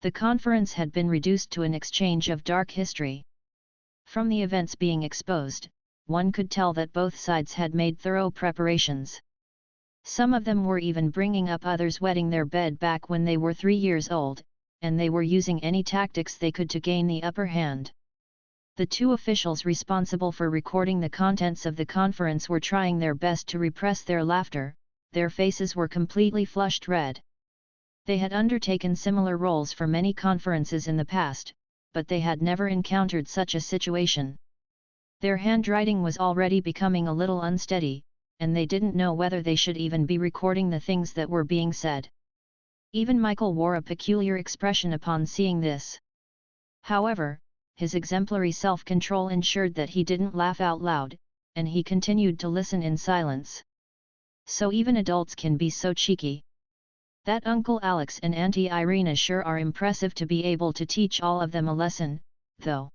The conference had been reduced to an exchange of dark history. From the events being exposed, one could tell that both sides had made thorough preparations. Some of them were even bringing up others wetting their bed back when they were 3 years old, and they were using any tactics they could to gain the upper hand. The two officials responsible for recording the contents of the conference were trying their best to repress their laughter. Their faces were completely flushed red. They had undertaken similar roles for many conferences in the past, but they had never encountered such a situation. Their handwriting was already becoming a little unsteady, and they didn't know whether they should even be recording the things that were being said. Even Michael wore a peculiar expression upon seeing this. However, his exemplary self-control ensured that he didn't laugh out loud, and he continued to listen in silence. So even adults can be so cheeky. That Uncle Alex and Auntie Irina sure are impressive to be able to teach all of them a lesson, though.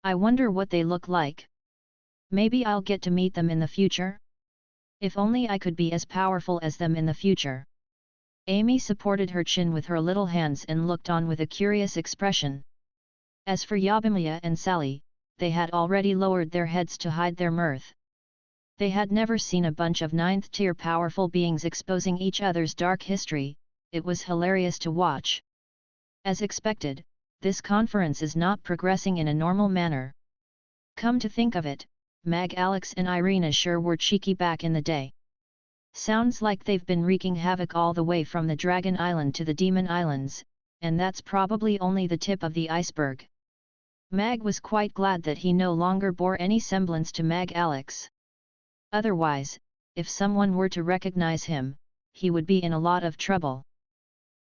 I wonder what they look like. Maybe I'll get to meet them in the future? If only I could be as powerful as them in the future. Amy supported her chin with her little hands and looked on with a curious expression. As for Yabimia and Sally, they had already lowered their heads to hide their mirth. They had never seen a bunch of 9th-tier powerful beings exposing each other's dark history. It was hilarious to watch. As expected, this conference is not progressing in a normal manner. Come to think of it, Mag, Alex and Irina sure were cheeky back in the day. Sounds like they've been wreaking havoc all the way from the Dragon Island to the Demon Islands, and that's probably only the tip of the iceberg. Mag was quite glad that he no longer bore any semblance to Mag Alex. Otherwise, if someone were to recognize him, he would be in a lot of trouble.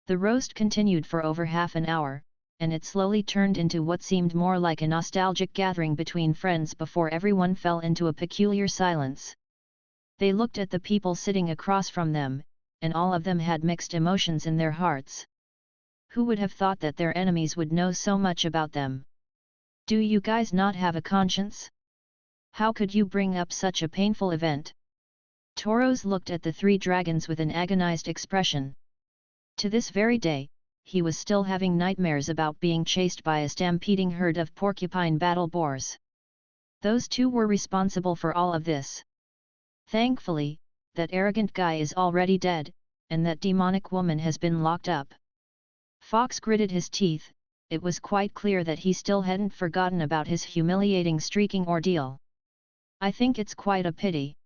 The roast continued for over half an hour, and it slowly turned into what seemed more like a nostalgic gathering between friends before everyone fell into a peculiar silence. They looked at the people sitting across from them, and all of them had mixed emotions in their hearts. Who would have thought that their enemies would know so much about them? Do you guys not have a conscience? How could you bring up such a painful event? Toros looked at the 3 dragons with an agonized expression. To this very day, he was still having nightmares about being chased by a stampeding herd of porcupine battle boars. Those 2 were responsible for all of this. Thankfully, that arrogant guy is already dead, and that demonic woman has been locked up. Fox gritted his teeth. It was quite clear that he still hadn't forgotten about his humiliating streaking ordeal. I think it's quite a pity.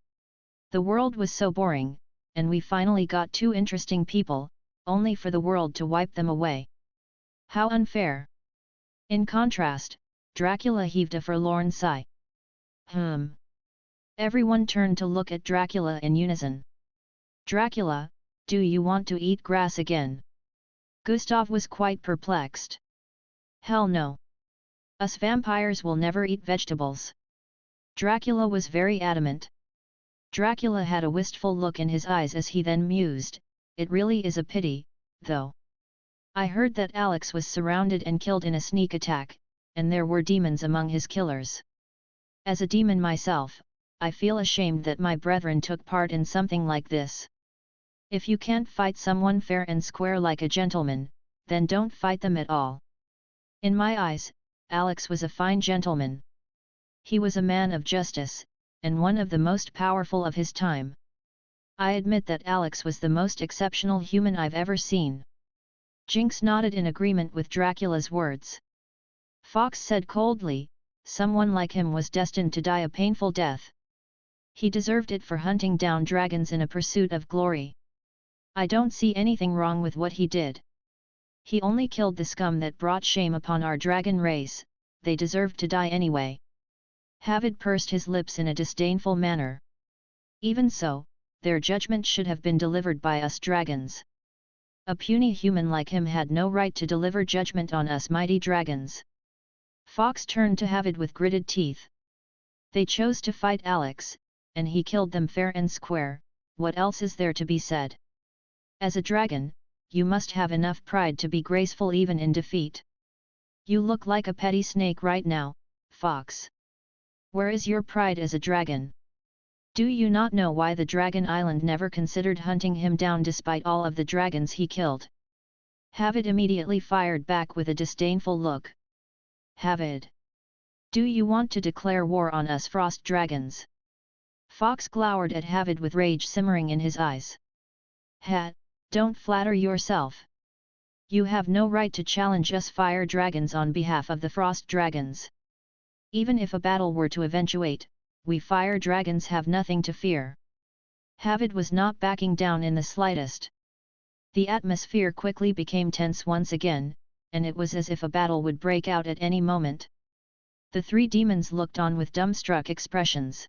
The world was so boring, and we finally got 2 interesting people, only for the world to wipe them away. How unfair! In contrast, Dracula heaved a forlorn sigh. Everyone turned to look at Dracula in unison. Dracula, do you want to eat grass again? Gustav was quite perplexed. Hell no. Us vampires will never eat vegetables. Dracula was very adamant. Dracula had a wistful look in his eyes as he then mused, it really is a pity, though. I heard that Alex was surrounded and killed in a sneak attack, and there were demons among his killers. As a demon myself, I feel ashamed that my brethren took part in something like this. If you can't fight someone fair and square like a gentleman, then don't fight them at all. In my eyes, Alex was a fine gentleman. He was a man of justice, and one of the most powerful of his time. I admit that Alex was the most exceptional human I've ever seen. Jinx nodded in agreement with Dracula's words. Fox said coldly, someone like him was destined to die a painful death. He deserved it for hunting down dragons in a pursuit of glory. I don't see anything wrong with what he did. He only killed the scum that brought shame upon our dragon race, they deserved to die anyway. Havid pursed his lips in a disdainful manner. Even so, their judgment should have been delivered by us dragons. A puny human like him had no right to deliver judgment on us mighty dragons. Fox turned to Havid with gritted teeth. They chose to fight Alex, and he killed them fair and square, what else is there to be said? As a dragon, you must have enough pride to be graceful even in defeat. You look like a petty snake right now, Fox. Where is your pride as a dragon? Do you not know why the Dragon Island never considered hunting him down despite all of the dragons he killed? Havid immediately fired back with a disdainful look. Havid! Do you want to declare war on us frost dragons? Fox glowered at Havid with rage simmering in his eyes. Don't flatter yourself. You have no right to challenge us fire dragons on behalf of the frost dragons. Even if a battle were to eventuate, we fire dragons have nothing to fear. Havid was not backing down in the slightest. The atmosphere quickly became tense once again, and it was as if a battle would break out at any moment. The three demons looked on with dumbstruck expressions.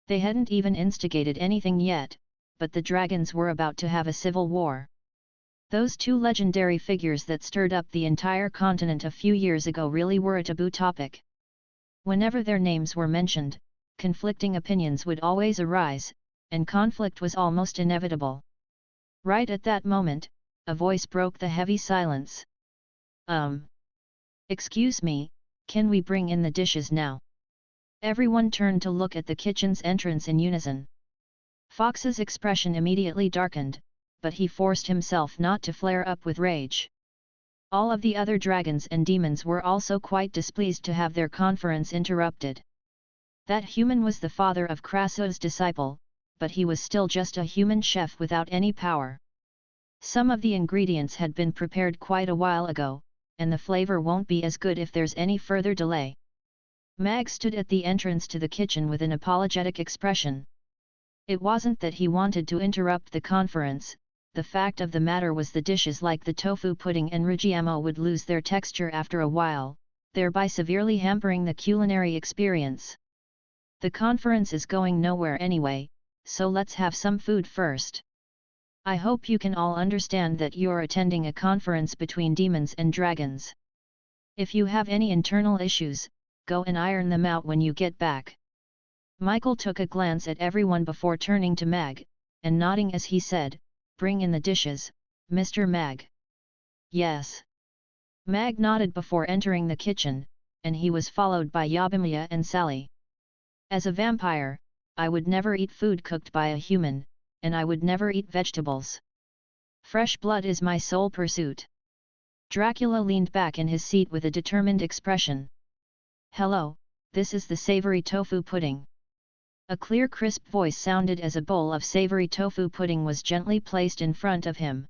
They hadn't even instigated anything yet, but the dragons were about to have a civil war. Those two legendary figures that stirred up the entire continent a few years ago really were a taboo topic. Whenever their names were mentioned, conflicting opinions would always arise, and conflict was almost inevitable. Right at that moment, a voice broke the heavy silence. Excuse me, can we bring in the dishes now? Everyone turned to look at the kitchen's entrance in unison. Fox's expression immediately darkened, but he forced himself not to flare up with rage. All of the other dragons and demons were also quite displeased to have their conference interrupted. That human was the father of Krasso's disciple, but he was still just a human chef without any power. Some of the ingredients had been prepared quite a while ago, and the flavor won't be as good if there's any further delay. Mag stood at the entrance to the kitchen with an apologetic expression. It wasn't that he wanted to interrupt the conference, the fact of the matter was the dishes like the tofu pudding and rujiamo would lose their texture after a while, thereby severely hampering the culinary experience. The conference is going nowhere anyway, so let's have some food first. I hope you can all understand that you're attending a conference between demons and dragons. If you have any internal issues, go and iron them out when you get back. Michael took a glance at everyone before turning to Mag, and nodding as he said, "Bring in the dishes, Mr. Mag." "Yes." Mag nodded before entering the kitchen, and he was followed by Yabimiya and Sally. As a vampire, I would never eat food cooked by a human, and I would never eat vegetables. Fresh blood is my sole pursuit. Dracula leaned back in his seat with a determined expression. "Hello, this is the savory tofu pudding." A clear crisp voice sounded as a bowl of savory tofu pudding was gently placed in front of him.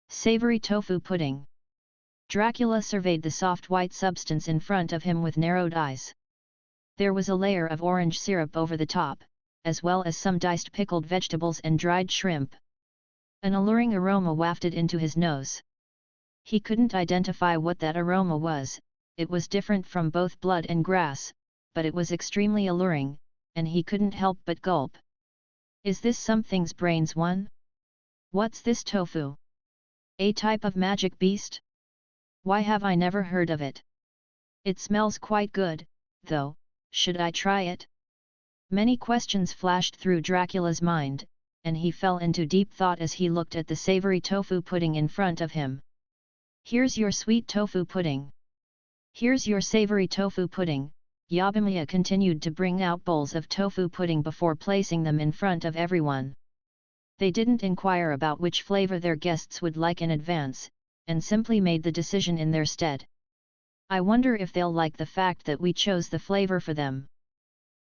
Savory tofu pudding. Dracula surveyed the soft white substance in front of him with narrowed eyes. There was a layer of orange syrup over the top, as well as some diced pickled vegetables and dried shrimp. An alluring aroma wafted into his nose. He couldn't identify what that aroma was, it was different from both blood and grass, but it was extremely alluring, and he couldn't help but gulp. "Is this something's brains one? What's this tofu? A type of magic beast? Why have I never heard of it? It smells quite good, though, should I try it?" Many questions flashed through Dracula's mind, and he fell into deep thought as he looked at the savory tofu pudding in front of him. "Here's your sweet tofu pudding. Here's your savory tofu pudding." Yabimiya continued to bring out bowls of tofu pudding before placing them in front of everyone. They didn't inquire about which flavor their guests would like in advance, and simply made the decision in their stead. "I wonder if they'll like the fact that we chose the flavor for them.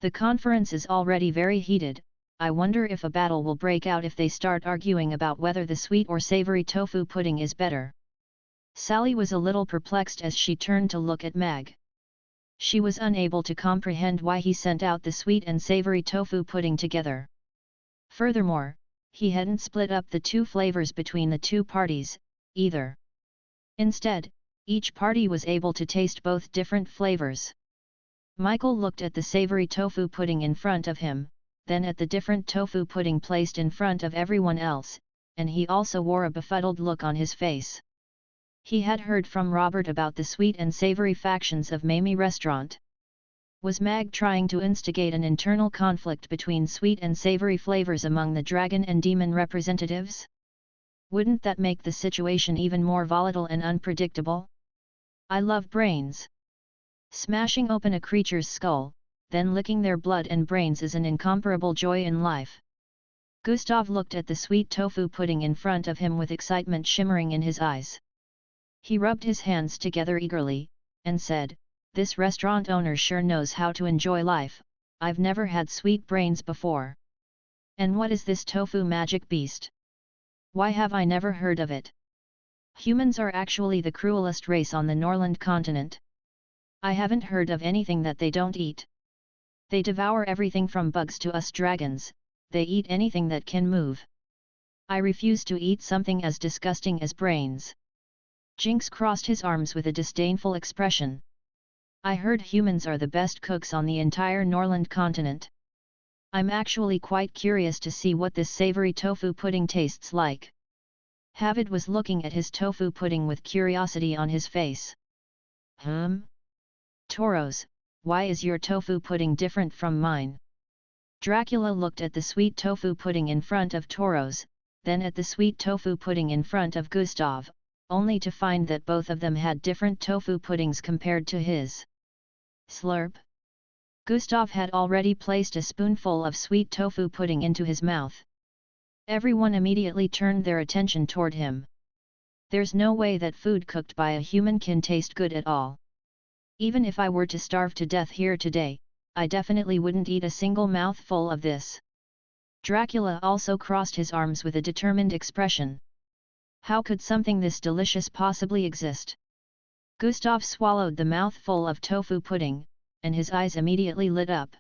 The conference is already very heated, I wonder if a battle will break out if they start arguing about whether the sweet or savory tofu pudding is better." Sally was a little perplexed as she turned to look at Mag. She was unable to comprehend why he sent out the sweet and savory tofu pudding together. Furthermore, he hadn't split up the two flavors between the two parties, either. Instead, each party was able to taste both different flavors. Michael looked at the savory tofu pudding in front of him, then at the different tofu pudding placed in front of everyone else, and he also wore a befuddled look on his face. He had heard from Robert about the sweet and savory factions of Mamie Restaurant. Was Mag trying to instigate an internal conflict between sweet and savory flavors among the dragon and demon representatives? Wouldn't that make the situation even more volatile and unpredictable? I love brains. Smashing open a creature's skull, then licking their blood and brains is an incomparable joy in life. Gustav looked at the sweet tofu pudding in front of him with excitement shimmering in his eyes. He rubbed his hands together eagerly, and said, "This restaurant owner sure knows how to enjoy life. I've never had sweet brains before. And what is this tofu magic beast? Why have I never heard of it? Humans are actually the cruelest race on the Norland continent. I haven't heard of anything that they don't eat. They devour everything from bugs to us dragons, they eat anything that can move. I refuse to eat something as disgusting as brains." Jinx crossed his arms with a disdainful expression. "I heard humans are the best cooks on the entire Norland continent. I'm actually quite curious to see what this savory tofu pudding tastes like." Havid was looking at his tofu pudding with curiosity on his face. Tauros, why is your tofu pudding different from mine?" Dracula looked at the sweet tofu pudding in front of Tauros, then at the sweet tofu pudding in front of Gustav, only to find that both of them had different tofu puddings compared to his. Slurp. Gustav had already placed a spoonful of sweet tofu pudding into his mouth. Everyone immediately turned their attention toward him. There's no way that food cooked by a human can taste good at all. Even if I were to starve to death here today, I definitely wouldn't eat a single mouthful of this. Dracula also crossed his arms with a determined expression. How could something this delicious possibly exist? Gustav swallowed the mouthful of tofu pudding, and his eyes immediately lit up.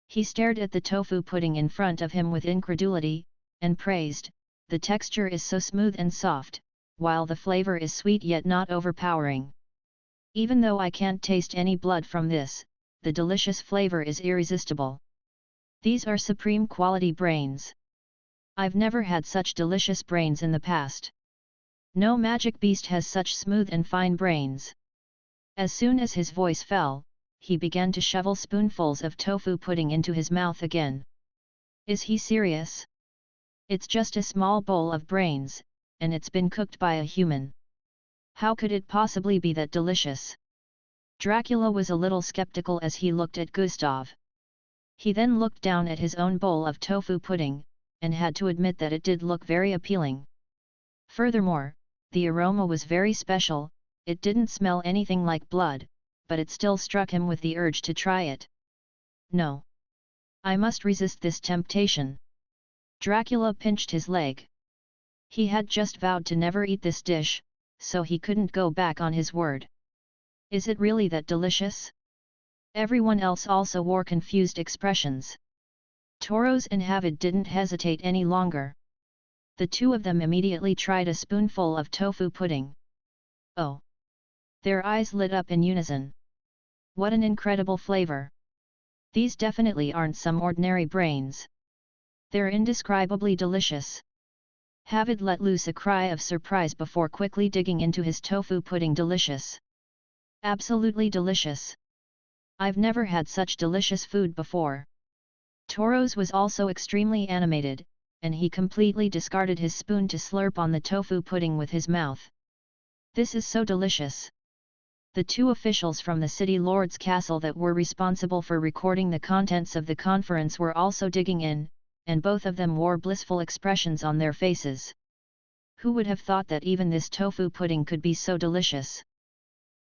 He stared at the tofu pudding in front of him with incredulity, and praised, "The texture is so smooth and soft, while the flavor is sweet yet not overpowering. Even though I can't taste any blood from this, the delicious flavor is irresistible. These are supreme quality brains. I've never had such delicious brains in the past. No magic beast has such smooth and fine brains." As soon as his voice fell, he began to shovel spoonfuls of tofu pudding into his mouth again. Is he serious? It's just a small bowl of brains, and it's been cooked by a human. How could it possibly be that delicious? Dracula was a little skeptical as he looked at Gustav. He then looked down at his own bowl of tofu pudding, and had to admit that it did look very appealing. Furthermore, the aroma was very special. It didn't smell anything like blood, but it still struck him with the urge to try it. No. I must resist this temptation. Dracula pinched his leg. He had just vowed to never eat this dish, so he couldn't go back on his word. Is it really that delicious? Everyone else also wore confused expressions. Tauros and Havid didn't hesitate any longer. The two of them immediately tried a spoonful of tofu pudding. Oh! Their eyes lit up in unison. What an incredible flavor! These definitely aren't some ordinary brains. They're indescribably delicious. Havid let loose a cry of surprise before quickly digging into his tofu pudding. Delicious! Absolutely delicious! I've never had such delicious food before. Tauros was also extremely animated, and he completely discarded his spoon to slurp on the tofu pudding with his mouth. This is so delicious! The two officials from the city lord's castle that were responsible for recording the contents of the conference were also digging in, and both of them wore blissful expressions on their faces. Who would have thought that even this tofu pudding could be so delicious?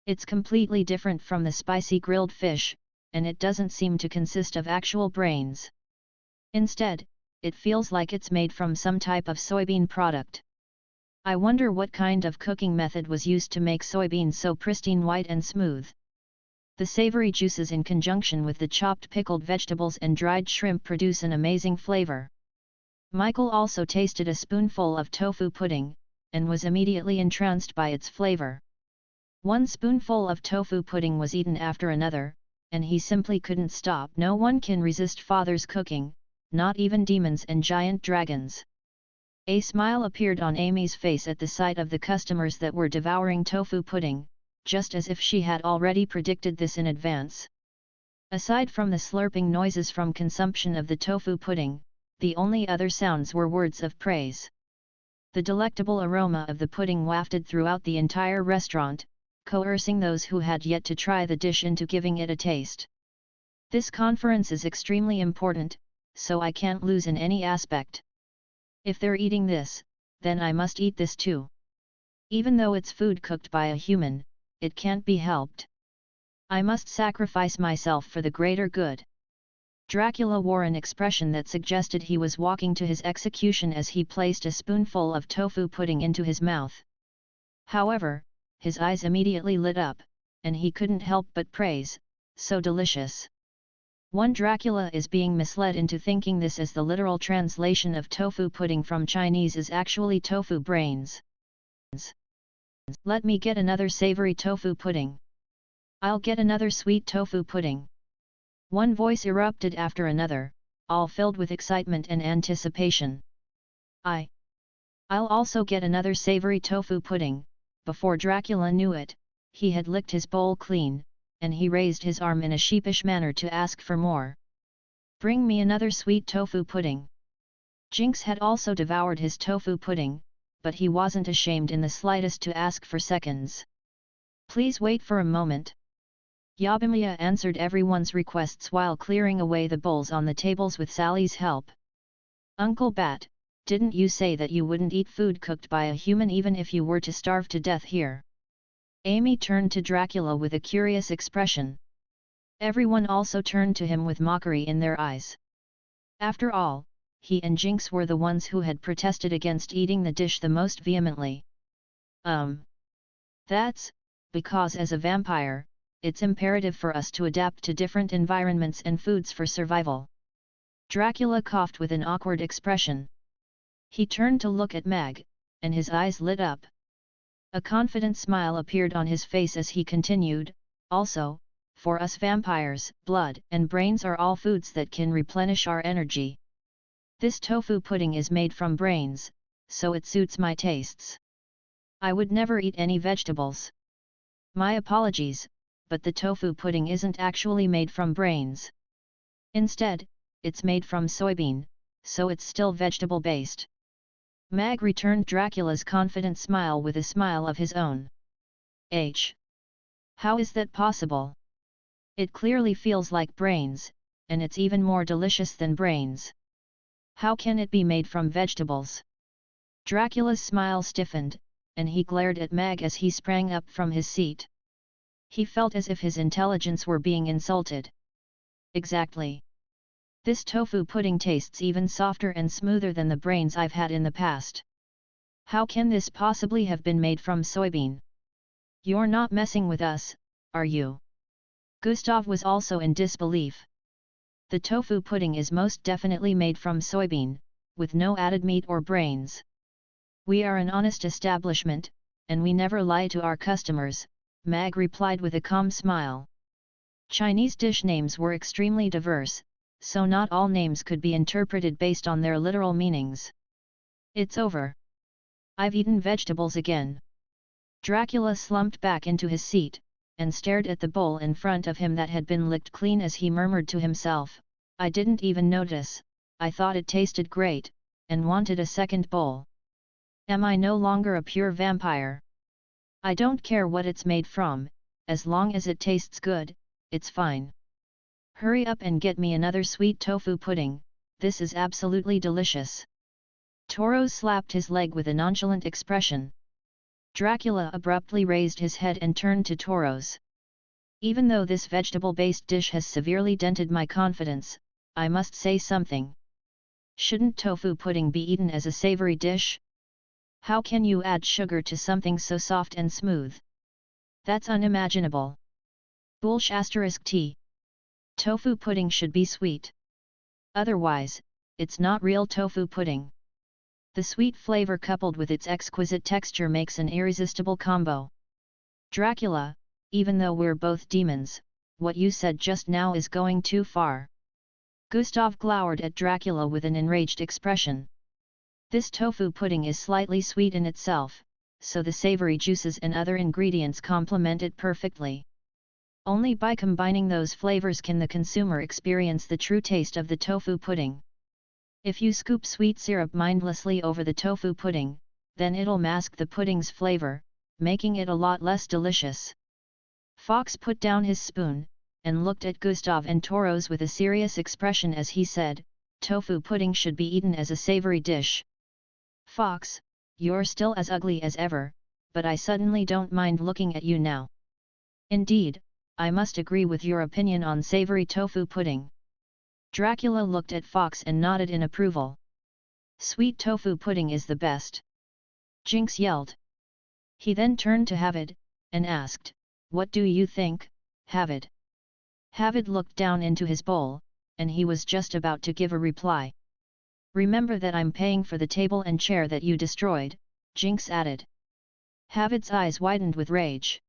It's completely different from the spicy grilled fish, and it doesn't seem to consist of actual brains. Instead, it feels like it's made from some type of soybean product. I wonder what kind of cooking method was used to make soybeans so pristine white and smooth. The savory juices in conjunction with the chopped pickled vegetables and dried shrimp produce an amazing flavor. Michael also tasted a spoonful of tofu pudding, and was immediately entranced by its flavor. One spoonful of tofu pudding was eaten after another, and he simply couldn't stop. No one can resist Father's cooking, not even demons and giant dragons. A smile appeared on Amy's face at the sight of the customers that were devouring tofu pudding, just as if she had already predicted this in advance. Aside from the slurping noises from consumption of the tofu pudding, the only other sounds were words of praise. The delectable aroma of the pudding wafted throughout the entire restaurant, coercing those who had yet to try the dish into giving it a taste. This conference is extremely important, so I can't lose in any aspect. If they're eating this, then I must eat this too. Even though it's food cooked by a human, it can't be helped. I must sacrifice myself for the greater good. Dracula wore an expression that suggested he was walking to his execution as he placed a spoonful of tofu pudding into his mouth. However, his eyes immediately lit up, and he couldn't help but praise, "So delicious." One Dracula is being misled into thinking this as the literal translation of tofu pudding from Chinese is actually tofu brains. Let me get another savory tofu pudding. I'll get another sweet tofu pudding. One voice erupted after another, all filled with excitement and anticipation. I'll also get another savory tofu pudding. Before Dracula knew it, he had licked his bowl clean, and he raised his arm in a sheepish manner to ask for more. Bring me another sweet tofu pudding. Jinx had also devoured his tofu pudding, but he wasn't ashamed in the slightest to ask for seconds. Please wait for a moment. Yabimiya answered everyone's requests while clearing away the bowls on the tables with Sally's help. Uncle Bat, didn't you say that you wouldn't eat food cooked by a human even if you were to starve to death here? Amy turned to Dracula with a curious expression. Everyone also turned to him with mockery in their eyes. After all, he and Jinx were the ones who had protested against eating the dish the most vehemently. That's because as a vampire, it's imperative for us to adapt to different environments and foods for survival. Dracula coughed with an awkward expression. He turned to look at Mag, and his eyes lit up. A confident smile appeared on his face as he continued, also, for us vampires, blood and brains are all foods that can replenish our energy. This tofu pudding is made from brains, so it suits my tastes. I would never eat any vegetables. My apologies, but the tofu pudding isn't actually made from brains. Instead, it's made from soybean, so it's still vegetable-based. Mag returned Dracula's confident smile with a smile of his own. How is that possible? It clearly feels like brains, and it's even more delicious than brains. How can it be made from vegetables? Dracula's smile stiffened, and he glared at Mag as he sprang up from his seat. He felt as if his intelligence were being insulted. Exactly. This tofu pudding tastes even softer and smoother than the brains I've had in the past. How can this possibly have been made from soybean? You're not messing with us, are you? Gustav was also in disbelief. The tofu pudding is most definitely made from soybean, with no added meat or brains. We are an honest establishment, and we never lie to our customers, Mag replied with a calm smile. Chinese dish names were extremely diverse, so not all names could be interpreted based on their literal meanings. It's over. I've eaten vegetables again. Dracula slumped back into his seat, and stared at the bowl in front of him that had been licked clean as he murmured to himself, I didn't even notice, I thought it tasted great, and wanted a second bowl. Am I no longer a pure vampire? I don't care what it's made from, as long as it tastes good, it's fine. Hurry up and get me another sweet tofu pudding, this is absolutely delicious. Toros slapped his leg with a nonchalant expression. Dracula abruptly raised his head and turned to Toros. Even though this vegetable-based dish has severely dented my confidence, I must say something. Shouldn't tofu pudding be eaten as a savory dish? How can you add sugar to something so soft and smooth? That's unimaginable. *T. Tofu pudding should be sweet. Otherwise, it's not real tofu pudding. The sweet flavor coupled with its exquisite texture makes an irresistible combo. Dracula, even though we're both demons, what you said just now is going too far. Gustav glowered at Dracula with an enraged expression. This tofu pudding is slightly sweet in itself, so the savory juices and other ingredients complement it perfectly. Only by combining those flavors can the consumer experience the true taste of the tofu pudding. If you scoop sweet syrup mindlessly over the tofu pudding, then it'll mask the pudding's flavor, making it a lot less delicious. Fox put down his spoon, and looked at Gustav and Toros with a serious expression as he said, tofu pudding should be eaten as a savory dish. Fox, you're still as ugly as ever, but I suddenly don't mind looking at you now. Indeed, I must agree with your opinion on savory tofu pudding. Dracula looked at Fox and nodded in approval. Sweet tofu pudding is the best. Jinx yelled. He then turned to Havid, and asked, "What do you think, Havid?" Havid looked down into his bowl, and he was just about to give a reply. "Remember that I'm paying for the table and chair that you destroyed," Jinx added. Havid's eyes widened with rage.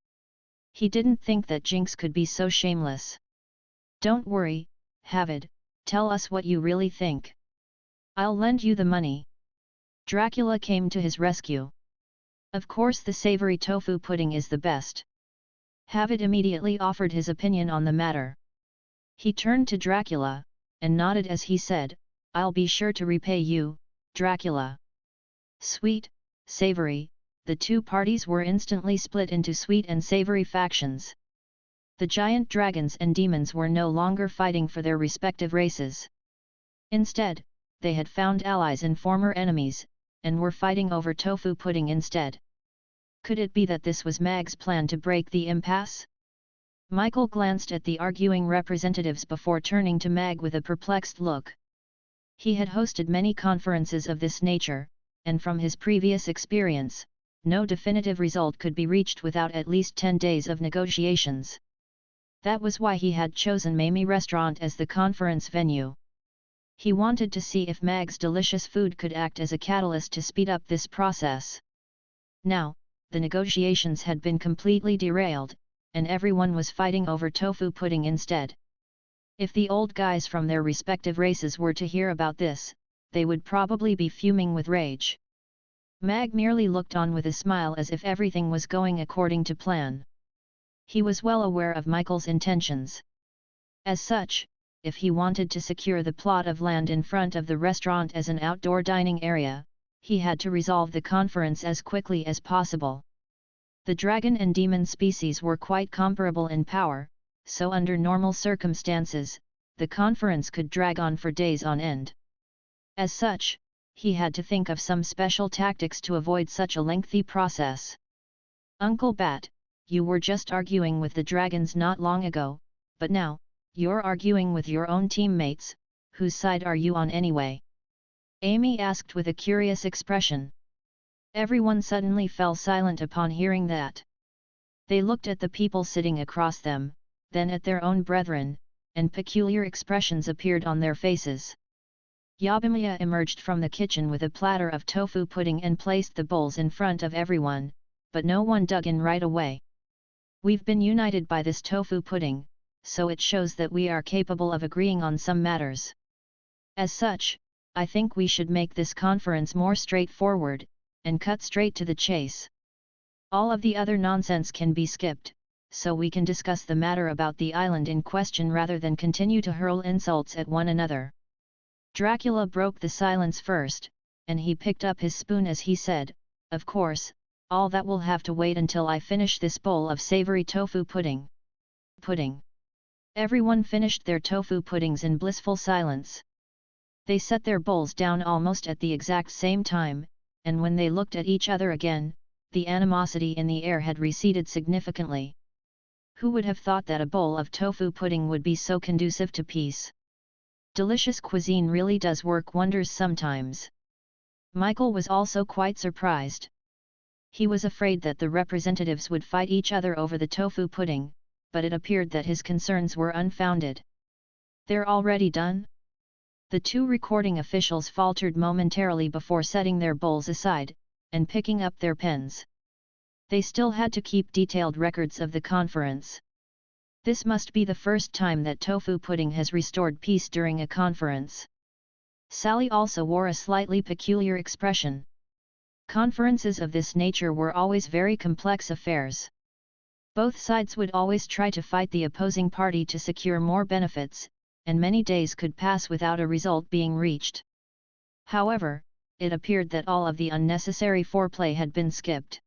He didn't think that Jinx could be so shameless. "Don't worry, Havid, tell us what you really think. I'll lend you the money." Dracula came to his rescue. "Of course the savory tofu pudding is the best." Havid immediately offered his opinion on the matter. He turned to Dracula, and nodded as he said, "I'll be sure to repay you, Dracula." Sweet, savory, the two parties were instantly split into sweet and savory factions. The giant dragons and demons were no longer fighting for their respective races. Instead, they had found allies in former enemies, and were fighting over tofu pudding instead. Could it be that this was Mag's plan to break the impasse? Michael glanced at the arguing representatives before turning to Mag with a perplexed look. He had hosted many conferences of this nature, and from his previous experience, no definitive result could be reached without at least 10 days of negotiations. That was why he had chosen Mamie Restaurant as the conference venue. He wanted to see if Mag's delicious food could act as a catalyst to speed up this process. Now, the negotiations had been completely derailed, and everyone was fighting over tofu pudding instead. If the old guys from their respective races were to hear about this, they would probably be fuming with rage. Mag merely looked on with a smile as if everything was going according to plan. He was well aware of Michael's intentions. As such, if he wanted to secure the plot of land in front of the restaurant as an outdoor dining area, he had to resolve the conference as quickly as possible. The dragon and demon species were quite comparable in power, so under normal circumstances, the conference could drag on for days on end. As such, he had to think of some special tactics to avoid such a lengthy process. "Uncle Bat, you were just arguing with the dragons not long ago, but now, you're arguing with your own teammates. Whose side are you on anyway?" Amy asked with a curious expression. Everyone suddenly fell silent upon hearing that. They looked at the people sitting across them, then at their own brethren, and peculiar expressions appeared on their faces. Yabimiya emerged from the kitchen with a platter of tofu pudding and placed the bowls in front of everyone, but no one dug in right away. "We've been united by this tofu pudding, so it shows that we are capable of agreeing on some matters. As such, I think we should make this conference more straightforward, and cut straight to the chase. All of the other nonsense can be skipped, so we can discuss the matter about the island in question rather than continue to hurl insults at one another." Dracula broke the silence first, and he picked up his spoon as he said, "Of course, all that will have to wait until I finish this bowl of savory tofu pudding." Pudding. Everyone finished their tofu puddings in blissful silence. They set their bowls down almost at the exact same time, and when they looked at each other again, the animosity in the air had receded significantly. Who would have thought that a bowl of tofu pudding would be so conducive to peace? Delicious cuisine really does work wonders sometimes. Michael was also quite surprised. He was afraid that the representatives would fight each other over the tofu pudding, but it appeared that his concerns were unfounded. "They're already done?" The two recording officials faltered momentarily before setting their bowls aside, and picking up their pens. They still had to keep detailed records of the conference. This must be the first time that tofu pudding has restored peace during a conference. Sally also wore a slightly peculiar expression. Conferences of this nature were always very complex affairs. Both sides would always try to fight the opposing party to secure more benefits, and many days could pass without a result being reached. However, it appeared that all of the unnecessary foreplay had been skipped.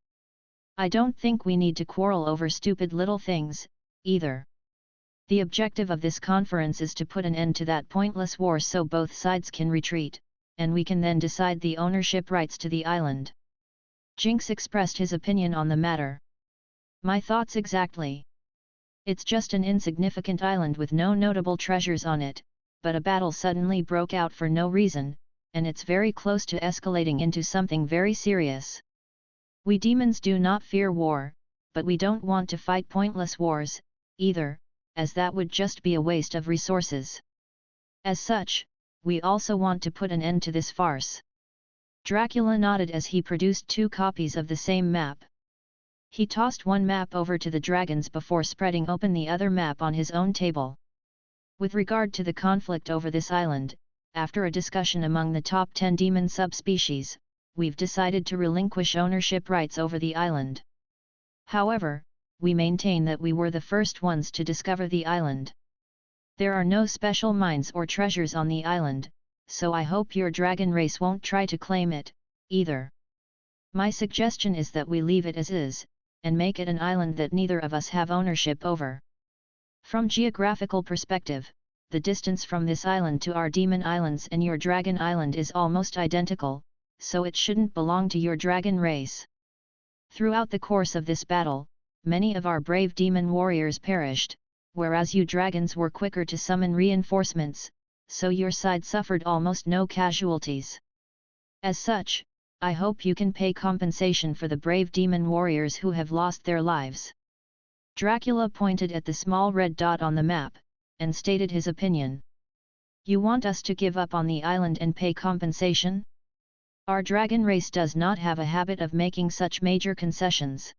"I don't think we need to quarrel over stupid little things, either. The objective of this conference is to put an end to that pointless war so both sides can retreat," and we can then decide the ownership rights to the island. Jinx expressed his opinion on the matter. My thoughts exactly. It's just an insignificant island with no notable treasures on it, but a battle suddenly broke out for no reason, and it's very close to escalating into something very serious. We demons do not fear war, but we don't want to fight pointless wars, either, as that would just be a waste of resources. As such, we also want to put an end to this farce. Dracula nodded as he produced 2 copies of the same map. He tossed one map over to the dragons before spreading open the other map on his own table. With regard to the conflict over this island, after a discussion among the top 10 demon subspecies, we've decided to relinquish ownership rights over the island. However, we maintain that we were the first ones to discover the island. There are no special mines or treasures on the island, so I hope your dragon race won't try to claim it, either. My suggestion is that we leave it as is, and make it an island that neither of us have ownership over. From geographical perspective, the distance from this island to our demon islands and your dragon island is almost identical, so it shouldn't belong to your dragon race. Throughout the course of this battle, many of our brave demon warriors perished, whereas you dragons were quicker to summon reinforcements, so your side suffered almost no casualties. As such, I hope you can pay compensation for the brave demon warriors who have lost their lives. Dracula pointed at the small red dot on the map, and stated his opinion. You want us to give up on the island and pay compensation? Our dragon race does not have a habit of making such major concessions.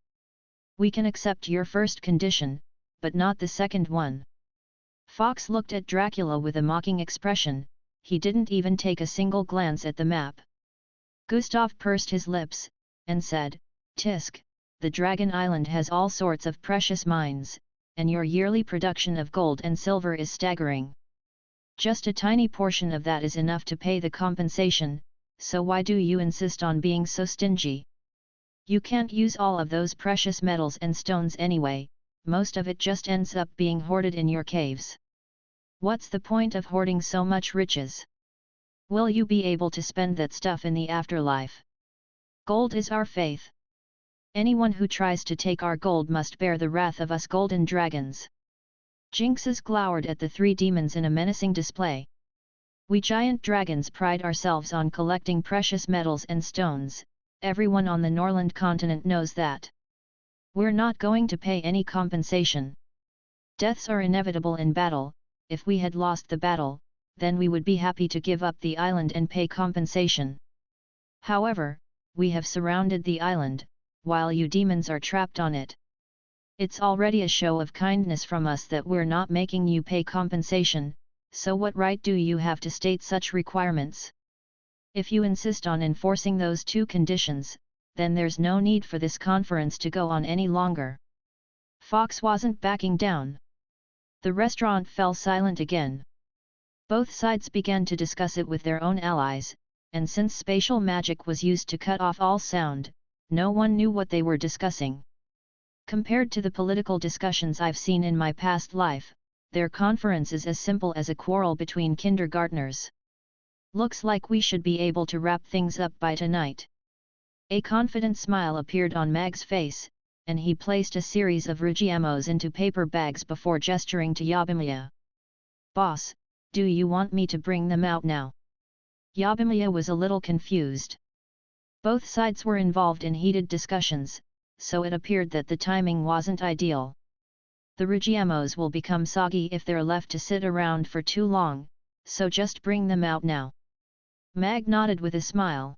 We can accept your first condition, but not the second one. Fox looked at Dracula with a mocking expression. He didn't even take a single glance at the map. Gustav pursed his lips, and said, Tisk, the Dragon Island has all sorts of precious mines, and your yearly production of gold and silver is staggering. Just a tiny portion of that is enough to pay the compensation, so why do you insist on being so stingy? You can't use all of those precious metals and stones anyway, most of it just ends up being hoarded in your caves. What's the point of hoarding so much riches? Will you be able to spend that stuff in the afterlife? Gold is our faith. Anyone who tries to take our gold must bear the wrath of us golden dragons. Jinxes glowered at the 3 demons in a menacing display. We giant dragons pride ourselves on collecting precious metals and stones, everyone on the Norland continent knows that. We're not going to pay any compensation. Deaths are inevitable in battle. If we had lost the battle, then we would be happy to give up the island and pay compensation. However, we have surrounded the island, while you demons are trapped on it. It's already a show of kindness from us that we're not making you pay compensation, so what right do you have to state such requirements? If you insist on enforcing those 2 conditions, then there's no need for this conference to go on any longer. Fox wasn't backing down. The restaurant fell silent again. Both sides began to discuss it with their own allies, and since spatial magic was used to cut off all sound, no one knew what they were discussing. Compared to the political discussions I've seen in my past life, their conference is as simple as a quarrel between kindergartners. Looks like we should be able to wrap things up by tonight. A confident smile appeared on Mag's face, and he placed a series of Rugiemos into paper bags before gesturing to Yabimiya. Boss, do you want me to bring them out now? Yabimiya was a little confused. Both sides were involved in heated discussions, so it appeared that the timing wasn't ideal. The Rugiemos will become soggy if they're left to sit around for too long, so just bring them out now. Mag nodded with a smile.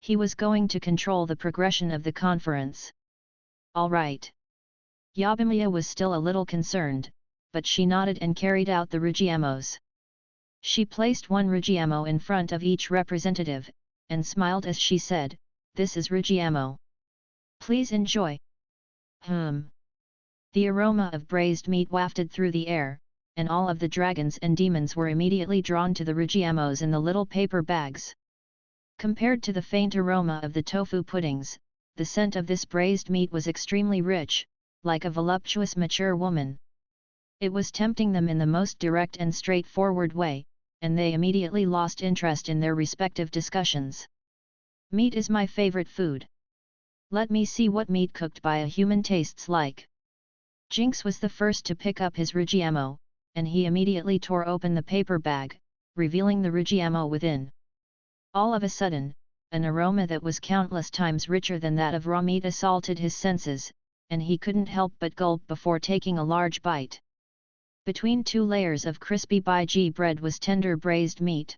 He was going to control the progression of the conference. All right. Yabimiya was still a little concerned, but she nodded and carried out the Rugiemos. She placed 1 Rugiemo in front of each representative, and smiled as she said, This is Rugiemo. Please enjoy. The aroma of braised meat wafted through the air, and all of the dragons and demons were immediately drawn to the Rugiemos in the little paper bags. Compared to the faint aroma of the tofu puddings, the scent of this braised meat was extremely rich, like a voluptuous mature woman. It was tempting them in the most direct and straightforward way, and they immediately lost interest in their respective discussions. Meat is my favorite food. Let me see what meat cooked by a human tastes like. Jinx was the first to pick up his Rigiamo, and he immediately tore open the paper bag, revealing the Rigiamo within. All of a sudden, an aroma that was countless times richer than that of raw meat assaulted his senses, and he couldn't help but gulp before taking a large bite. Between 2 layers of crispy biji bread was tender braised meat.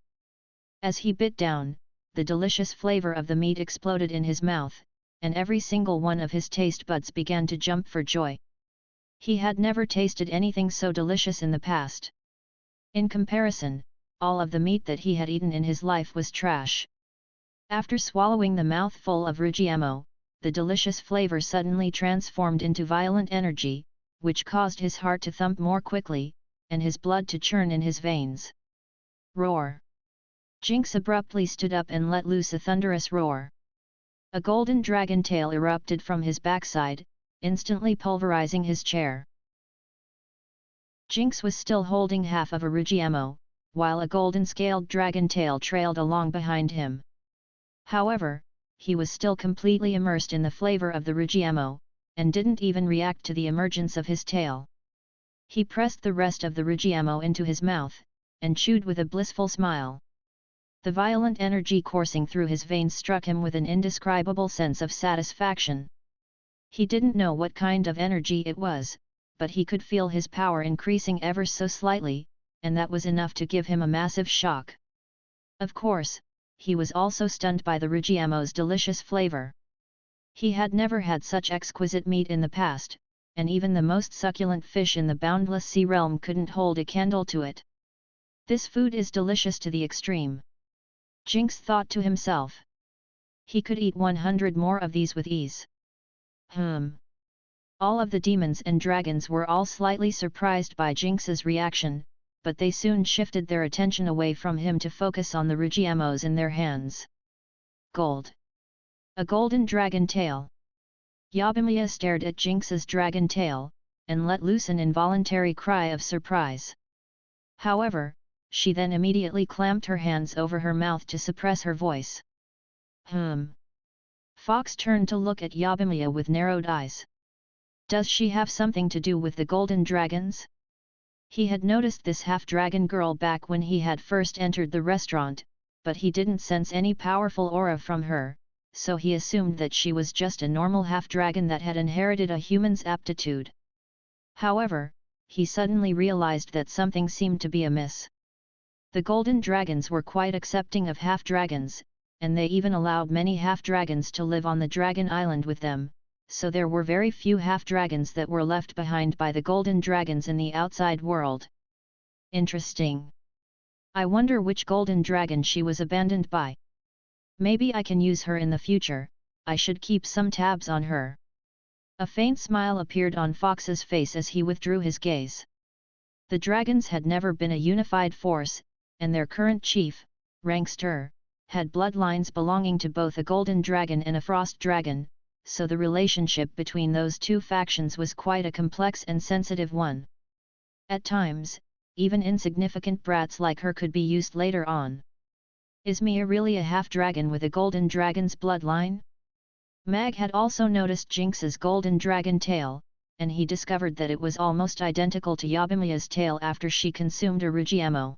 As he bit down, the delicious flavor of the meat exploded in his mouth, and every single one of his taste buds began to jump for joy. He had never tasted anything so delicious in the past. In comparison, all of the meat that he had eaten in his life was trash. After swallowing the mouthful of Rigiamo, the delicious flavor suddenly transformed into violent energy, which caused his heart to thump more quickly, and his blood to churn in his veins. Roar! Jinx abruptly stood up and let loose a thunderous roar. A golden dragon tail erupted from his backside, instantly pulverizing his chair. Jinx was still holding half of a Rigiamo, while a golden-scaled dragon tail trailed along behind him. However, he was still completely immersed in the flavor of the Rigiamo, and didn't even react to the emergence of his tail. He pressed the rest of the Rigiamo into his mouth, and chewed with a blissful smile. The violent energy coursing through his veins struck him with an indescribable sense of satisfaction. He didn't know what kind of energy it was, but he could feel his power increasing ever so slightly, and that was enough to give him a massive shock. Of course, he was also stunned by the Rigiamo's delicious flavor. He had never had such exquisite meat in the past, and even the most succulent fish in the boundless sea realm couldn't hold a candle to it. This food is delicious to the extreme. Jinx thought to himself. He could eat 100 more of these with ease. All of the demons and dragons were all slightly surprised by Jinx's reaction, but they soon shifted their attention away from him to focus on the Rigiamos in their hands. Gold. A golden dragon tail. Yabimiya stared at Jinx's dragon tail, and let loose an involuntary cry of surprise. However, she then immediately clamped her hands over her mouth to suppress her voice. Fox turned to look at Yabimiya with narrowed eyes. Does she have something to do with the golden dragons? He had noticed this half-dragon girl back when he had first entered the restaurant, but he didn't sense any powerful aura from her, so he assumed that she was just a normal half-dragon that had inherited a human's aptitude. However, he suddenly realized that something seemed to be amiss. The golden dragons were quite accepting of half-dragons, and they even allowed many half-dragons to live on the Dragon Island with them, so there were very few half-dragons that were left behind by the golden dragons in the outside world. Interesting. I wonder which golden dragon she was abandoned by. Maybe I can use her in the future. I should keep some tabs on her. A faint smile appeared on Fox's face as he withdrew his gaze. The dragons had never been a unified force, and their current chief, Rankster, had bloodlines belonging to both a golden dragon and a frost dragon, so the relationship between those two factions was quite a complex and sensitive one. At times, even insignificant brats like her could be used later on. Is Mia really a half-dragon with a golden dragon's bloodline? Mag had also noticed Jinx's golden dragon tail, and he discovered that it was almost identical to Yabimiya's tail after she consumed a Rigiamo.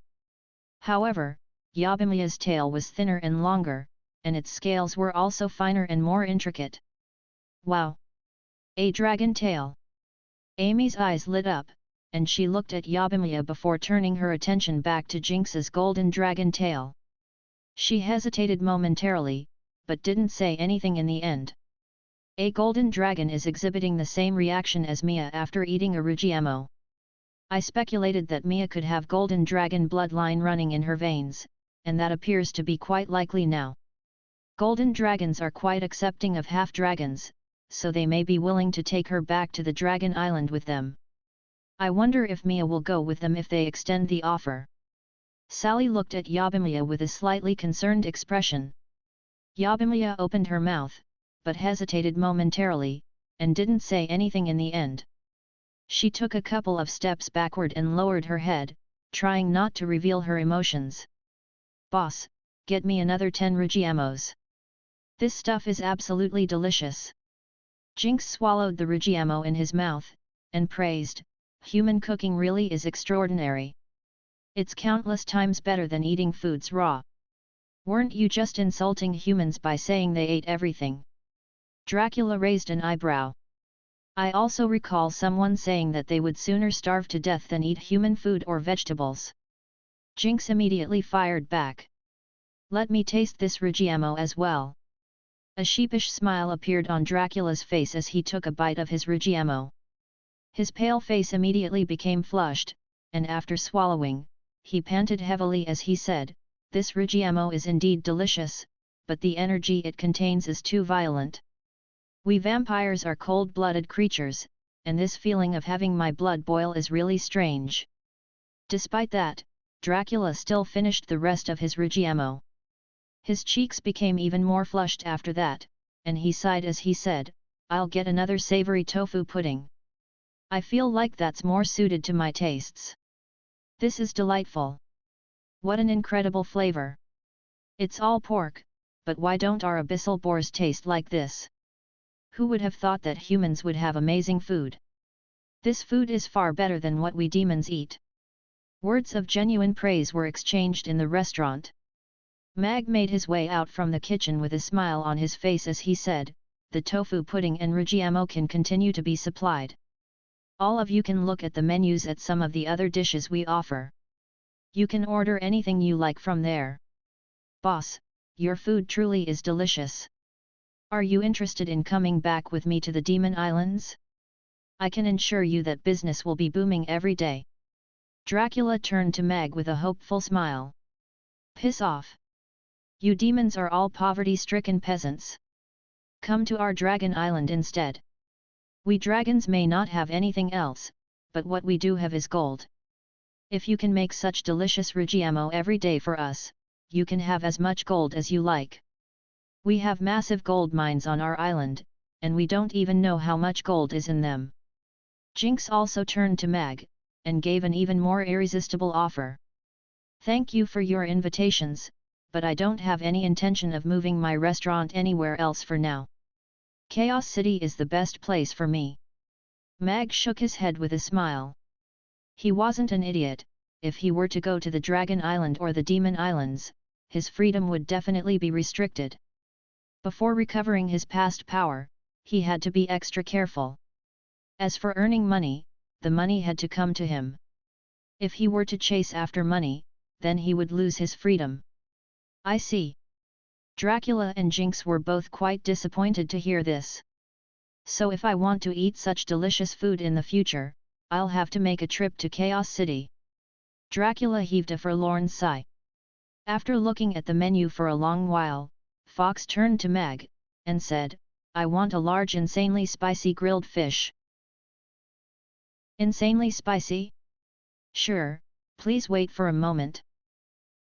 However, Yabimiya's tail was thinner and longer, and its scales were also finer and more intricate. Wow! A dragon tail! Amy's eyes lit up, and she looked at Yabimiya before turning her attention back to Jinx's golden dragon tail. She hesitated momentarily, but didn't say anything in the end. A golden dragon is exhibiting the same reaction as Mia after eating a Rigiamo. I speculated that Mia could have golden dragon bloodline running in her veins, and that appears to be quite likely now. Golden dragons are quite accepting of half-dragons, so they may be willing to take her back to the Dragon Island with them. I wonder if Mia will go with them if they extend the offer. Sally looked at Yabimiya with a slightly concerned expression. Yabimiya opened her mouth, but hesitated momentarily, and didn't say anything in the end. She took a couple of steps backward and lowered her head, trying not to reveal her emotions. "Boss, get me another 10 Rigiamos. This stuff is absolutely delicious." Jinx swallowed the Rigiamo in his mouth, and praised, "Human cooking really is extraordinary. It's countless times better than eating foods raw. Weren't you just insulting humans by saying they ate everything?" Dracula raised an eyebrow. "I also recall someone saying that they would sooner starve to death than eat human food or vegetables." Jinx immediately fired back. "Let me taste this Rigiamo as well." A sheepish smile appeared on Dracula's face as he took a bite of his Rigiamo. His pale face immediately became flushed, and after swallowing, he panted heavily as he said, "This Rigiamo is indeed delicious, but the energy it contains is too violent. We vampires are cold-blooded creatures, and this feeling of having my blood boil is really strange." Despite that, Dracula still finished the rest of his Rigiamo. His cheeks became even more flushed after that, and he sighed as he said, "I'll get another savory tofu pudding. I feel like that's more suited to my tastes. This is delightful. What an incredible flavor. It's all pork, but why don't our abyssal boars taste like this? Who would have thought that humans would have amazing food? This food is far better than what we demons eat." Words of genuine praise were exchanged in the restaurant. Mag made his way out from the kitchen with a smile on his face as he said, "The tofu pudding and Rigiamo can continue to be supplied. All of you can look at the menus at some of the other dishes we offer. You can order anything you like from there. Boss, your food truly is delicious. Are you interested in coming back with me to the Demon Islands? I can assure you that business will be booming every day." Dracula turned to Mag with a hopeful smile. "Piss off. You demons are all poverty-stricken peasants. Come to our Dragon Island instead. We dragons may not have anything else, but what we do have is gold. If you can make such delicious Rigiamo every day for us, you can have as much gold as you like. We have massive gold mines on our island, and we don't even know how much gold is in them." Jinx also turned to Mag, and gave an even more irresistible offer. "Thank you for your invitations, but I don't have any intention of moving my restaurant anywhere else for now. Chaos City is the best place for me." Mag shook his head with a smile. He wasn't an idiot. If he were to go to the Dragon Island or the Demon Islands, his freedom would definitely be restricted. Before recovering his past power, he had to be extra careful. As for earning money, the money had to come to him. If he were to chase after money, then he would lose his freedom. "I see." Dracula and Jinx were both quite disappointed to hear this. "So if I want to eat such delicious food in the future, I'll have to make a trip to Chaos City." Dracula heaved a forlorn sigh. After looking at the menu for a long while, Fox turned to Mag, and said, "I want a large insanely spicy grilled fish." "Insanely spicy? Sure, please wait for a moment."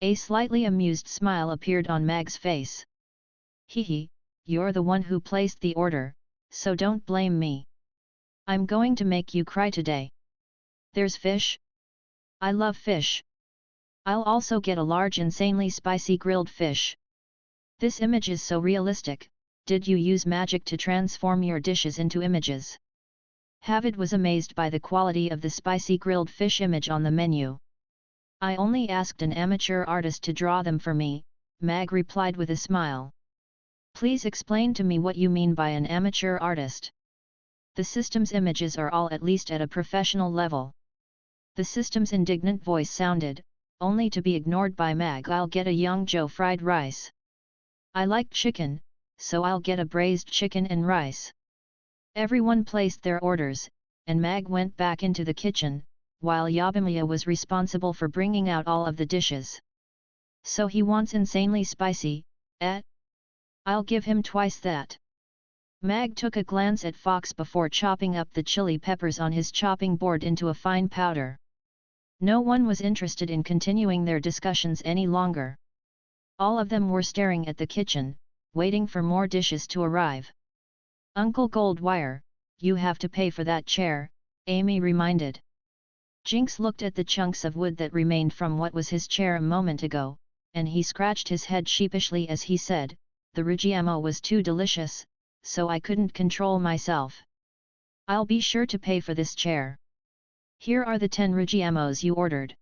A slightly amused smile appeared on Mag's face. "Hee, you're the one who placed the order, so don't blame me. I'm going to make you cry today. There's fish? I love fish. I'll also get a large insanely spicy grilled fish. This image is so realistic. Did you use magic to transform your dishes into images?" Havid was amazed by the quality of the spicy grilled fish image on the menu. "I only asked an amateur artist to draw them for me," Mag replied with a smile. "Please explain to me what you mean by an amateur artist." "The system's images are all at least at a professional level." The system's indignant voice sounded, only to be ignored by Mag. "I'll get a Young Joe fried rice. I like chicken, so I'll get a braised chicken and rice." Everyone placed their orders, and Mag went back into the kitchen, while Yabimiya was responsible for bringing out all of the dishes. "So he wants insanely spicy, eh? I'll give him twice that." Mag took a glance at Fox before chopping up the chili peppers on his chopping board into a fine powder. No one was interested in continuing their discussions any longer. All of them were staring at the kitchen, waiting for more dishes to arrive. "Uncle Goldwire, you have to pay for that chair," Amy reminded. Jinx looked at the chunks of wood that remained from what was his chair a moment ago, and he scratched his head sheepishly as he said, "The Rugiamo was too delicious, so I couldn't control myself. I'll be sure to pay for this chair. Here are the 10 Rugiamos you ordered.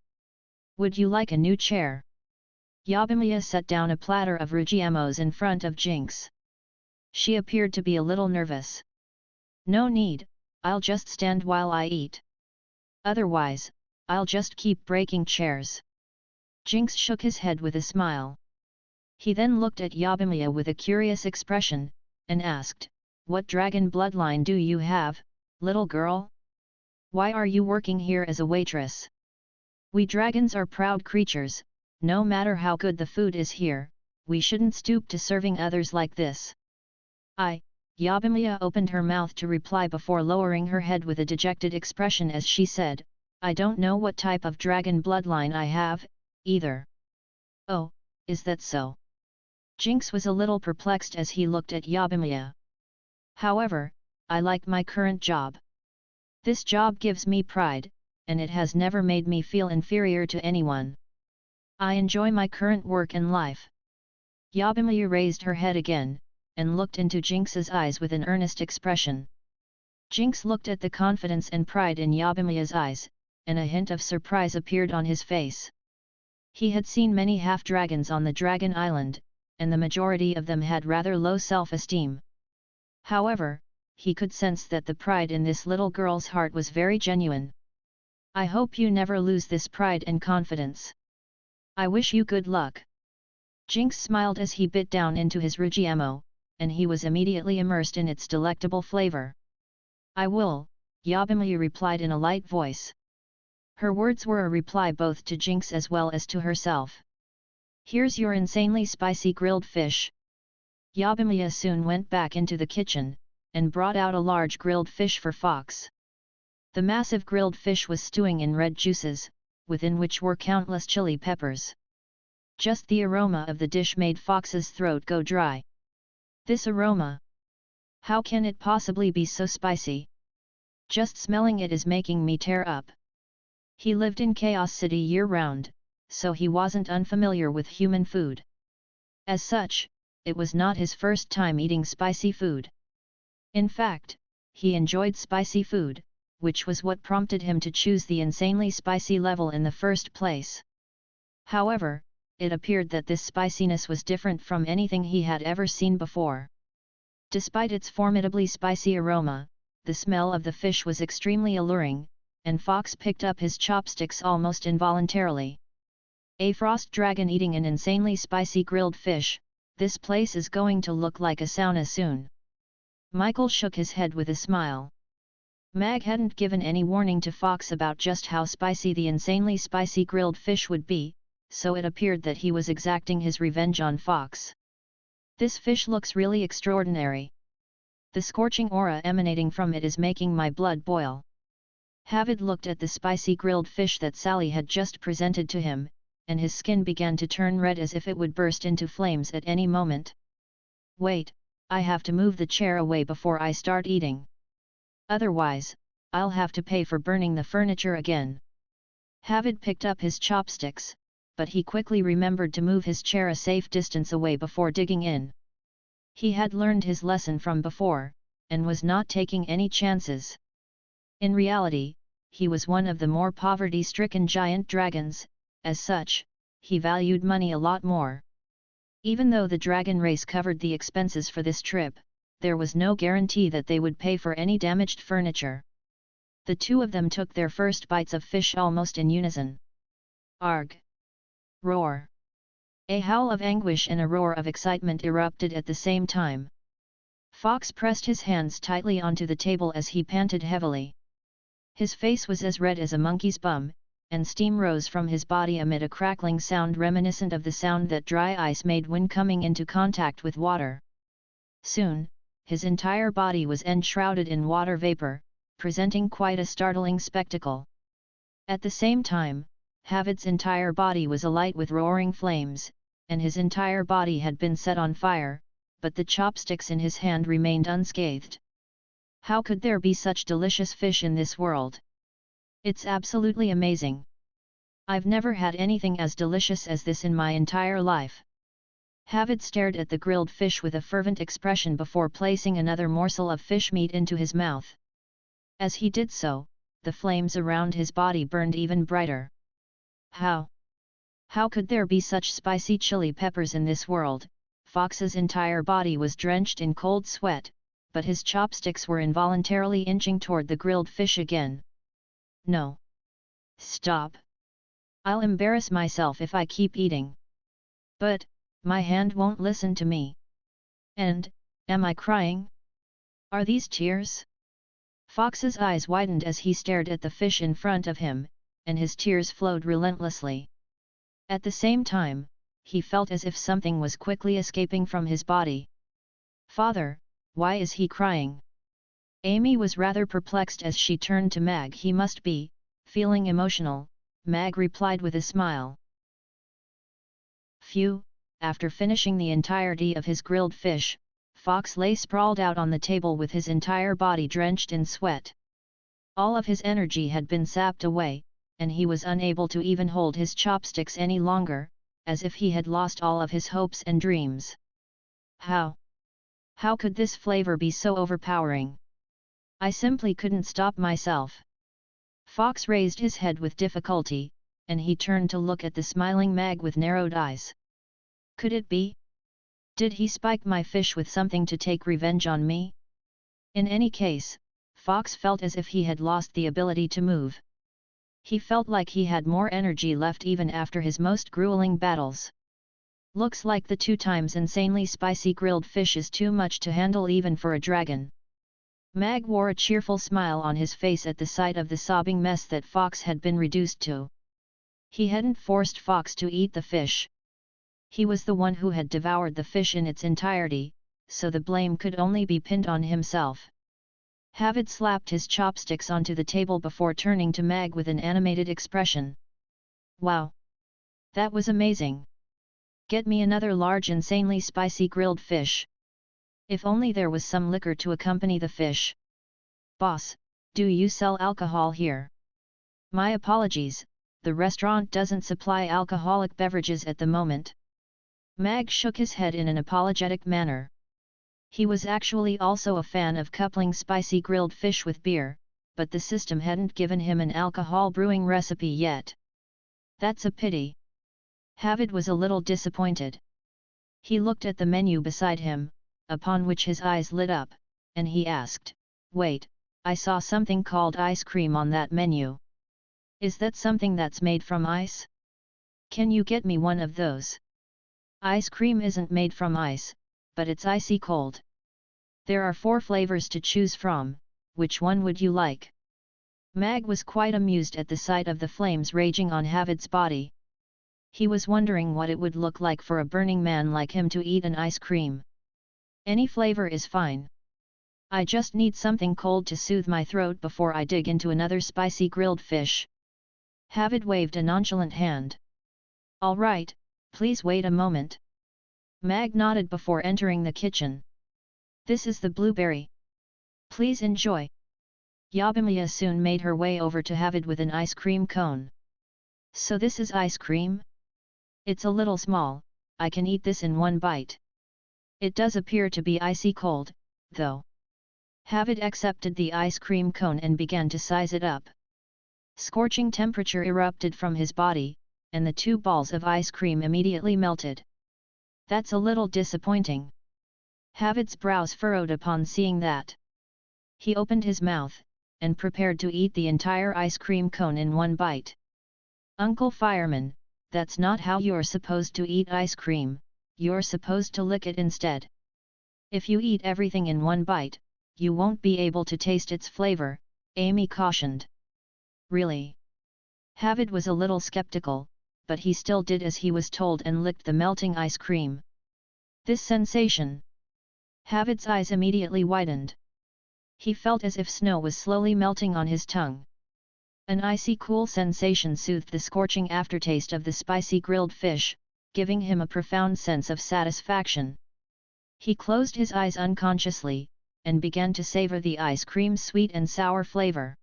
Would you like a new chair?" Yabimiya set down a platter of Rugiamos in front of Jinx. She appeared to be a little nervous. "No need, I'll just stand while I eat. Otherwise, I'll just keep breaking chairs." Jinx shook his head with a smile. He then looked at Yabimiya with a curious expression, and asked, "What dragon bloodline do you have, little girl? Why are you working here as a waitress? We dragons are proud creatures, no matter how good the food is here, we shouldn't stoop to serving others like this." Yabimiya opened her mouth to reply before lowering her head with a dejected expression as she said, "I don't know what type of dragon bloodline I have, either." "Oh, is that so?" Jinx was a little perplexed as he looked at Yabimiya. "However, I like my current job. This job gives me pride, and it has never made me feel inferior to anyone. I enjoy my current work and life." Yabimiya raised her head again, and looked into Jinx's eyes with an earnest expression. Jinx looked at the confidence and pride in Yabimiya's eyes, and a hint of surprise appeared on his face. He had seen many half-dragons on the Dragon Island, and the majority of them had rather low self-esteem. However, he could sense that the pride in this little girl's heart was very genuine. "I hope you never lose this pride and confidence. I wish you good luck." Jinx smiled as he bit down into his Rugiamo, and he was immediately immersed in its delectable flavor. "I will," Yabimiya replied in a light voice. Her words were a reply both to Jinx as well as to herself. "Here's your insanely spicy grilled fish." Yabimiya soon went back into the kitchen, and brought out a large grilled fish for Fox. The massive grilled fish was stewing in red juices, within which were countless chili peppers. Just the aroma of the dish made Fox's throat go dry. "This aroma! How can it possibly be so spicy? Just smelling it is making me tear up." He lived in Chaos City year-round, so he wasn't unfamiliar with human food. As such, it was not his first time eating spicy food. In fact, he enjoyed spicy food, which was what prompted him to choose the insanely spicy level in the first place. However, it appeared that this spiciness was different from anything he had ever seen before. Despite its formidably spicy aroma, the smell of the fish was extremely alluring, and Fox picked up his chopsticks almost involuntarily. "A frost dragon eating an insanely spicy grilled fish, this place is going to look like a sauna soon." Michael shook his head with a smile. Mag hadn't given any warning to Fox about just how spicy the insanely spicy grilled fish would be, so it appeared that he was exacting his revenge on Fox. "This fish looks really extraordinary. The scorching aura emanating from it is making my blood boil." Havid looked at the spicy grilled fish that Sally had just presented to him, and his skin began to turn red as if it would burst into flames at any moment. "Wait, I have to move the chair away before I start eating. Otherwise, I'll have to pay for burning the furniture again." Havid picked up his chopsticks, but he quickly remembered to move his chair a safe distance away before digging in. He had learned his lesson from before, and was not taking any chances. In reality, he was one of the more poverty-stricken giant dragons, as such, he valued money a lot more. Even though the dragon race covered the expenses for this trip, there was no guarantee that they would pay for any damaged furniture. The two of them took their first bites of fish almost in unison. "Arg! Roar!" A howl of anguish and a roar of excitement erupted at the same time. Fox pressed his hands tightly onto the table as he panted heavily. His face was as red as a monkey's bum, and steam rose from his body amid a crackling sound reminiscent of the sound that dry ice made when coming into contact with water. Soon, his entire body was enshrouded in water vapor, presenting quite a startling spectacle. At the same time, Havid's entire body was alight with roaring flames, and his entire body had been set on fire, but the chopsticks in his hand remained unscathed. How could there be such delicious fish in this world? It's absolutely amazing. I've never had anything as delicious as this in my entire life. Havid stared at the grilled fish with a fervent expression before placing another morsel of fish meat into his mouth. As he did so, the flames around his body burned even brighter. How could there be such spicy chili peppers in this world? Fox's entire body was drenched in cold sweat, but his chopsticks were involuntarily inching toward the grilled fish again. No. Stop. I'll embarrass myself if I keep eating. But, my hand won't listen to me. And, am I crying? Are these tears? Fox's eyes widened as he stared at the fish in front of him, and his tears flowed relentlessly. At the same time, he felt as if something was quickly escaping from his body. Father, why is he crying? Amy was rather perplexed as she turned to Mag. He must be feeling emotional, Mag replied with a smile. Phew. After finishing the entirety of his grilled fish, Fox lay sprawled out on the table with his entire body drenched in sweat. All of his energy had been sapped away, and he was unable to even hold his chopsticks any longer, as if he had lost all of his hopes and dreams. How could this flavor be so overpowering? I simply couldn't stop myself. Fox raised his head with difficulty, and he turned to look at the smiling Mag with narrowed eyes. Could it be? Did he spike my fish with something to take revenge on me? In any case, Fox felt as if he had lost the ability to move. He felt like he had more energy left even after his most grueling battles. Looks like the 2 times insanely spicy grilled fish is too much to handle even for a dragon. Mag wore a cheerful smile on his face at the sight of the sobbing mess that Fox had been reduced to. He hadn't forced Fox to eat the fish. He was the one who had devoured the fish in its entirety, so the blame could only be pinned on himself. Havid slapped his chopsticks onto the table before turning to Mag with an animated expression. Wow! That was amazing! Get me another large insanely spicy grilled fish. If only there was some liquor to accompany the fish. Boss, do you sell alcohol here? My apologies, the restaurant doesn't supply alcoholic beverages at the moment. Mag shook his head in an apologetic manner. He was actually also a fan of coupling spicy grilled fish with beer, but the system hadn't given him an alcohol brewing recipe yet. That's a pity. Havid was a little disappointed. He looked at the menu beside him, upon which his eyes lit up, and he asked, Wait, I saw something called ice cream on that menu. Is that something that's made from ice? Can you get me one of those? Ice cream isn't made from ice, but it's icy cold. There are 4 flavors to choose from, which one would you like? Mag was quite amused at the sight of the flames raging on Havid's body. He was wondering what it would look like for a burning man like him to eat an ice cream. Any flavor is fine. I just need something cold to soothe my throat before I dig into another spicy grilled fish. Havid waved a nonchalant hand. All right, please wait a moment. Mag nodded before entering the kitchen. This is the blueberry. Please enjoy. Yabimiya soon made her way over to Havid with an ice cream cone. So this is ice cream? It's a little small, I can eat this in one bite. It does appear to be icy cold, though. Havid accepted the ice cream cone and began to size it up. Scorching temperature erupted from his body, and the 2 balls of ice cream immediately melted. That's a little disappointing. Havid's brows furrowed upon seeing that. He opened his mouth, and prepared to eat the entire ice cream cone in one bite. Uncle Fireman, that's not how you're supposed to eat ice cream, you're supposed to lick it instead. If you eat everything in one bite, you won't be able to taste its flavor, Amy cautioned. Really? Havid was a little skeptical, but he still did as he was told and licked the melting ice cream. This sensation! Havid's eyes immediately widened. He felt as if snow was slowly melting on his tongue. An icy cool sensation soothed the scorching aftertaste of the spicy grilled fish, giving him a profound sense of satisfaction. He closed his eyes unconsciously, and began to savor the ice cream's sweet and sour flavor.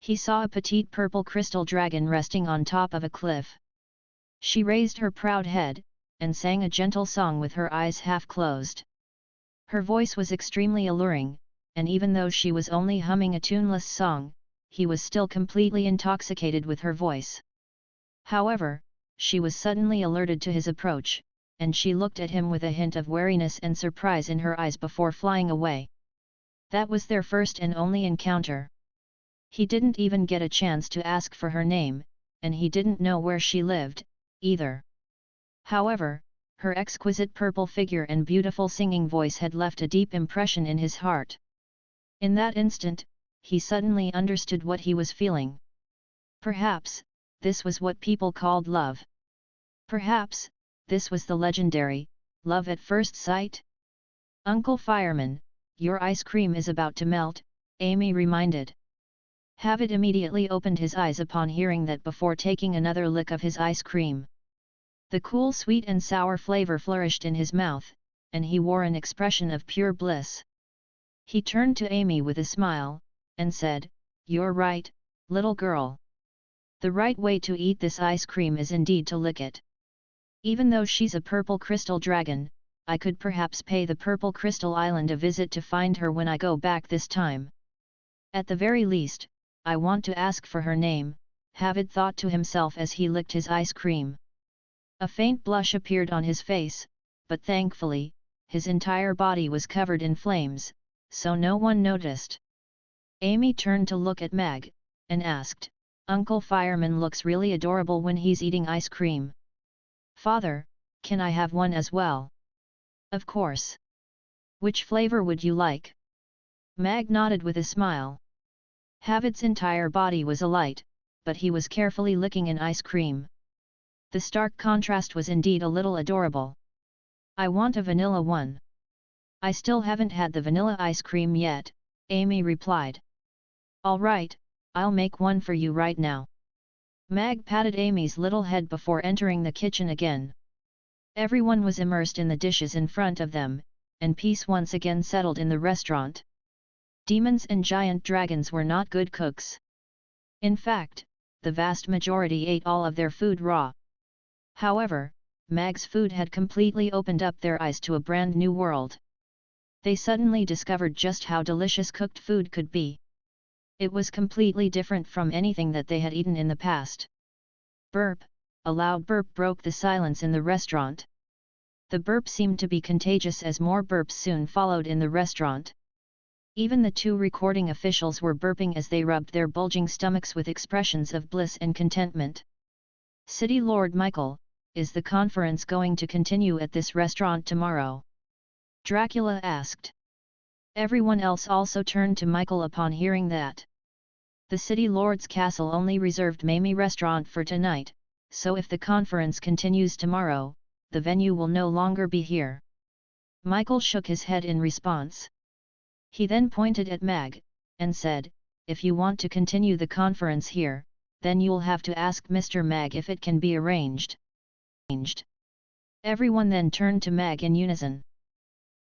He saw a petite purple crystal dragon resting on top of a cliff. She raised her proud head, and sang a gentle song with her eyes half closed. Her voice was extremely alluring, and even though she was only humming a tuneless song, he was still completely intoxicated with her voice. However, she was suddenly alerted to his approach, and she looked at him with a hint of wariness and surprise in her eyes before flying away. That was their first and only encounter. He didn't even get a chance to ask for her name, and he didn't know where she lived, either. However, her exquisite purple figure and beautiful singing voice had left a deep impression in his heart. In that instant, he suddenly understood what he was feeling. Perhaps, this was what people called love. Perhaps, this was the legendary, love at first sight? "Uncle Fireman, your ice cream is about to melt," Amy reminded. Havit immediately opened his eyes upon hearing that before taking another lick of his ice cream. The cool sweet and sour flavor flourished in his mouth, and he wore an expression of pure bliss. He turned to Amy with a smile, and said, "You're right, little girl. The right way to eat this ice cream is indeed to lick it. Even though she's a purple crystal dragon, I could perhaps pay the Purple Crystal Island a visit to find her when I go back this time. At the very least, I want to ask for her name," Havit thought to himself as he licked his ice cream. A faint blush appeared on his face, but thankfully, his entire body was covered in flames, so no one noticed. Amy turned to look at Mag, and asked, "Uncle Fireman looks really adorable when he's eating ice cream. Father, can I have one as well?" "Of course. Which flavor would you like?" Mag nodded with a smile. Havit's entire body was alight, but he was carefully licking an ice cream. The stark contrast was indeed a little adorable. "I want a vanilla one." "I still haven't had the vanilla ice cream yet," Amy replied. "All right, I'll make one for you right now." Mag patted Amy's little head before entering the kitchen again. Everyone was immersed in the dishes in front of them, and peace once again settled in the restaurant. Demons and giant dragons were not good cooks. In fact, the vast majority ate all of their food raw. However, Mag's food had completely opened up their eyes to a brand new world. They suddenly discovered just how delicious cooked food could be. It was completely different from anything that they had eaten in the past. Burp, a loud burp broke the silence in the restaurant. The burp seemed to be contagious as more burps soon followed in the restaurant. Even the two recording officials were burping as they rubbed their bulging stomachs with expressions of bliss and contentment. "City Lord Michael, is the conference going to continue at this restaurant tomorrow?" Dracula asked. Everyone else also turned to Michael upon hearing that. The City Lord's castle only reserved Mamie Restaurant for tonight, so if the conference continues tomorrow, the venue will no longer be here. Michael shook his head in response. He then pointed at Mag, and said, "If you want to continue the conference here, then you'll have to ask Mr. Mag if it can be arranged." Everyone then turned to Mag in unison.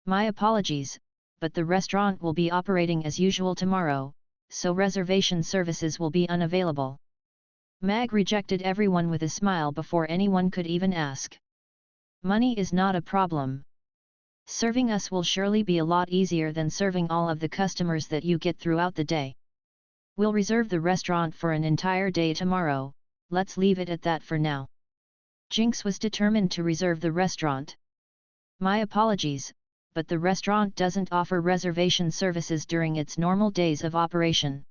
"My apologies, but the restaurant will be operating as usual tomorrow, so reservation services will be unavailable." Mag rejected everyone with a smile before anyone could even ask. "Money is not a problem. Serving us will surely be a lot easier than serving all of the customers that you get throughout the day. We'll reserve the restaurant for an entire day tomorrow, let's leave it at that for now." Jinx was determined to reserve the restaurant. "My apologies, but the restaurant doesn't offer reservation services during its normal days of operation.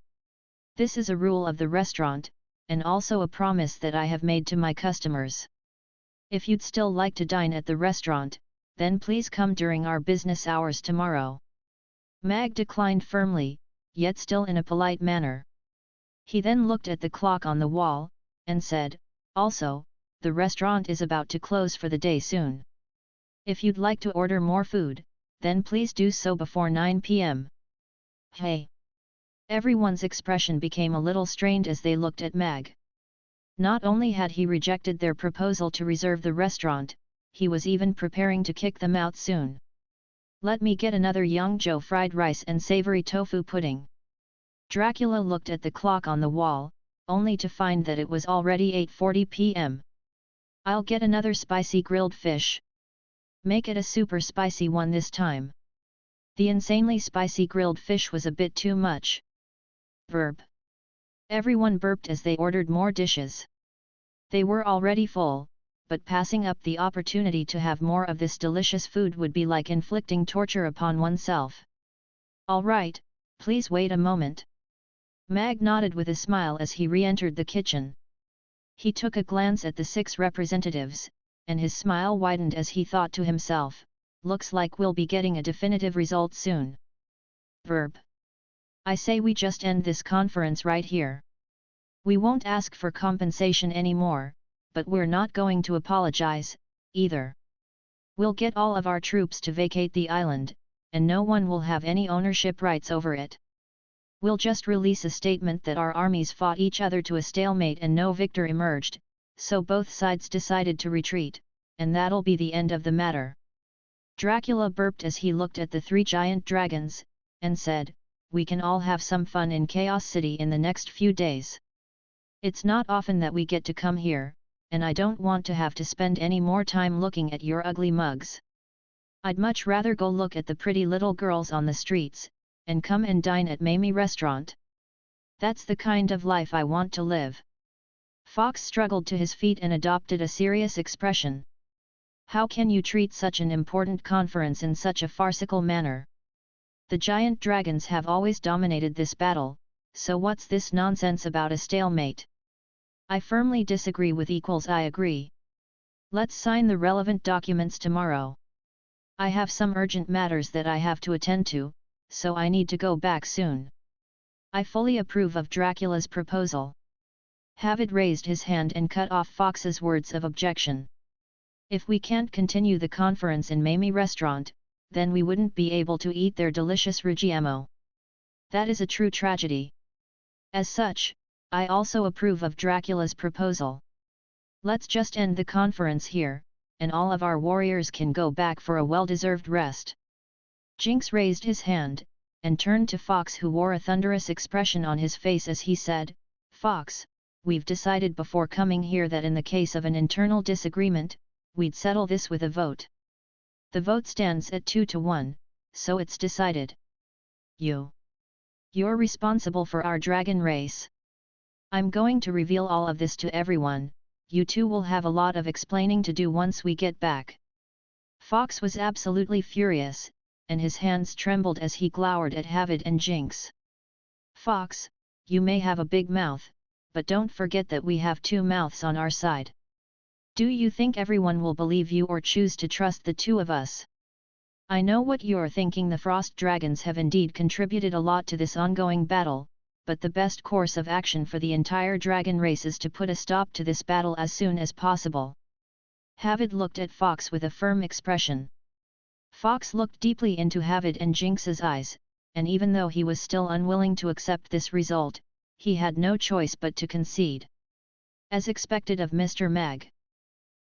This is a rule of the restaurant, and also a promise that I have made to my customers. If you'd still like to dine at the restaurant, then please come during our business hours tomorrow." Mag declined firmly, yet still in a polite manner. He then looked at the clock on the wall, and said, "Also, the restaurant is about to close for the day soon. If you'd like to order more food, then please do so before 9 p.m. "Hey!" Everyone's expression became a little strained as they looked at Mag. Not only had he rejected their proposal to reserve the restaurant, he was even preparing to kick them out soon. "Let me get another Young Joe fried rice and savory tofu pudding." Dracula looked at the clock on the wall, only to find that it was already 8:40 p.m. "I'll get another spicy grilled fish. Make it a super spicy one this time." The insanely spicy grilled fish was a bit too much. Verb. Everyone burped as they ordered more dishes. They were already full, but passing up the opportunity to have more of this delicious food would be like inflicting torture upon oneself. "All right, please wait a moment." Mag nodded with a smile as he re-entered the kitchen. He took a glance at the 6 representatives, and his smile widened as he thought to himself, "Looks like we'll be getting a definitive result soon." Verb. "I say we just end this conference right here. We won't ask for compensation anymore, but we're not going to apologize, either. We'll get all of our troops to vacate the island, and no one will have any ownership rights over it. We'll just release a statement that our armies fought each other to a stalemate and no victor emerged, so both sides decided to retreat, and that'll be the end of the matter." Dracula burped as he looked at the 3 giant dragons, and said, "We can all have some fun in Chaos City in the next few days. It's not often that we get to come here, and I don't want to have to spend any more time looking at your ugly mugs. I'd much rather go look at the pretty little girls on the streets, and come and dine at Mamie Restaurant. That's the kind of life I want to live." Fox struggled to his feet and adopted a serious expression. "How can you treat such an important conference in such a farcical manner? The giant dragons have always dominated this battle, so what's this nonsense about a stalemate? I firmly disagree with equals I agree. Let's sign the relevant documents tomorrow. I have some urgent matters that I have to attend to, so I need to go back soon. I fully approve of Dracula's proposal." Havid raised his hand and cut off Fox's words of objection. "If we can't continue the conference in Mamie Restaurant, then we wouldn't be able to eat their delicious Reggiano. That is a true tragedy. As such, I also approve of Dracula's proposal. Let's just end the conference here, and all of our warriors can go back for a well-deserved rest." Jinx raised his hand, and turned to Fox, who wore a thunderous expression on his face as he said, "Fox, we've decided before coming here that in the case of an internal disagreement, we'd settle this with a vote. The vote stands at 2-1, so it's decided. You're responsible for our dragon race. I'm going to reveal all of this to everyone. You two will have a lot of explaining to do once we get back." Fox was absolutely furious, and his hands trembled as he glowered at Havid and Jinx. "Fox, you may have a big mouth, but don't forget that we have 2 mouths on our side. Do you think everyone will believe you or choose to trust the 2 of us? I know what you're thinking. The frost dragons have indeed contributed a lot to this ongoing battle, but the best course of action for the entire dragon race is to put a stop to this battle as soon as possible." Havid looked at Fox with a firm expression. Fox looked deeply into Havid and Jinx's eyes, and even though he was still unwilling to accept this result, he had no choice but to concede. As expected of Mr. Mag.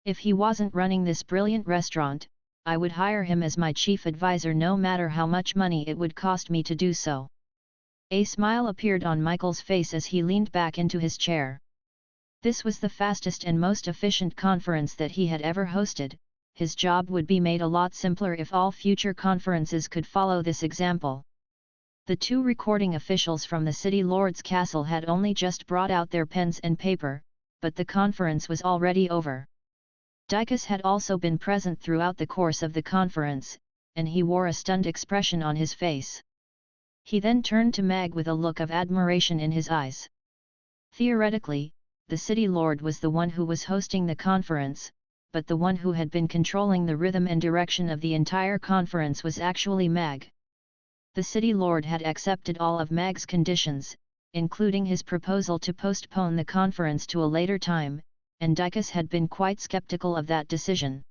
"If he wasn't running this brilliant restaurant, I would hire him as my chief advisor no matter how much money it would cost me to do so." A smile appeared on Michael's face as he leaned back into his chair. This was the fastest and most efficient conference that he had ever hosted. His job would be made a lot simpler if all future conferences could follow this example. The 2 recording officials from the City Lord's castle had only just brought out their pens and paper, but the conference was already over. Dykus had also been present throughout the course of the conference, and he wore a stunned expression on his face. He then turned to Mag with a look of admiration in his eyes. Theoretically, the City Lord was the one who was hosting the conference, but the one who had been controlling the rhythm and direction of the entire conference was actually Mag. The City Lord had accepted all of Mag's conditions, including his proposal to postpone the conference to a later time, and Dykus had been quite skeptical of that decision.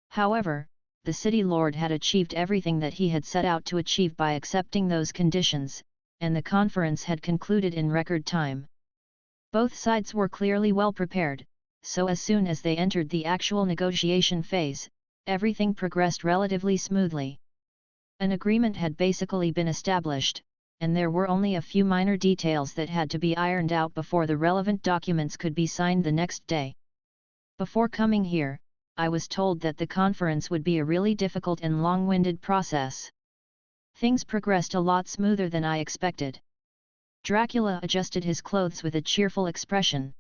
However, the City Lord had achieved everything that he had set out to achieve by accepting those conditions, and the conference had concluded in record time. Both sides were clearly well prepared, so as soon as they entered the actual negotiation phase, everything progressed relatively smoothly. An agreement had basically been established, and there were only a few minor details that had to be ironed out before the relevant documents could be signed the next day. Before coming here, I was told that the conference would be a really difficult and long-winded process. Things progressed a lot smoother than I expected. Dracula adjusted his clothes with a cheerful expression.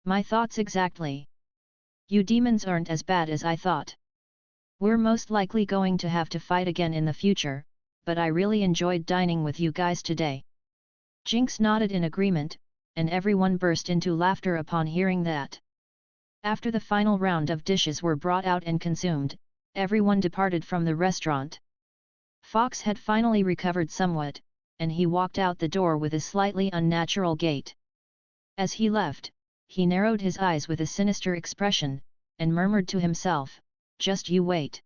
My thoughts exactly. You demons aren't as bad as I thought. We're most likely going to have to fight again in the future, but I really enjoyed dining with you guys today. Jinx nodded in agreement, and everyone burst into laughter upon hearing that. After the final round of dishes were brought out and consumed, everyone departed from the restaurant. Fox had finally recovered somewhat, and he walked out the door with a slightly unnatural gait. As he left, he narrowed his eyes with a sinister expression, and murmured to himself, "Just you wait.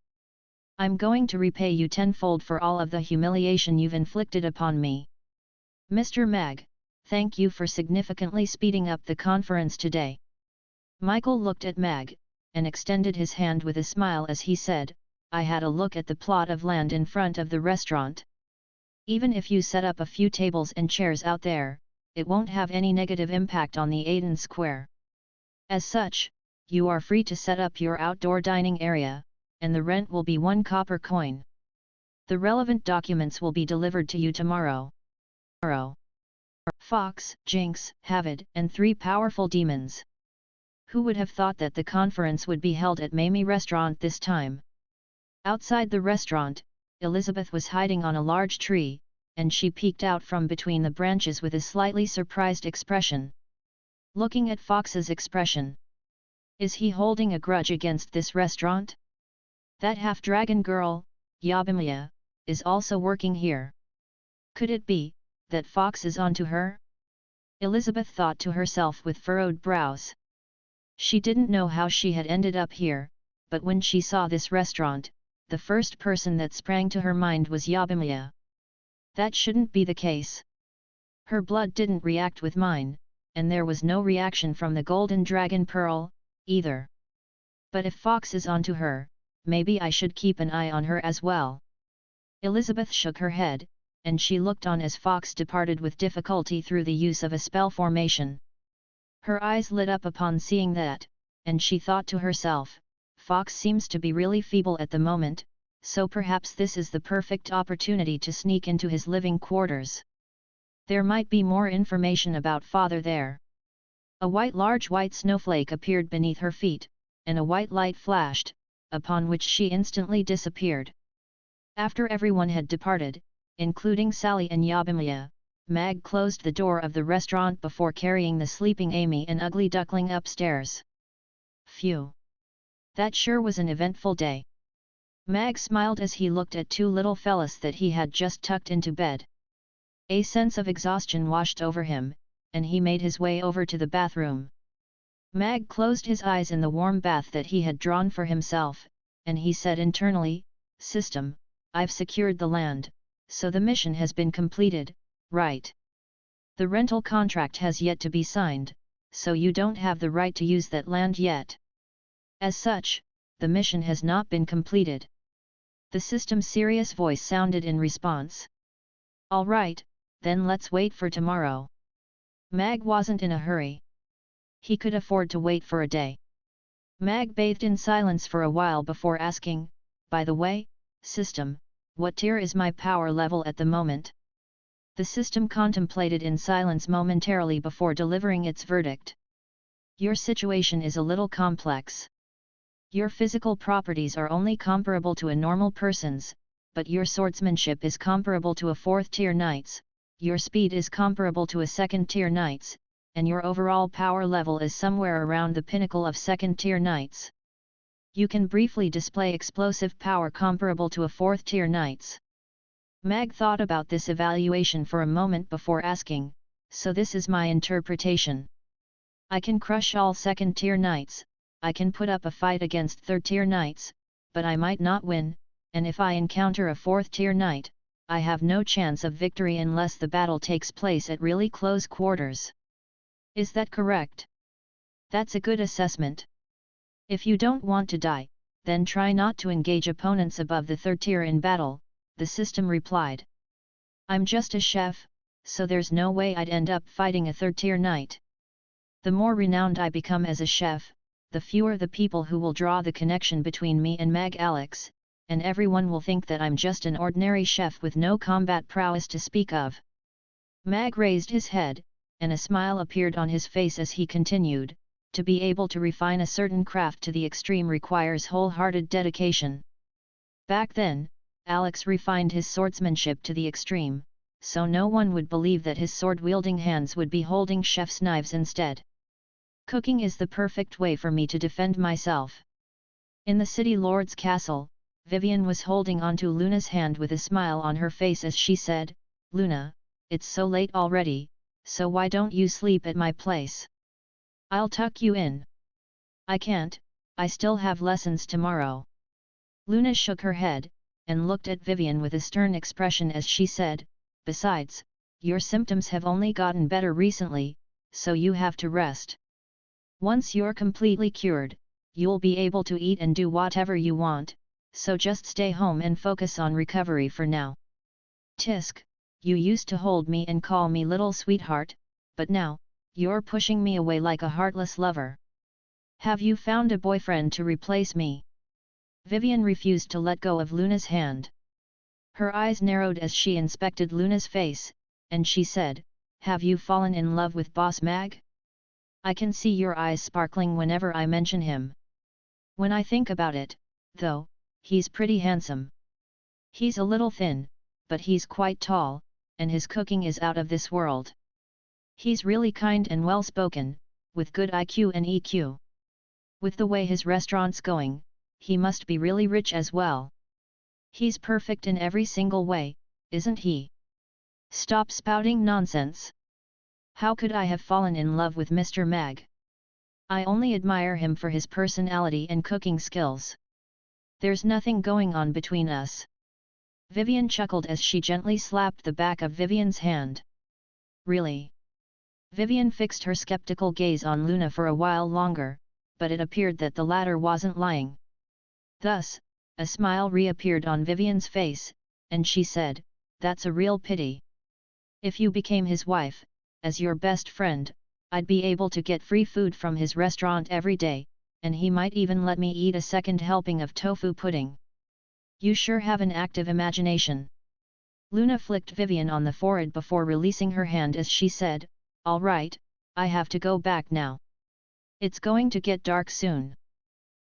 I'm going to repay you tenfold for all of the humiliation you've inflicted upon me." Mr. Mag, thank you for significantly speeding up the conference today. Michael looked at Mag, and extended his hand with a smile as he said, "I had a look at the plot of land in front of the restaurant. Even if you set up a few tables and chairs out there, it won't have any negative impact on the Aiden Square. As such, you are free to set up your outdoor dining area, and the rent will be 1 copper coin. The relevant documents will be delivered to you tomorrow." Fox, Jinx, Havid, and 3 powerful demons. Who would have thought that the conference would be held at Mamie Restaurant this time? Outside the restaurant, Elizabeth was hiding on a large tree, and she peeked out from between the branches with a slightly surprised expression. Looking at Fox's expression. Is he holding a grudge against this restaurant? That half-dragon girl, Yabimia, is also working here. Could it be that Fox is onto her? Elizabeth thought to herself with furrowed brows. She didn't know how she had ended up here, but when she saw this restaurant, the first person that sprang to her mind was Yabimia. That shouldn't be the case. Her blood didn't react with mine, and there was no reaction from the golden dragon pearl, either. But if Fox is onto her, maybe I should keep an eye on her as well. Elizabeth shook her head, and she looked on as Fox departed with difficulty through the use of a spell formation. Her eyes lit up upon seeing that, and she thought to herself, Fox seems to be really feeble at the moment, so perhaps this is the perfect opportunity to sneak into his living quarters. There might be more information about Father there. A large white snowflake appeared beneath her feet, and a white light flashed, upon which she instantly disappeared. After everyone had departed, including Sally and Yabimia, Mag closed the door of the restaurant before carrying the sleeping Amy and Ugly Duckling upstairs. Phew! That sure was an eventful day. Mag smiled as he looked at 2 little fellas that he had just tucked into bed. A sense of exhaustion washed over him, and he made his way over to the bathroom. Mag closed his eyes in the warm bath that he had drawn for himself, and he said internally, "System, I've secured the land, so the mission has been completed, right? The rental contract has yet to be signed, so you don't have the right to use that land yet. As such, the mission has not been completed." The system's serious voice sounded in response. "All right, then let's wait for tomorrow." Mag wasn't in a hurry. He could afford to wait for a day. Mag bathed in silence for a while before asking, "By the way, system, what tier is my power level at the moment?" The system contemplated in silence momentarily before delivering its verdict. "Your situation is a little complex. Your physical properties are only comparable to a normal person's, but your swordsmanship is comparable to a 4th-tier knight's, your speed is comparable to a 2nd-tier knight's, and your overall power level is somewhere around the pinnacle of 2nd-tier knights. You can briefly display explosive power comparable to a 4th-tier knight's." Mag thought about this evaluation for a moment before asking, "So this is my interpretation. I can crush all 2nd-tier knights, I can put up a fight against 3rd-tier knights, but I might not win, and if I encounter a 4th-tier knight, I have no chance of victory unless the battle takes place at really close quarters. Is that correct?" "That's a good assessment. If you don't want to die, then try not to engage opponents above the 3rd tier in battle," the system replied. I'm just a chef, so there's no way I'd end up fighting a third-tier knight. The more renowned I become as a chef, the fewer the people who will draw the connection between me and Mag Alex, and everyone will think that I'm just an ordinary chef with no combat prowess to speak of. Mag raised his head, and a smile appeared on his face as he continued, to be able to refine a certain craft to the extreme requires wholehearted dedication. Back then, Alex refined his swordsmanship to the extreme, so no one would believe that his sword-wielding hands would be holding chef's knives instead. Cooking is the perfect way for me to defend myself. In the city lord's castle, Vivian was holding onto Luna's hand with a smile on her face as she said, "Luna, it's so late already, so why don't you sleep at my place? I'll tuck you in." "I can't, I still have lessons tomorrow." Luna shook her head, and looked at Vivian with a stern expression as she said, "Besides, your symptoms have only gotten better recently, so you have to rest. Once you're completely cured, you'll be able to eat and do whatever you want, so just stay home and focus on recovery for now." "Tisk, you used to hold me and call me little sweetheart, but now, you're pushing me away like a heartless lover. Have you found a boyfriend to replace me?" Vivian refused to let go of Luna's hand. Her eyes narrowed as she inspected Luna's face, and she said, "Have you fallen in love with Boss Mag? I can see your eyes sparkling whenever I mention him. When I think about it, though, he's pretty handsome. He's a little thin, but he's quite tall, and his cooking is out of this world. He's really kind and well-spoken, with good IQ and EQ. With the way his restaurant's going, he must be really rich as well. He's perfect in every single way, isn't he? Stop spouting nonsense. How could I have fallen in love with Mr. Mag? I only admire him for his personality and cooking skills. There's nothing going on between us." Vivian chuckled as she gently slapped the back of Vivian's hand. "Really?" Vivian fixed her skeptical gaze on Luna for a while longer, but it appeared that the latter wasn't lying. Thus, a smile reappeared on Vivian's face, and she said, "That's a real pity. If you became his wife, as your best friend, I'd be able to get free food from his restaurant every day, and he might even let me eat a second helping of tofu pudding. You sure have an active imagination." Luna flicked Vivian on the forehead before releasing her hand as she said, "All right, I have to go back now. It's going to get dark soon."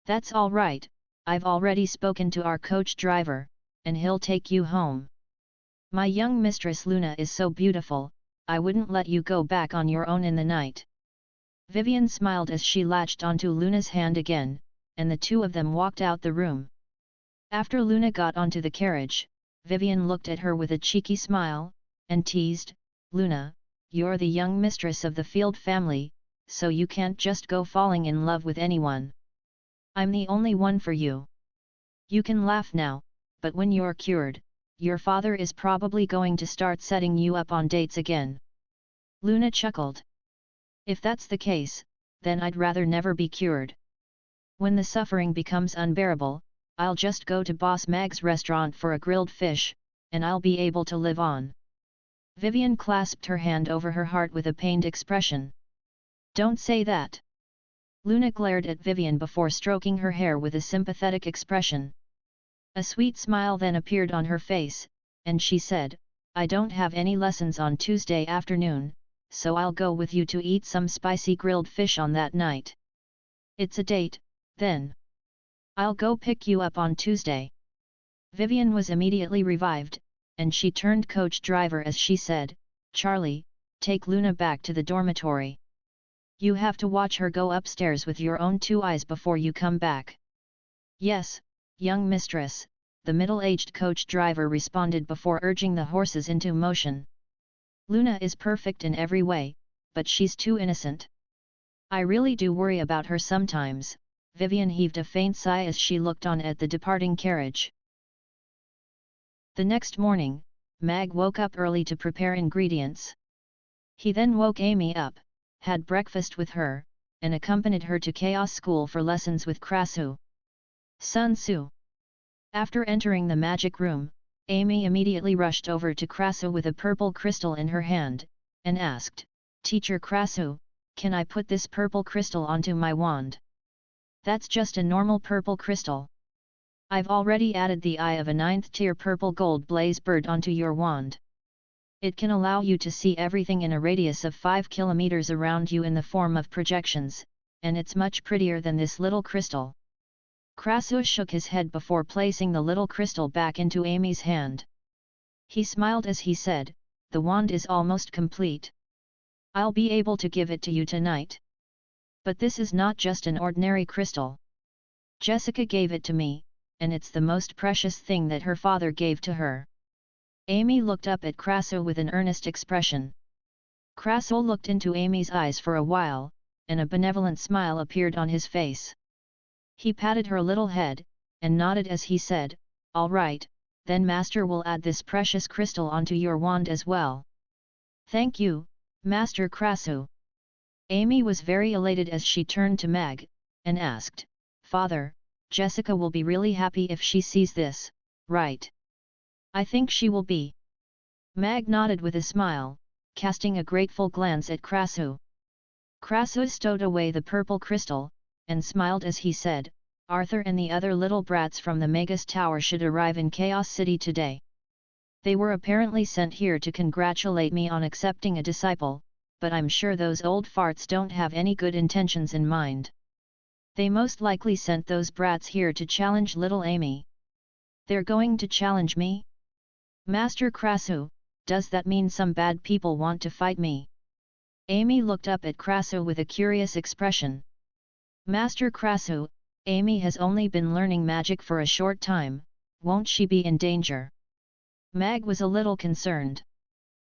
"That's all right, I've already spoken to our coach driver, and he'll take you home. My young mistress Luna is so beautiful, I wouldn't let you go back on your own in the night." Vivian smiled as she latched onto Luna's hand again, and the two of them walked out the room. After Luna got onto the carriage, Vivian looked at her with a cheeky smile, and teased, "Luna, you're the young mistress of the Field family, so you can't just go falling in love with anyone. I'm the only one for you. You can laugh now, but when you're cured, your father is probably going to start setting you up on dates again." Luna chuckled. "If that's the case, then I'd rather never be cured. When the suffering becomes unbearable, I'll just go to Boss Mag's restaurant for a grilled fish, and I'll be able to live on." Vivian clasped her hand over her heart with a pained expression. "Don't say that." Luna glared at Vivian before stroking her hair with a sympathetic expression. A sweet smile then appeared on her face, and she said, "I don't have any lessons on Tuesday afternoon, so I'll go with you to eat some spicy grilled fish on that night." "It's a date, then. I'll go pick you up on Tuesday." Vivian was immediately revived, and she turned coach driver as she said, "Charlie, take Luna back to the dormitory. You have to watch her go upstairs with your own two eyes before you come back." "Yes, young mistress," the middle-aged coach driver responded before urging the horses into motion. "Luna is perfect in every way, but she's too innocent. I really do worry about her sometimes." Vivian heaved a faint sigh as she looked on at the departing carriage. The next morning, Mag woke up early to prepare ingredients. He then woke Amy up, had breakfast with her, and accompanied her to Chaos School for lessons with Krasu. Sun Tzu. After entering the magic room, Amy immediately rushed over to Krasu with a purple crystal in her hand, and asked, "Teacher Krasu, can I put this purple crystal onto my wand?" "That's just a normal purple crystal. I've already added the eye of a 9th tier purple gold blaze bird onto your wand. It can allow you to see everything in a radius of 5 kilometers around you in the form of projections, and it's much prettier than this little crystal." Krasu shook his head before placing the little crystal back into Amy's hand. He smiled as he said, "The wand is almost complete. I'll be able to give it to you tonight. But this is not just an ordinary crystal. Jessica gave it to me, and it's the most precious thing that her father gave to her." Amy looked up at Krasu with an earnest expression. Krasu looked into Amy's eyes for a while, and a benevolent smile appeared on his face. He patted her little head, and nodded as he said, "All right, then Master will add this precious crystal onto your wand as well." "Thank you, Master Krasu." Amy was very elated as she turned to Mag, and asked, "Father, Jessica will be really happy if she sees this, right?" "I think she will be." Mag nodded with a smile, casting a grateful glance at Krasu. Krasu stowed away the purple crystal, and smiled as he said, "Arthur and the other little brats from the Magus Tower should arrive in Chaos City today. They were apparently sent here to congratulate me on accepting a disciple, but I'm sure those old farts don't have any good intentions in mind. They most likely sent those brats here to challenge little Amy." "They're going to challenge me? Master Krasu, does that mean some bad people want to fight me?" Amy looked up at Krasu with a curious expression. "Master Krasu, Amy has only been learning magic for a short time, won't she be in danger?" Mag was a little concerned.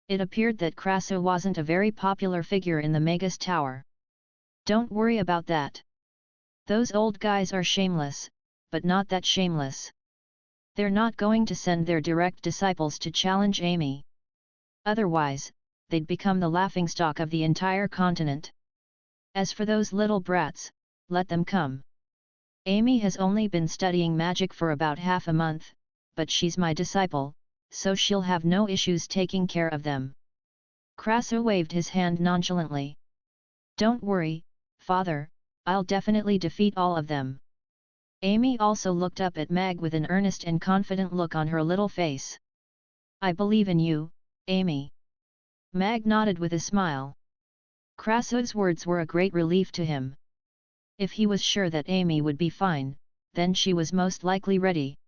It appeared that Krasu wasn't a very popular figure in the Magus Tower. "Don't worry about that. Those old guys are shameless, but not that shameless. They're not going to send their direct disciples to challenge Amy. Otherwise, they'd become the laughingstock of the entire continent. As for those little brats, let them come. Amy has only been studying magic for about half a month, but she's my disciple, so she'll have no issues taking care of them." Krasu waved his hand nonchalantly. "Don't worry, Father, I'll definitely defeat all of them." Amy also looked up at Mag with an earnest and confident look on her little face. "I believe in you, Amy." Mag nodded with a smile. Krasu's words were a great relief to him. If he was sure that Amy would be fine, then she was most likely ready.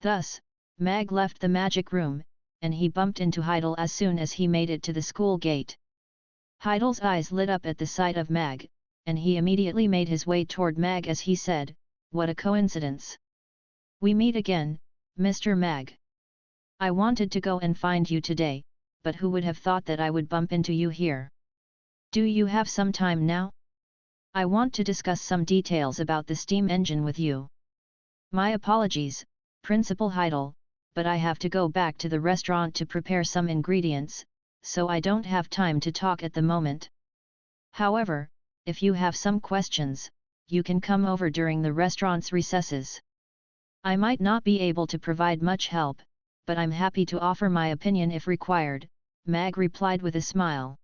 Thus, Mag left the magic room, and he bumped into Heidel as soon as he made it to the school gate. Heidel's eyes lit up at the sight of Mag, and he immediately made his way toward Mag as he said, "What a coincidence! We meet again, Mr. Mag. I wanted to go and find you today, but who would have thought that I would bump into you here? Do you have some time now? I want to discuss some details about the steam engine with you." "My apologies, Principal Heidel, but I have to go back to the restaurant to prepare some ingredients, so I don't have time to talk at the moment. However, if you have some questions, you can come over during the restaurant's recesses. I might not be able to provide much help, but I'm happy to offer my opinion if required," Mag replied with a smile.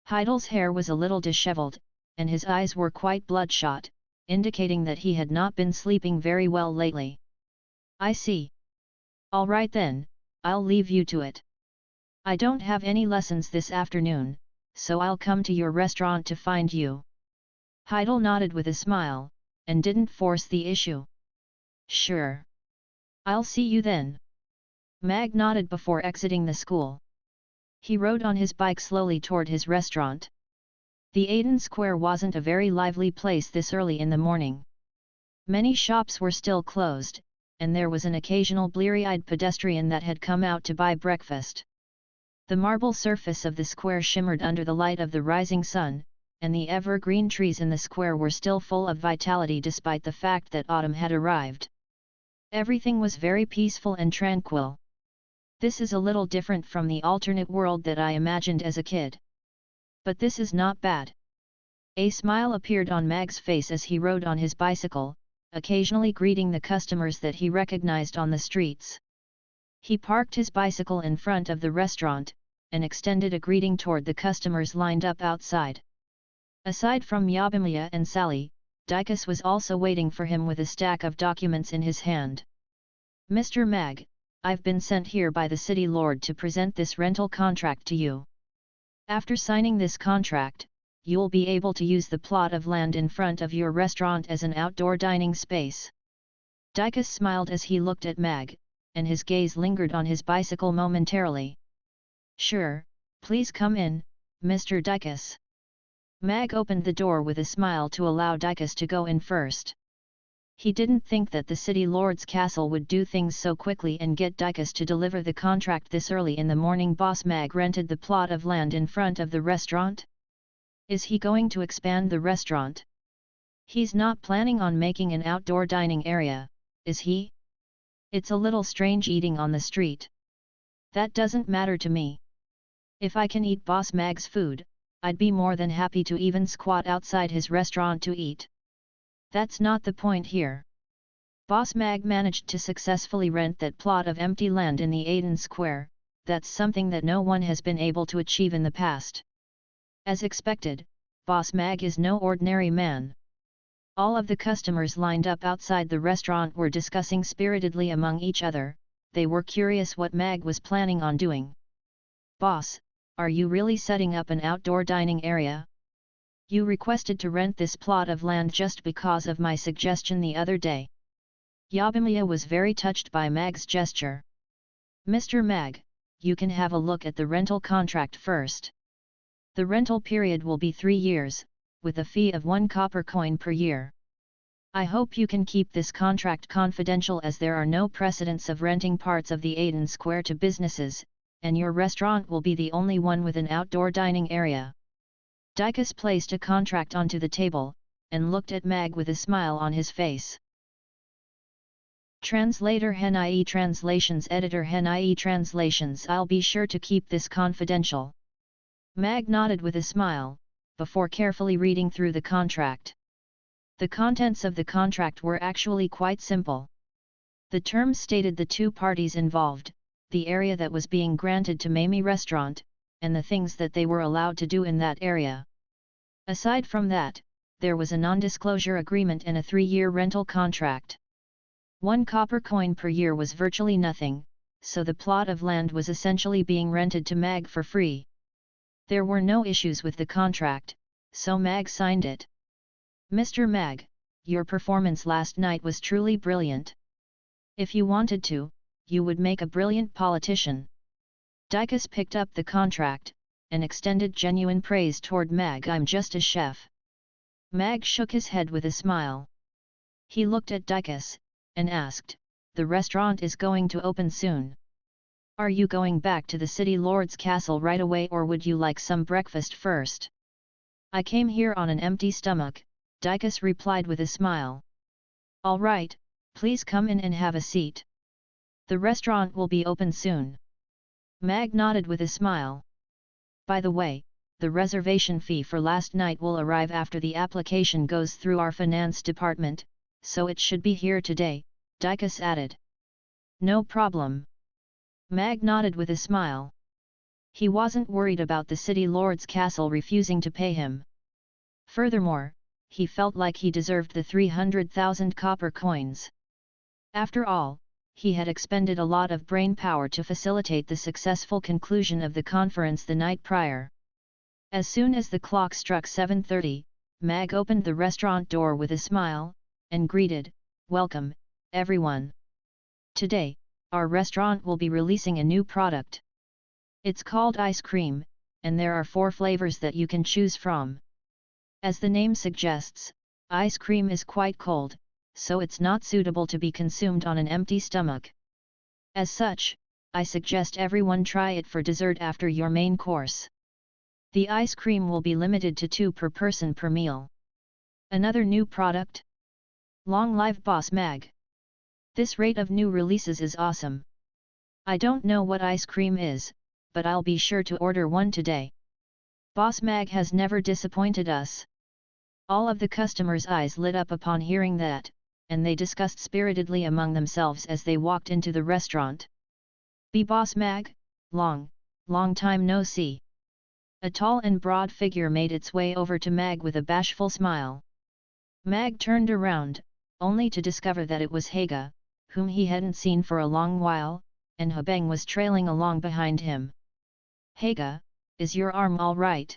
Heidel's hair was a little disheveled, and his eyes were quite bloodshot, indicating that he had not been sleeping very well lately. "I see. All right then, I'll leave you to it. I don't have any lessons this afternoon, so I'll come to your restaurant to find you." Heidel nodded with a smile, and didn't force the issue. "Sure. I'll see you then." Mag nodded before exiting the school. He rode on his bike slowly toward his restaurant. The Aiden Square wasn't a very lively place this early in the morning. Many shops were still closed, and there was an occasional bleary-eyed pedestrian that had come out to buy breakfast. The marble surface of the square shimmered under the light of the rising sun, and the evergreen trees in the square were still full of vitality despite the fact that autumn had arrived. Everything was very peaceful and tranquil. This is a little different from the alternate world that I imagined as a kid. But this is not bad. A smile appeared on Mag's face as he rode on his bicycle, occasionally greeting the customers that he recognized on the streets. He parked his bicycle in front of the restaurant, and extended a greeting toward the customers lined up outside. Aside from Yabimiya and Sally, Dykus was also waiting for him with a stack of documents in his hand. "Mr. Mag, I've been sent here by the city lord to present this rental contract to you. After signing this contract, you'll be able to use the plot of land in front of your restaurant as an outdoor dining space." Dykus smiled as he looked at Mag, and his gaze lingered on his bicycle momentarily. "Sure, please come in, Mr. Dykus." Mag opened the door with a smile to allow Dykus to go in first. He didn't think that the city lord's castle would do things so quickly and get Dykus to deliver the contract this early in the morning. Boss Mag rented the plot of land in front of the restaurant? Is he going to expand the restaurant? He's not planning on making an outdoor dining area, is he? It's a little strange eating on the street. That doesn't matter to me. If I can eat Boss Mag's food, I'd be more than happy to even squat outside his restaurant to eat. That's not the point here. Boss Mag managed to successfully rent that plot of empty land in the Aiden Square. That's something that no one has been able to achieve in the past. As expected, Boss Mag is no ordinary man. All of the customers lined up outside the restaurant were discussing spiritedly among each other. They were curious what Mag was planning on doing. "Boss, are you really setting up an outdoor dining area? You requested to rent this plot of land just because of my suggestion the other day." Yabimiya was very touched by Mag's gesture. "Mr. Mag, you can have a look at the rental contract first. The rental period will be 3 years, with a fee of 1 copper coin per year. I hope you can keep this contract confidential as there are no precedents of renting parts of the Aiden Square to businesses, and your restaurant will be the only one with an outdoor dining area." Dykus placed a contract onto the table, and looked at Mag with a smile on his face. Translator Henai Translations Editor Henai Translations I'll be sure to keep this confidential. Mag nodded with a smile, before carefully reading through the contract. The contents of the contract were actually quite simple. The terms stated the two parties involved, the area that was being granted to Mamie Restaurant, and the things that they were allowed to do in that area. Aside from that, there was a non-disclosure agreement and a 3-year rental contract. 1 copper coin per year was virtually nothing, so the plot of land was essentially being rented to Mag for free. There were no issues with the contract, so Mag signed it. "Mr. Mag, your performance last night was truly brilliant. If you wanted to, you would make a brilliant politician." Dykus picked up the contract, and extended genuine praise toward Mag. "I'm just a chef." Mag shook his head with a smile. He looked at Dykus, and asked, "The restaurant is going to open soon. Are you going back to the city lord's castle right away, or would you like some breakfast first?" "I came here on an empty stomach," Dykus replied with a smile. "All right, please come in and have a seat. The restaurant will be open soon." Mag nodded with a smile. "By the way, the reservation fee for last night will arrive after the application goes through our finance department, so it should be here today," Dykus added. "No problem." Mag nodded with a smile. He wasn't worried about the city lord's castle refusing to pay him. Furthermore, he felt like he deserved the 300,000 copper coins. After all, he had expended a lot of brain power to facilitate the successful conclusion of the conference the night prior. As soon as the clock struck 7:30, Mag opened the restaurant door with a smile, and greeted, "Welcome, everyone. Today, our restaurant will be releasing a new product. It's called ice cream, and there are 4 flavors that you can choose from. As the name suggests, ice cream is quite cold, so it's not suitable to be consumed on an empty stomach. As such, I suggest everyone try it for dessert after your main course. The ice cream will be limited to 2 per person per meal." Another new product? Long live Boss Mag! This rate of new releases is awesome. I don't know what ice cream is, but I'll be sure to order one today. Boss Mag has never disappointed us. All of the customers' eyes lit up upon hearing that, and they discussed spiritedly among themselves as they walked into the restaurant. Be boss Mag, long time no see. A tall and broad figure made its way over to Mag with a bashful smile. Mag turned around, only to discover that it was Haga, whom he hadn't seen for a long while, and Habeng was trailing along behind him. Haga, is your arm all right?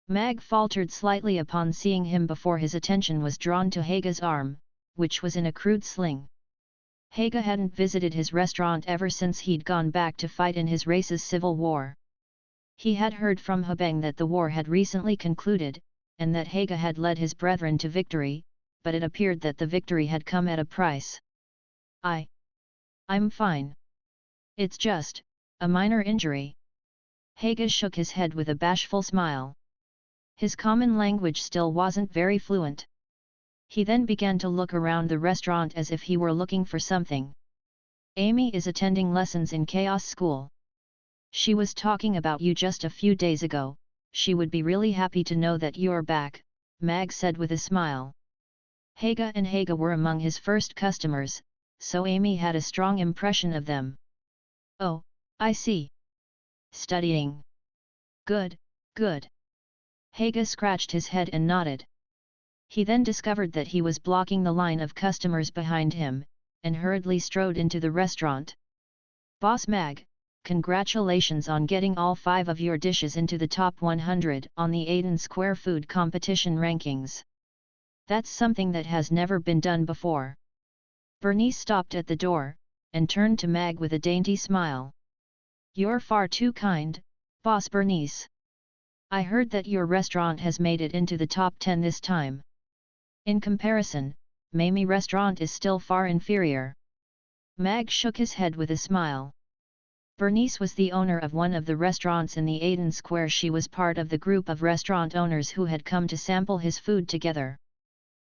Mag faltered slightly upon seeing him before his attention was drawn to Haga's arm, which was in a crude sling. Haga hadn't visited his restaurant ever since he'd gone back to fight in his race's civil war. He had heard from Habeng that the war had recently concluded, and that Haga had led his brethren to victory, but it appeared that the victory had come at a price. I'm fine. It's just a minor injury. Haga shook his head with a bashful smile. His common language still wasn't very fluent. He then began to look around the restaurant as if he were looking for something. Amy is attending lessons in Chaos School. She was talking about you just a few days ago. She would be really happy to know that you're back, Mag said with a smile. Haga and Haga were among his first customers, so Amy had a strong impression of them. Oh, I see. Studying. Good, good. Haga scratched his head and nodded. He then discovered that he was blocking the line of customers behind him, and hurriedly strode into the restaurant. Boss Mag, congratulations on getting all 5 of your dishes into the top 100 on the Aiden Square Food Competition rankings. That's something that has never been done before. Bernice stopped at the door, and turned to Mag with a dainty smile. You're far too kind, Boss Bernice. I heard that your restaurant has made it into the top 10 this time. In comparison, Mamie restaurant is still far inferior. Mag shook his head with a smile. Bernice was the owner of one of the restaurants in the Aiden Square. She was part of the group of restaurant owners who had come to sample his food together.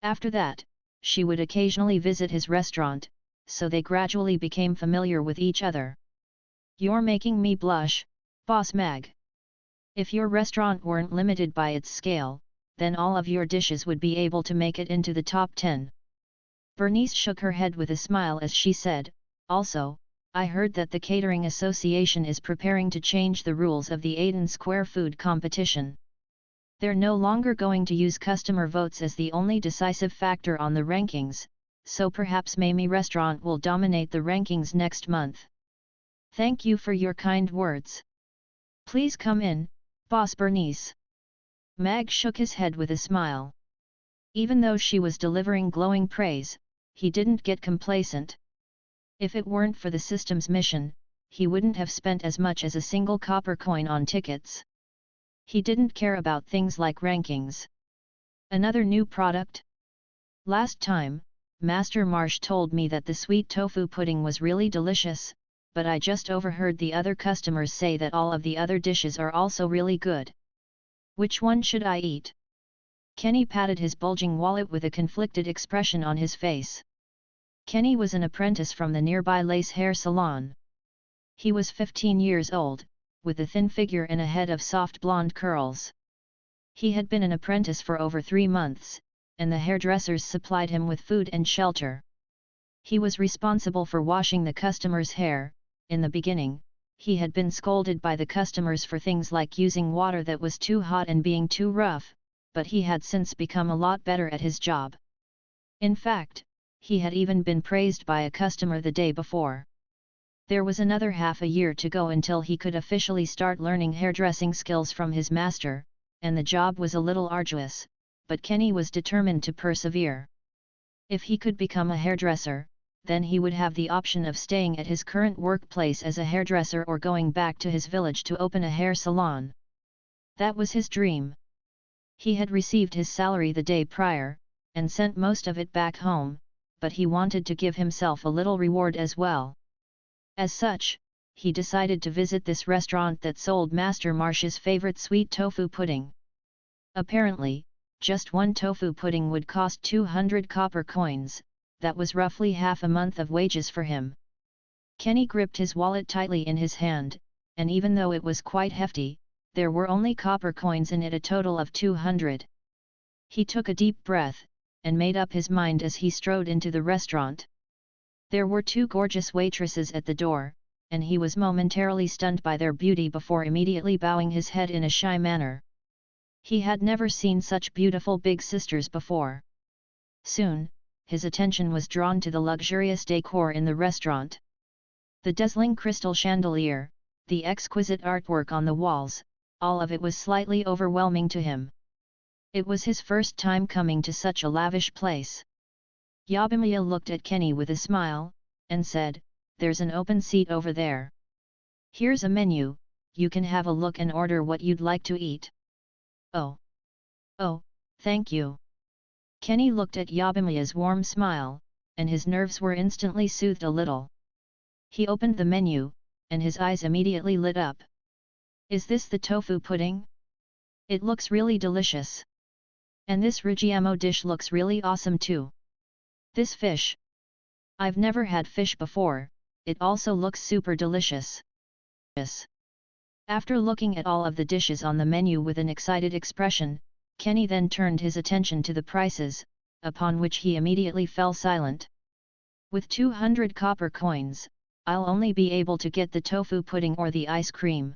After that, she would occasionally visit his restaurant, so they gradually became familiar with each other. You're making me blush, Boss Mag. If your restaurant weren't limited by its scale, then all of your dishes would be able to make it into the top 10. Bernice shook her head with a smile as she said, also, I heard that the Catering Association is preparing to change the rules of the Aiden Square Food Competition. They're no longer going to use customer votes as the only decisive factor on the rankings, so perhaps Mamie Restaurant will dominate the rankings next month. Thank you for your kind words. Please come in, Boss Bernice. Mag shook his head with a smile. Even though she was delivering glowing praise, he didn't get complacent. If it weren't for the system's mission, he wouldn't have spent as much as a single copper coin on tickets. He didn't care about things like rankings. Another new product? Last time, Master Marsh told me that the sweet tofu pudding was really delicious, but I just overheard the other customers say that all of the other dishes are also really good. Which one should I eat? Kenny patted his bulging wallet with a conflicted expression on his face. Kenny was an apprentice from the nearby lace hair salon. He was 15 years old, with a thin figure and a head of soft blonde curls. He had been an apprentice for over 3 months, and the hairdressers supplied him with food and shelter. He was responsible for washing the customers' hair. In the beginning, he had been scolded by the customers for things like using water that was too hot and being too rough, but he had since become a lot better at his job. In fact, he had even been praised by a customer the day before. There was another half a year to go until he could officially start learning hairdressing skills from his master, and the job was a little arduous, but Kenny was determined to persevere. If he could become a hairdresser, then he would have the option of staying at his current workplace as a hairdresser or going back to his village to open a hair salon. That was his dream. He had received his salary the day prior, and sent most of it back home, but he wanted to give himself a little reward as well. As such, he decided to visit this restaurant that sold Master Marsh's favorite sweet tofu pudding. Apparently, just one tofu pudding would cost 200 copper coins. That was roughly half a month of wages for him. Kenny gripped his wallet tightly in his hand, and even though it was quite hefty, there were only copper coins in it, a total of 200. He took a deep breath, and made up his mind as he strode into the restaurant. There were 2 gorgeous waitresses at the door, and he was momentarily stunned by their beauty before immediately bowing his head in a shy manner. He had never seen such beautiful big sisters before. Soon, his attention was drawn to the luxurious decor in the restaurant. The dazzling crystal chandelier, the exquisite artwork on the walls, all of it was slightly overwhelming to him. It was his first time coming to such a lavish place. Yabimiya looked at Kenny with a smile, and said, "There's an open seat over there. Here's a menu, you can have a look and order what you'd like to eat." "Oh. Oh, thank you." Kenny looked at Yabimiya's warm smile, and his nerves were instantly soothed a little. He opened the menu, and his eyes immediately lit up. "Is this the tofu pudding? It looks really delicious. And this Rujiamo dish looks really awesome too. This fish. I've never had fish before, it also looks super delicious." After looking at all of the dishes on the menu with an excited expression, Kenny then turned his attention to the prices, upon which he immediately fell silent. "With 200 copper coins, I'll only be able to get the tofu pudding or the ice cream.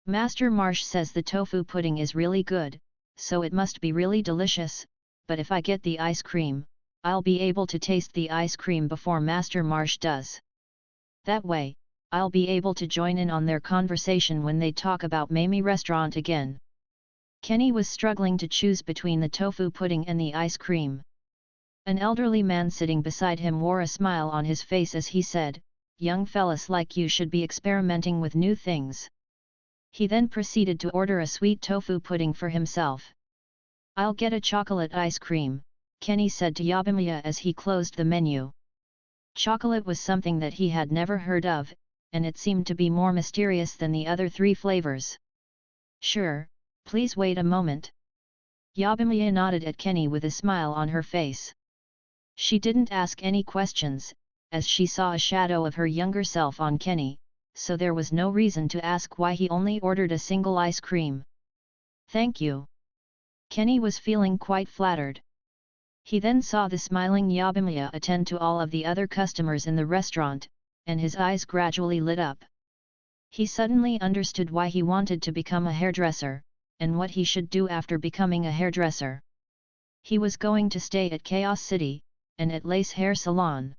Master Marsh says the tofu pudding is really good, so it must be really delicious, but if I get the ice cream, I'll be able to taste the ice cream before Master Marsh does. That way, I'll be able to join in on their conversation when they talk about Mamie restaurant again." Kenny was struggling to choose between the tofu pudding and the ice cream. An elderly man sitting beside him wore a smile on his face as he said, "Young fellas like you should be experimenting with new things." He then proceeded to order a sweet tofu pudding for himself. "I'll get a chocolate ice cream," Kenny said to Yabimiya as he closed the menu. Chocolate was something that he had never heard of, and it seemed to be more mysterious than the other three flavors. "Sure, please wait a moment." Yabimiya nodded at Kenny with a smile on her face. She didn't ask any questions, as she saw a shadow of her younger self on Kenny, so there was no reason to ask why he only ordered a single ice cream. "Thank you." Kenny was feeling quite flattered. He then saw the smiling Yabimiya attend to all of the other customers in the restaurant, and his eyes gradually lit up. He suddenly understood why he wanted to become a hairdresser, and what he should do after becoming a hairdresser. He was going to stay at Chaos City, and at Lace Hair Salon.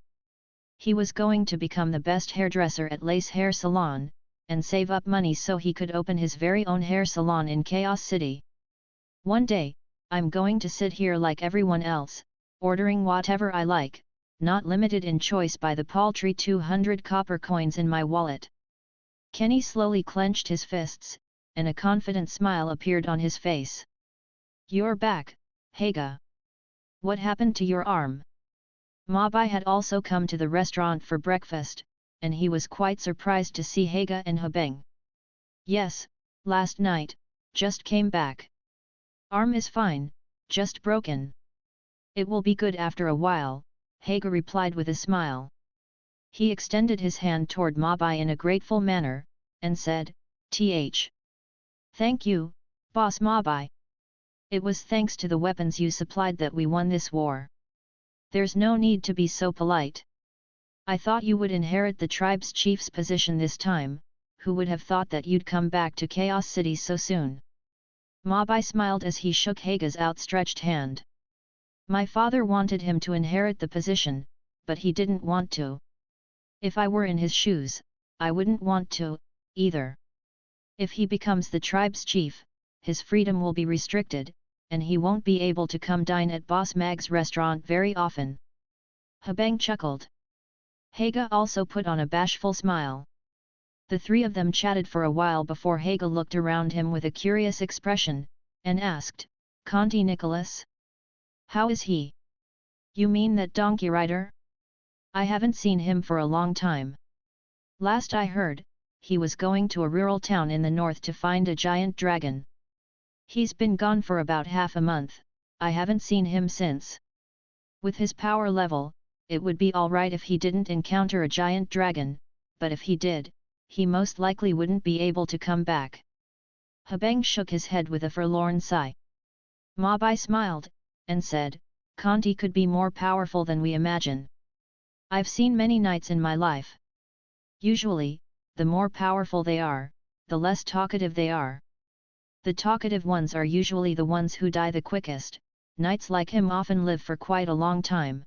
He was going to become the best hairdresser at Lace Hair Salon, and save up money so he could open his very own hair salon in Chaos City. "One day, I'm going to sit here like everyone else, ordering whatever I like, not limited in choice by the paltry 200 copper coins in my wallet." Kenny slowly clenched his fists, and a confident smile appeared on his face. "You're back, Haga. What happened to your arm?" Mabai had also come to the restaurant for breakfast, and he was quite surprised to see Haga and Habeng. "Yes, last night, just came back. Arm is fine, just broken. It will be good after a while," Haga replied with a smile. He extended his hand toward Mabai in a grateful manner, and said, "Th. Thank you, Boss Mabai. It was thanks to the weapons you supplied that we won this war. There's no need to be so polite. I thought you would inherit the tribe's chief's position this time, who would have thought that you'd come back to Chaos City so soon?" Mabai smiled as he shook Haga's outstretched hand. "My father wanted him to inherit the position, but he didn't want to. If I were in his shoes, I wouldn't want to, either. If he becomes the tribe's chief, his freedom will be restricted, and he won't be able to come dine at Boss Mag's restaurant very often." Habang chuckled. Haga also put on a bashful smile. The three of them chatted for a while before Haga looked around him with a curious expression, and asked, "Conti Nicholas? How is he? You mean that donkey rider? I haven't seen him for a long time. Last I heard, he was going to a rural town in the north to find a giant dragon. He's been gone for about half a month, I haven't seen him since. With his power level, it would be alright if he didn't encounter a giant dragon, but if he did, he most likely wouldn't be able to come back." Habang shook his head with a forlorn sigh. Mabai smiled, and said, "Conti could be more powerful than we imagine. I've seen many knights in my life. Usually, the more powerful they are, the less talkative they are. The talkative ones are usually the ones who die the quickest. Knights like him often live for quite a long time.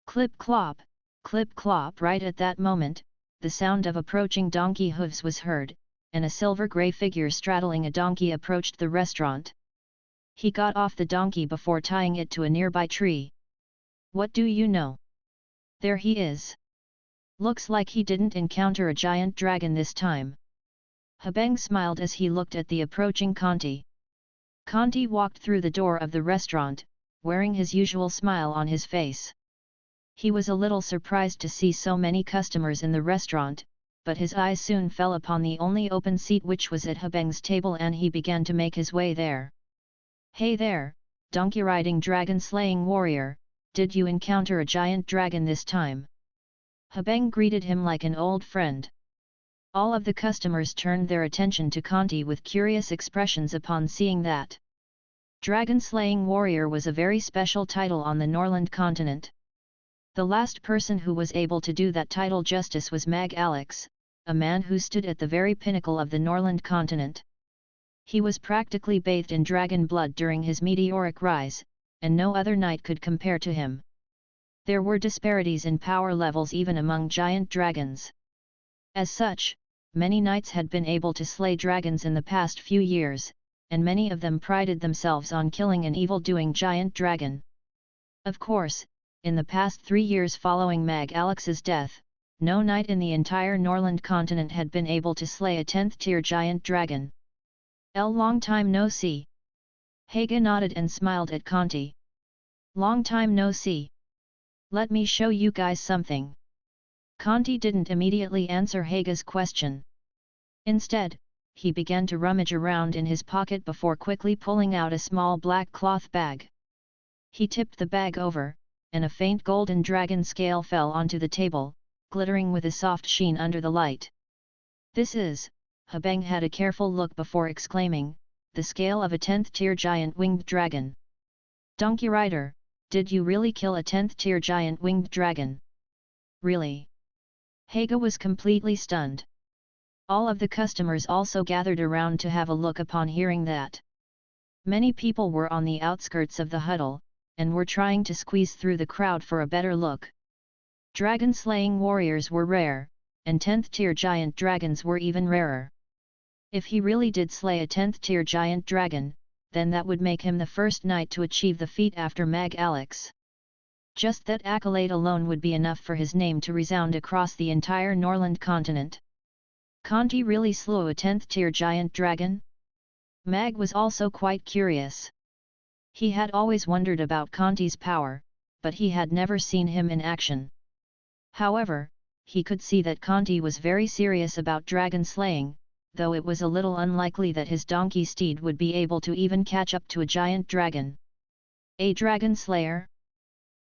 Clip clop, clip clop. Right at that moment, the sound of approaching donkey hooves was heard, and a silver-grey figure straddling a donkey approached the restaurant. He got off the donkey before tying it to a nearby tree. What do you know? There he is. Looks like he didn't encounter a giant dragon this time. Habeng smiled as he looked at the approaching Conti. Conti walked through the door of the restaurant, wearing his usual smile on his face. He was a little surprised to see so many customers in the restaurant, but his eyes soon fell upon the only open seat, which was at Habeng's table, and he began to make his way there. Hey there, donkey-riding dragon-slaying warrior, did you encounter a giant dragon this time? Habeng greeted him like an old friend. All of the customers turned their attention to Conti with curious expressions upon seeing that. Dragon-slaying warrior was a very special title on the Norland continent. The last person who was able to do that title justice was Mag Alex, a man who stood at the very pinnacle of the Norland continent. He was practically bathed in dragon blood during his meteoric rise, and no other knight could compare to him. There were disparities in power levels even among giant dragons. As such, many knights had been able to slay dragons in the past few years, and many of them prided themselves on killing an evil-doing giant dragon. Of course, in the past 3 years following Mag Alex's death, no knight in the entire Norland continent had been able to slay a 10th-tier giant dragon. Long time no see. Haga nodded and smiled at Conti. Long time no see. Let me show you guys something. Conti didn't immediately answer Haga's question. Instead, he began to rummage around in his pocket before quickly pulling out a small black cloth bag. He tipped the bag over, and a faint golden dragon scale fell onto the table, glittering with a soft sheen under the light. This is, Habeng had a careful look before exclaiming, the scale of a 10th-tier giant winged dragon. Donkey Rider, did you really kill a 10th-tier giant winged dragon? Really? Haga was completely stunned. All of the customers also gathered around to have a look upon hearing that. Many people were on the outskirts of the huddle, and were trying to squeeze through the crowd for a better look. Dragon-slaying warriors were rare, and 10th-tier giant dragons were even rarer. If he really did slay a 10th-tier giant dragon, then that would make him the first knight to achieve the feat after Mag Alex. Just that accolade alone would be enough for his name to resound across the entire Norland continent. Conti really slew a 10th-tier giant dragon? Mag was also quite curious. He had always wondered about Conti's power, but he had never seen him in action. However, he could see that Conti was very serious about dragon slaying, though it was a little unlikely that his donkey steed would be able to even catch up to a giant dragon. A dragon slayer?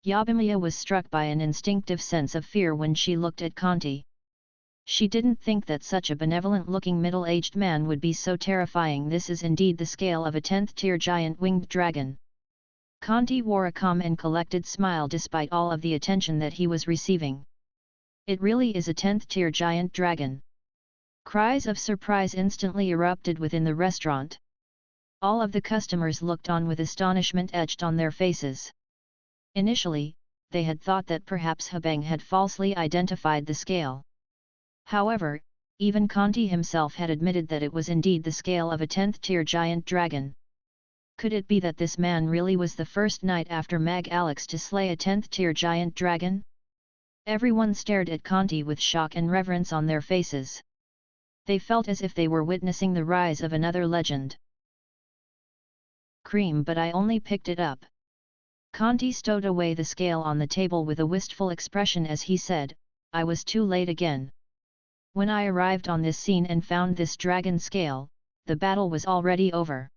Yabimiya was struck by an instinctive sense of fear when she looked at Conti. She didn't think that such a benevolent-looking middle-aged man would be so terrifying. This is indeed the scale of a 10th-tier giant winged dragon. Conti wore a calm and collected smile despite all of the attention that he was receiving. It really is a 10th-tier giant dragon. Cries of surprise instantly erupted within the restaurant. All of the customers looked on with astonishment etched on their faces. Initially, they had thought that perhaps Habeng had falsely identified the scale. However, even Conti himself had admitted that it was indeed the scale of a 10th-tier giant dragon. Could it be that this man really was the first knight after Mag Alex to slay a 10th-tier giant dragon? Everyone stared at Conti with shock and reverence on their faces. They felt as if they were witnessing the rise of another legend. Cream, but I only picked it up. Conti stowed away the scale on the table with a wistful expression as he said, I was too late again. When I arrived on this scene and found this dragon scale, the battle was already over.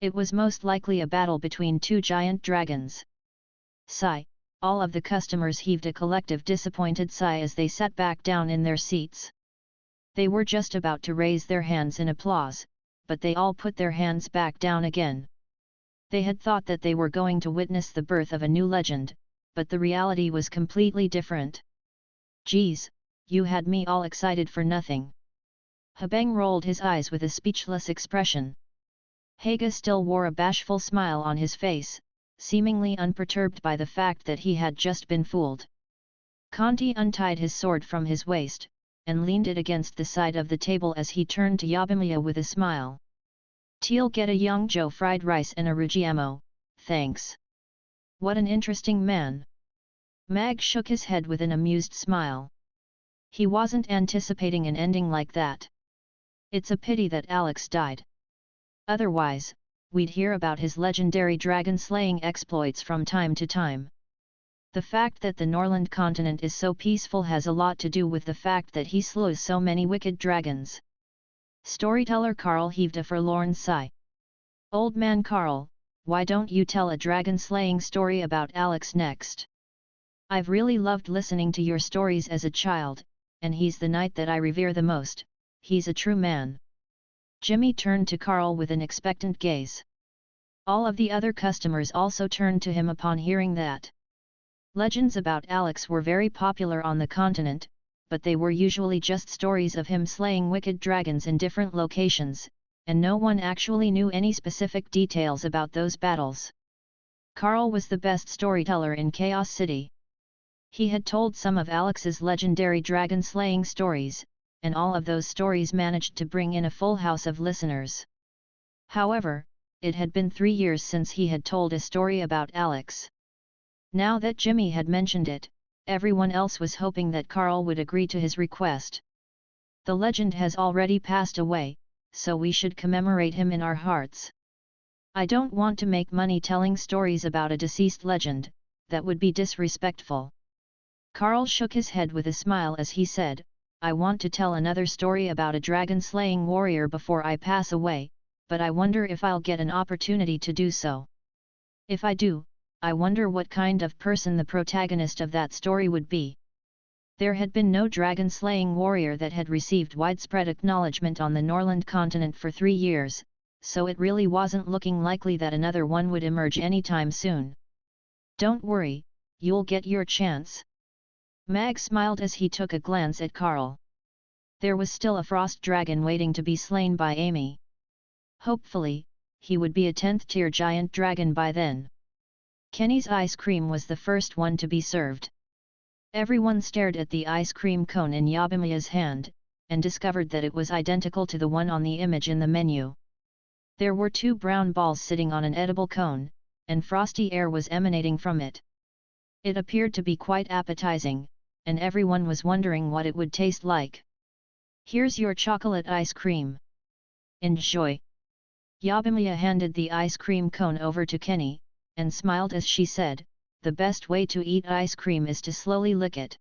It was most likely a battle between 2 giant dragons. Sigh, all of the customers heaved a collective disappointed sigh as they sat back down in their seats. They were just about to raise their hands in applause, but they all put their hands back down again. They had thought that they were going to witness the birth of a new legend, but the reality was completely different. Geez, you had me all excited for nothing." Habang rolled his eyes with a speechless expression. Haga still wore a bashful smile on his face, seemingly unperturbed by the fact that he had just been fooled. Conti untied his sword from his waist, and leaned it against the side of the table as he turned to Yabimiya with a smile. "Teal get a young Joe fried rice and a rujiamo, thanks." "What an interesting man." Mag shook his head with an amused smile. He wasn't anticipating an ending like that. It's a pity that Alex died. Otherwise, we'd hear about his legendary dragon-slaying exploits from time to time. The fact that the Norland continent is so peaceful has a lot to do with the fact that he slews so many wicked dragons. Storyteller Carl heaved a forlorn sigh. "Old man Carl, why don't you tell a dragon-slaying story about Alex next? I've really loved listening to your stories as a child, and he's the knight that I revere the most. He's a true man." Jimmy turned to Carl with an expectant gaze. All of the other customers also turned to him upon hearing that. Legends about Alex were very popular on the continent, but they were usually just stories of him slaying wicked dragons in different locations, and no one actually knew any specific details about those battles. Carl was the best storyteller in Chaos City. He had told some of Alex's legendary dragon-slaying stories, and all of those stories managed to bring in a full house of listeners. However, it had been 3 years since he had told a story about Alex. Now that Jimmy had mentioned it, everyone else was hoping that Carl would agree to his request. "The legend has already passed away, so we should commemorate him in our hearts. I don't want to make money telling stories about a deceased legend, that would be disrespectful." Carl shook his head with a smile as he said, "I want to tell another story about a dragon-slaying warrior before I pass away, but I wonder if I'll get an opportunity to do so. If I do, I wonder what kind of person the protagonist of that story would be." There had been no dragon-slaying warrior that had received widespread acknowledgement on the Norland continent for 3 years, so it really wasn't looking likely that another one would emerge anytime soon. "Don't worry, you'll get your chance." Mag smiled as he took a glance at Carl. There was still a frost dragon waiting to be slain by Amy. Hopefully, he would be a 10th tier giant dragon by then. Kenny's ice cream was the first one to be served. Everyone stared at the ice cream cone in Yabimiya's hand, and discovered that it was identical to the one on the image in the menu. There were 2 brown balls sitting on an edible cone, and frosty air was emanating from it. It appeared to be quite appetizing, and everyone was wondering what it would taste like. "Here's your chocolate ice cream. Enjoy." Yabimiya handed the ice cream cone over to Kenny, and smiled as she said, "The best way to eat ice cream is to slowly lick it."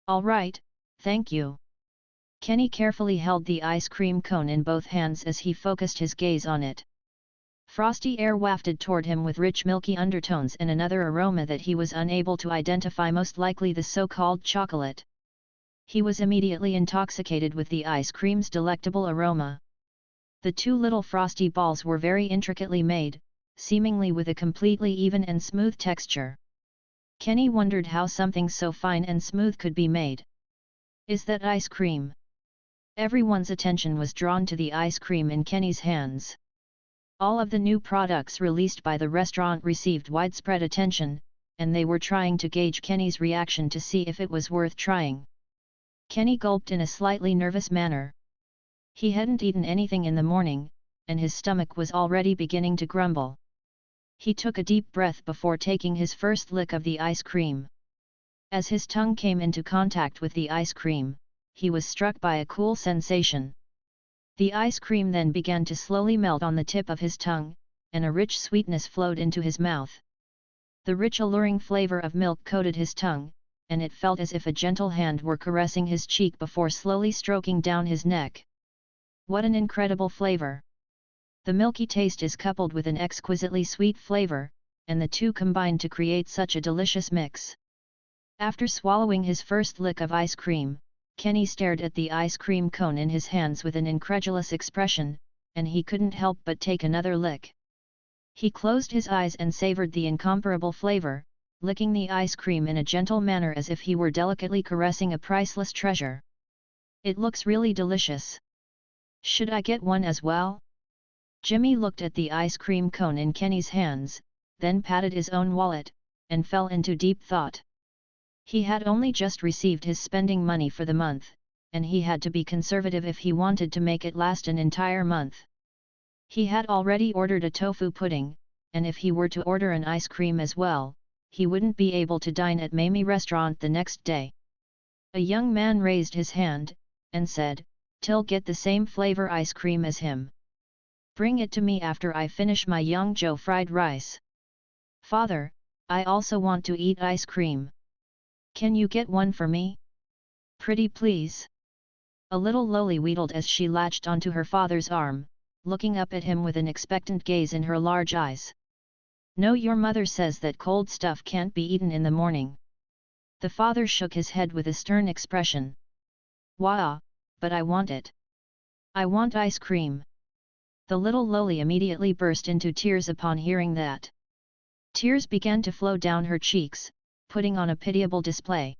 "All right, thank you." Kenny carefully held the ice cream cone in both hands as he focused his gaze on it. Frosty air wafted toward him with rich milky undertones and another aroma that he was unable to identify, most likely the so-called chocolate. He was immediately intoxicated with the ice cream's delectable aroma. The 2 little frosty balls were very intricately made, seemingly with a completely even and smooth texture. Kenny wondered how something so fine and smooth could be made. "Is that ice cream?" Everyone's attention was drawn to the ice cream in Kenny's hands. All of the new products released by the restaurant received widespread attention, and they were trying to gauge Kenny's reaction to see if it was worth trying. Kenny gulped in a slightly nervous manner. He hadn't eaten anything in the morning, and his stomach was already beginning to grumble. He took a deep breath before taking his first lick of the ice cream. As his tongue came into contact with the ice cream, he was struck by a cool sensation. The ice cream then began to slowly melt on the tip of his tongue, and a rich sweetness flowed into his mouth. The rich alluring flavor of milk coated his tongue, and it felt as if a gentle hand were caressing his cheek before slowly stroking down his neck. What an incredible flavor! The milky taste is coupled with an exquisitely sweet flavor, and the two combine to create such a delicious mix. After swallowing his first lick of ice cream, Kenny stared at the ice cream cone in his hands with an incredulous expression, and he couldn't help but take another lick. He closed his eyes and savored the incomparable flavor, licking the ice cream in a gentle manner as if he were delicately caressing a priceless treasure. "It looks really delicious. Should I get one as well?" Jimmy looked at the ice cream cone in Kenny's hands, then patted his own wallet, and fell into deep thought. He had only just received his spending money for the month, and he had to be conservative if he wanted to make it last an entire month. He had already ordered a tofu pudding, and if he were to order an ice cream as well, he wouldn't be able to dine at Mamie restaurant the next day. A young man raised his hand, and said, "Till get the same flavor ice cream as him. Bring it to me after I finish my Yangzhou fried rice." "Father, I also want to eat ice cream. Can you get one for me? Pretty please?" A little Loli wheedled as she latched onto her father's arm, looking up at him with an expectant gaze in her large eyes. "No, your mother says that cold stuff can't be eaten in the morning." The father shook his head with a stern expression. "Wah, but I want it. I want ice cream." The little Loli immediately burst into tears upon hearing that. Tears began to flow down her cheeks, putting on a pitiable display.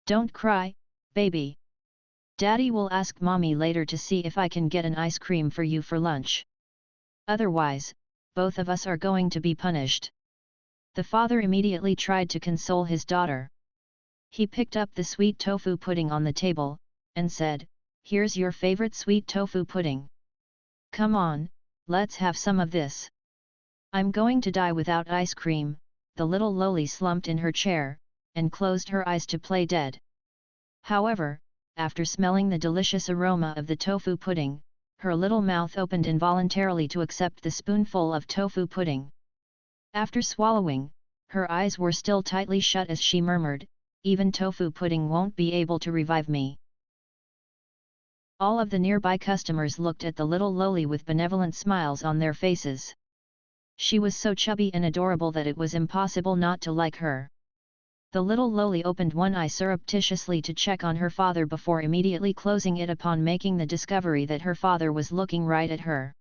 "Don't cry, baby. Daddy will ask Mommy later to see if I can get an ice cream for you for lunch. Otherwise, both of us are going to be punished." The father immediately tried to console his daughter. He picked up the sweet tofu pudding on the table, and said, "Here's your favorite sweet tofu pudding. Come on, let's have some of this." "I'm going to die without ice cream." The little Loli slumped in her chair, and closed her eyes to play dead. However, after smelling the delicious aroma of the tofu pudding, her little mouth opened involuntarily to accept the spoonful of tofu pudding. After swallowing, her eyes were still tightly shut as she murmured, "Even tofu pudding won't be able to revive me." All of the nearby customers looked at the little Loli with benevolent smiles on their faces. She was so chubby and adorable that it was impossible not to like her. The little Loli opened one eye surreptitiously to check on her father before immediately closing it upon making the discovery that her father was looking right at her.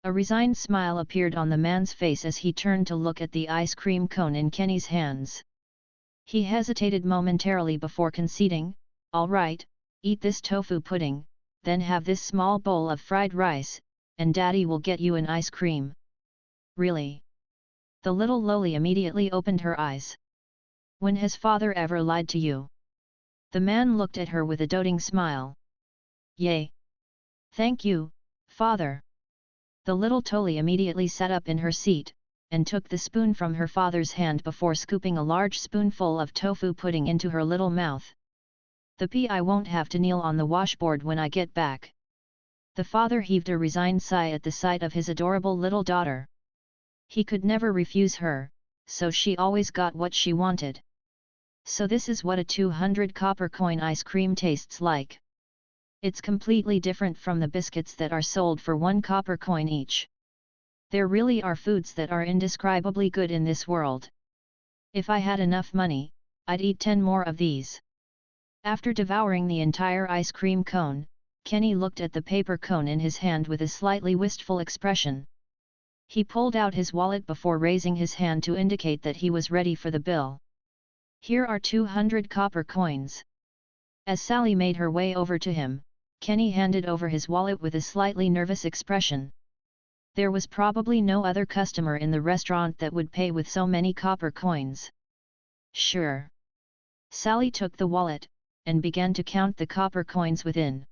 A resigned smile appeared on the man's face as he turned to look at the ice cream cone in Kenny's hands. He hesitated momentarily before conceding, "All right, eat this tofu pudding, then have this small bowl of fried rice, and Daddy will get you an ice cream." "Really?" The little Loli immediately opened her eyes. "When has father ever lied to you?" The man looked at her with a doting smile. "Yay! Thank you, father." The little Toli immediately sat up in her seat, and took the spoon from her father's hand before scooping a large spoonful of tofu pudding into her little mouth. "The pee, I won't have to kneel on the washboard when I get back." The father heaved a resigned sigh at the sight of his adorable little daughter. He could never refuse her, so she always got what she wanted. So this is what a 200 copper coin ice cream tastes like. It's completely different from the biscuits that are sold for 1 copper coin each. There really are foods that are indescribably good in this world. If I had enough money, I'd eat 10 more of these. After devouring the entire ice cream cone, Kenny looked at the paper cone in his hand with a slightly wistful expression. He pulled out his wallet before raising his hand to indicate that he was ready for the bill. "Here are 200 copper coins." As Sally made her way over to him, Kenny handed over his wallet with a slightly nervous expression. There was probably no other customer in the restaurant that would pay with so many copper coins. "Sure." Sally took the wallet, and began to count the copper coins within.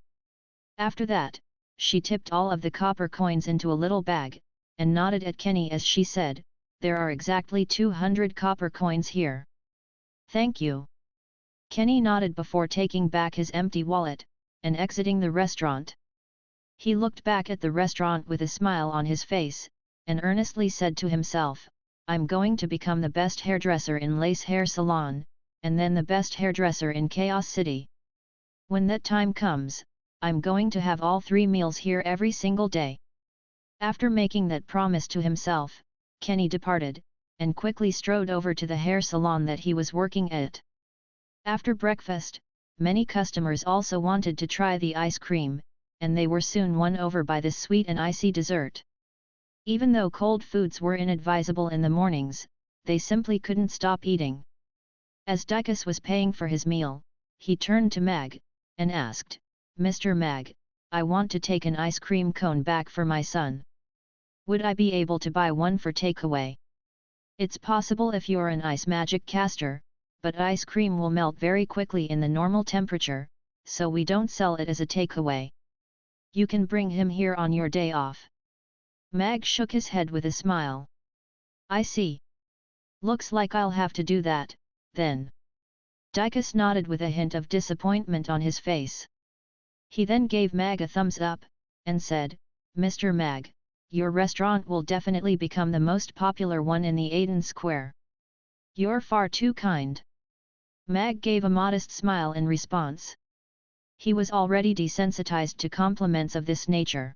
After that, she tipped all of the copper coins into a little bag, and nodded at Kenny as she said, "There are exactly 200 copper coins here." "Thank you." Kenny nodded before taking back his empty wallet, and exiting the restaurant. He looked back at the restaurant with a smile on his face, and earnestly said to himself, "I'm going to become the best hairdresser in Lace Hair Salon, and then the best hairdresser in Chaos City. When that time comes, I'm going to have all 3 meals here every single day." After making that promise to himself, Kenny departed, and quickly strode over to the hair salon that he was working at. After breakfast, many customers also wanted to try the ice cream, and they were soon won over by this sweet and icy dessert. Even though cold foods were inadvisable in the mornings, they simply couldn't stop eating. As Dykus was paying for his meal, he turned to Mag, and asked, "Mr. Mag, I want to take an ice cream cone back for my son. Would I be able to buy one for takeaway? It's possible if you're an ice magic caster, but ice cream will melt very quickly in the normal temperature, so we don't sell it as a takeaway. You can bring him here on your day off." Mag shook his head with a smile. "I see. Looks like I'll have to do that, then." Dykus nodded with a hint of disappointment on his face. He then gave Mag a thumbs up, and said, "Mr. Mag, your restaurant will definitely become the most popular one in the Aden Square. You're far too kind." Mag gave a modest smile in response. He was already desensitized to compliments of this nature.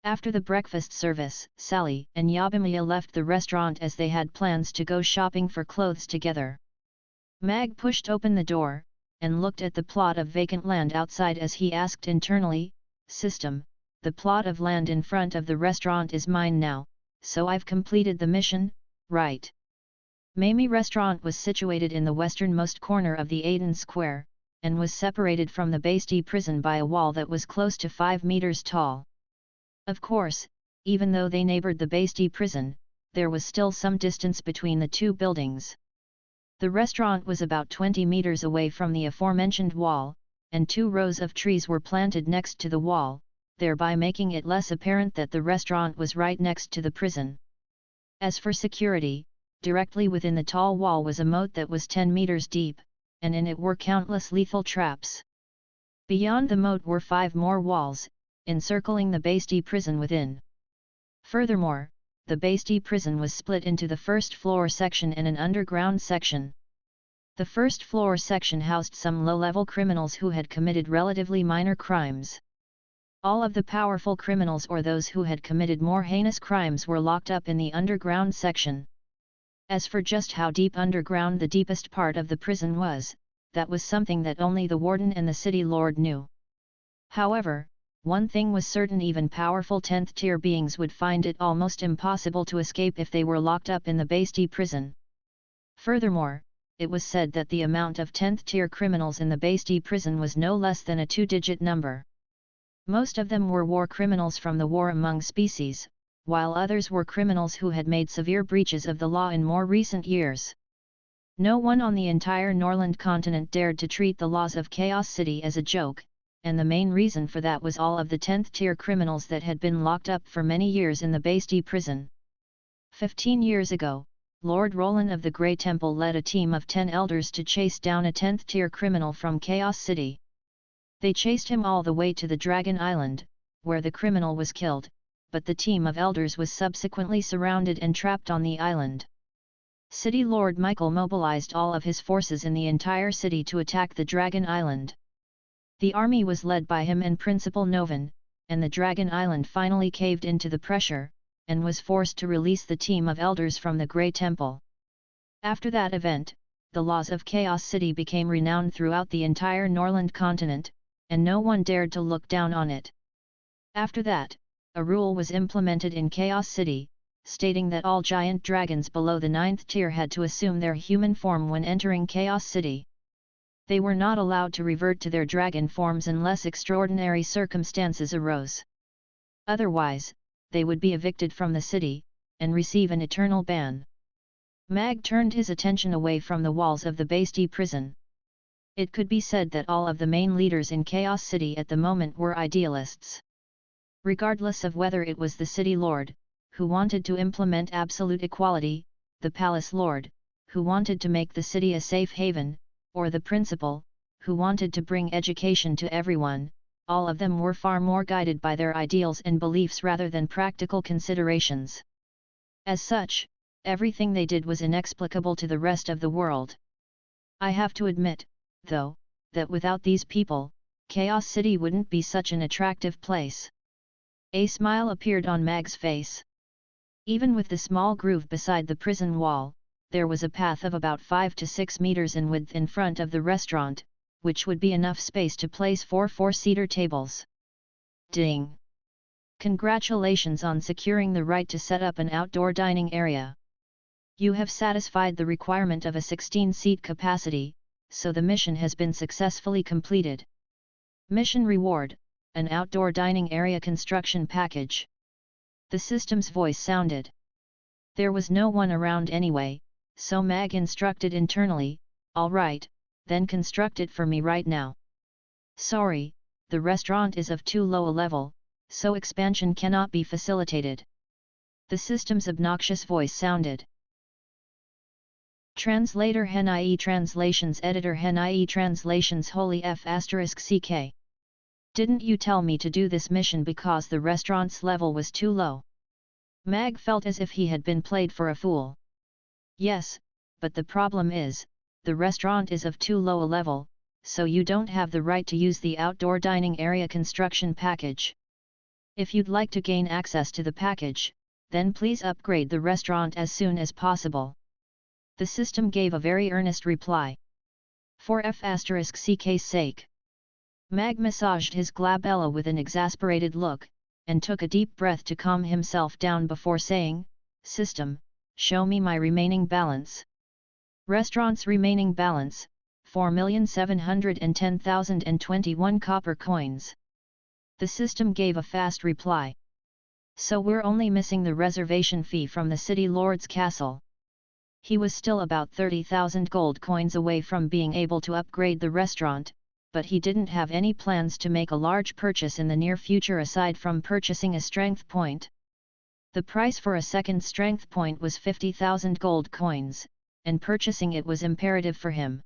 After the breakfast service, Sally and Yabimiya left the restaurant as they had plans to go shopping for clothes together. Mag pushed open the door, and looked at the plot of vacant land outside as he asked internally, "System, the plot of land in front of the restaurant is mine now, so I've completed the mission, right?" Mamie Restaurant was situated in the westernmost corner of the Aden Square, and was separated from the Basti prison by a wall that was close to 5 meters tall. Of course, even though they neighbored the Basti prison, there was still some distance between the two buildings. The restaurant was about 20 meters away from the aforementioned wall, and 2 rows of trees were planted next to the wall, thereby making it less apparent that the restaurant was right next to the prison. As for security, directly within the tall wall was a moat that was 10 meters deep, and in it were countless lethal traps. Beyond the moat were 5 more walls, encircling the Basti prison within. Furthermore, the Basti prison was split into the first floor section and an underground section. The first floor section housed some low-level criminals who had committed relatively minor crimes. All of the powerful criminals or those who had committed more heinous crimes were locked up in the underground section. As for just how deep underground the deepest part of the prison was, that was something that only the warden and the city lord knew. However, one thing was certain: even powerful 10th tier beings would find it almost impossible to escape if they were locked up in the Basti prison. Furthermore, it was said that the amount of 10th tier criminals in the Basti prison was no less than a 2-digit number. Most of them were war criminals from the war among species, while others were criminals who had made severe breaches of the law in more recent years. No one on the entire Norland continent dared to treat the laws of Chaos City as a joke, and the main reason for that was all of the 10th tier criminals that had been locked up for many years in the Basti prison. 15 years ago, Lord Roland of the Grey Temple led a team of 10 elders to chase down a 10th tier criminal from Chaos City. They chased him all the way to the Dragon Island, where the criminal was killed, but the team of elders was subsequently surrounded and trapped on the island. City Lord Michael mobilized all of his forces in the entire city to attack the Dragon Island. The army was led by him and Principal Novan, and the Dragon Island finally caved into the pressure, and was forced to release the team of elders from the Grey Temple. After that event, the laws of Chaos City became renowned throughout the entire Norland continent, and no one dared to look down on it. After that, a rule was implemented in Chaos City, stating that all giant dragons below the 9th tier had to assume their human form when entering Chaos City. They were not allowed to revert to their dragon forms unless extraordinary circumstances arose. Otherwise, they would be evicted from the city, and receive an eternal ban. Mag turned his attention away from the walls of the Basti prison. It could be said that all of the main leaders in Chaos City at the moment were idealists. Regardless of whether it was the city lord, who wanted to implement absolute equality, the palace lord, who wanted to make the city a safe haven, or the principal, who wanted to bring education to everyone, all of them were far more guided by their ideals and beliefs rather than practical considerations. As such, everything they did was inexplicable to the rest of the world. I have to admit, though, that without these people, Chaos City wouldn't be such an attractive place. A smile appeared on Mag's face. Even with the small groove beside the prison wall, there was a path of about 5 to 6 meters in width in front of the restaurant, which would be enough space to place 4 four-seater tables. Ding! Congratulations on securing the right to set up an outdoor dining area. You have satisfied the requirement of a 16-seat capacity, so the mission has been successfully completed. Mission reward, an outdoor dining area construction package. The system's voice sounded. There was no one around anyway, so Mag instructed internally, "All right, then construct it for me right now." "Sorry, the restaurant is of too low a level, so expansion cannot be facilitated." The system's obnoxious voice sounded. Translator HNIE Translations Editor HNIE Translations Holy F***CK. Didn't you tell me to do this mission because the restaurant's level was too low? Mag felt as if he had been played for a fool. Yes, but the problem is, the restaurant is of too low a level, so you don't have the right to use the outdoor dining area construction package. If you'd like to gain access to the package, then please upgrade the restaurant as soon as possible. The system gave a very earnest reply. For F***CK's sake. Mag massaged his glabella with an exasperated look, and took a deep breath to calm himself down before saying, "System, show me my remaining balance." Restaurant's remaining balance, 4,710,021 copper coins. The system gave a fast reply. "So we're only missing the reservation fee from the city lord's castle." He was still about 30,000 gold coins away from being able to upgrade the restaurant, but he didn't have any plans to make a large purchase in the near future aside from purchasing a strength point. The price for a second strength point was 50,000 gold coins, and purchasing it was imperative for him.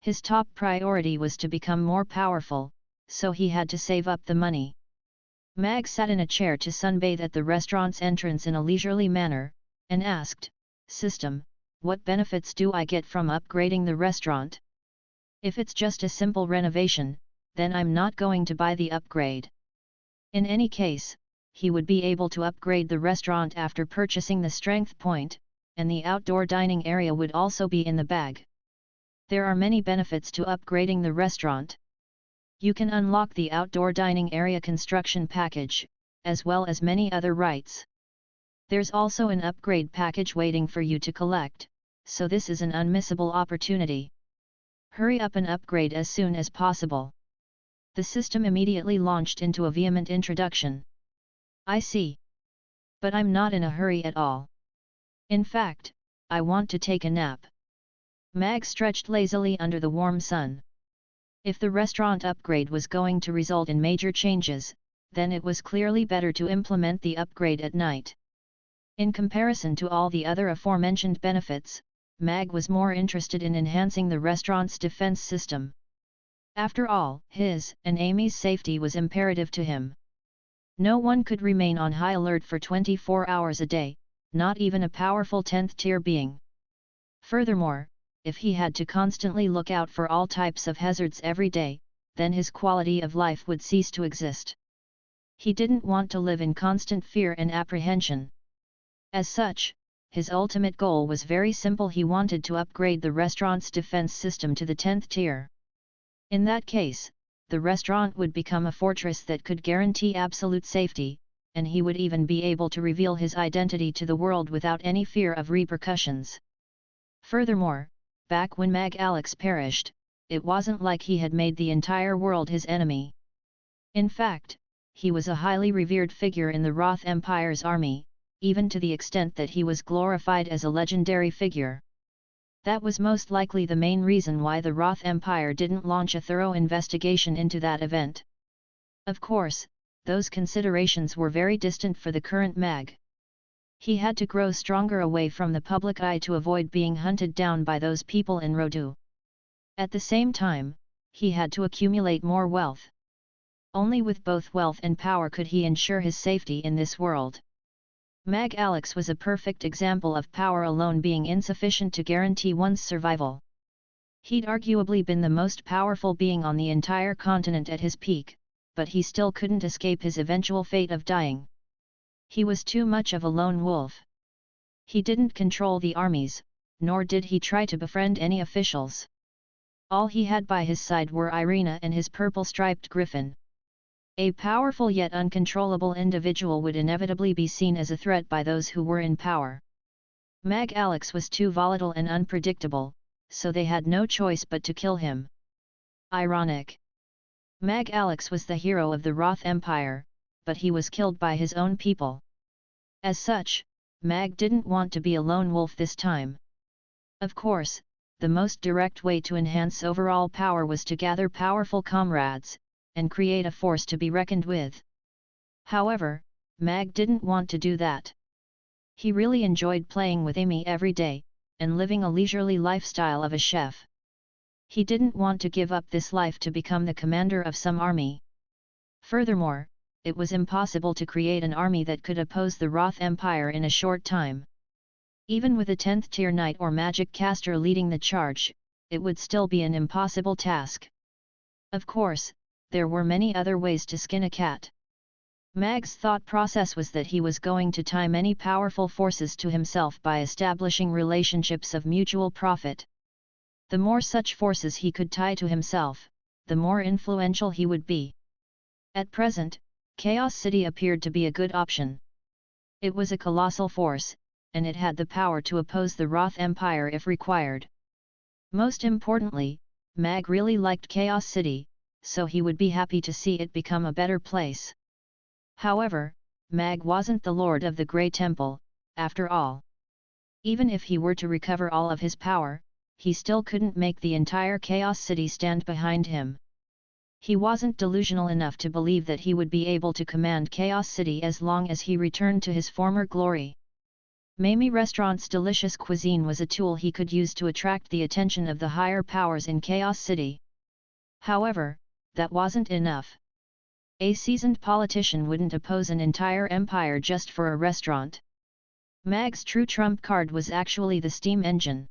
His top priority was to become more powerful, so he had to save up the money. Mag sat in a chair to sunbathe at the restaurant's entrance in a leisurely manner, and asked, "System, what benefits do I get from upgrading the restaurant? If it's just a simple renovation, then I'm not going to buy the upgrade." In any case, he would be able to upgrade the restaurant after purchasing the strength point, and the outdoor dining area would also be in the bag. There are many benefits to upgrading the restaurant. You can unlock the outdoor dining area construction package, as well as many other rights. There's also an upgrade package waiting for you to collect, so this is an unmissable opportunity. Hurry up and upgrade as soon as possible. The system immediately launched into a vehement introduction. "I see. But I'm not in a hurry at all. In fact, I want to take a nap." Mag stretched lazily under the warm sun. If the restaurant upgrade was going to result in major changes, then it was clearly better to implement the upgrade at night. In comparison to all the other aforementioned benefits, Mag was more interested in enhancing the restaurant's defense system. After all, his and Amy's safety was imperative to him. No one could remain on high alert for 24 hours a day, not even a powerful 10th tier being. Furthermore, if he had to constantly look out for all types of hazards every day, then his quality of life would cease to exist. He didn't want to live in constant fear and apprehension. As such, his ultimate goal was very simple: he wanted to upgrade the restaurant's defense system to the 10th tier. In that case, the restaurant would become a fortress that could guarantee absolute safety, and he would even be able to reveal his identity to the world without any fear of repercussions. Furthermore, back when Mag Alex perished, it wasn't like he had made the entire world his enemy. In fact, he was a highly revered figure in the Roth Empire's army, even to the extent that he was glorified as a legendary figure. That was most likely the main reason why the Roth Empire didn't launch a thorough investigation into that event. Of course, those considerations were very distant for the current Mag. He had to grow stronger away from the public eye to avoid being hunted down by those people in Rodu. At the same time, he had to accumulate more wealth. Only with both wealth and power could he ensure his safety in this world. Mag Alex was a perfect example of power alone being insufficient to guarantee one's survival. He'd arguably been the most powerful being on the entire continent at his peak, but he still couldn't escape his eventual fate of dying. He was too much of a lone wolf. He didn't control the armies, nor did he try to befriend any officials. All he had by his side were Irina and his purple-striped griffin. A powerful yet uncontrollable individual would inevitably be seen as a threat by those who were in power. Mag Alex was too volatile and unpredictable, so they had no choice but to kill him. Ironic. Mag Alex was the hero of the Roth Empire, but he was killed by his own people. As such, Mag didn't want to be a lone wolf this time. Of course, the most direct way to enhance overall power was to gather powerful comrades, and create a force to be reckoned with. However, Mag didn't want to do that. He really enjoyed playing with Amy every day, and living a leisurely lifestyle of a chef. He didn't want to give up this life to become the commander of some army. Furthermore, it was impossible to create an army that could oppose the Roth Empire in a short time. Even with a 10th tier knight or magic caster leading the charge, it would still be an impossible task. Of course, there were many other ways to skin a cat. Mag's thought process was that he was going to tie many powerful forces to himself by establishing relationships of mutual profit. The more such forces he could tie to himself, the more influential he would be. At present, Chaos City appeared to be a good option. It was a colossal force, and it had the power to oppose the Roth Empire if required. Most importantly, Mag really liked Chaos City, so he would be happy to see it become a better place. However, Mag wasn't the Lord of the Grey Temple, after all. Even if he were to recover all of his power, he still couldn't make the entire Chaos City stand behind him. He wasn't delusional enough to believe that he would be able to command Chaos City as long as he returned to his former glory. Mamie Restaurant's delicious cuisine was a tool he could use to attract the attention of the higher powers in Chaos City. However, that wasn't enough. A seasoned politician wouldn't oppose an entire empire just for a restaurant. Mag's true trump card was actually the steam engine.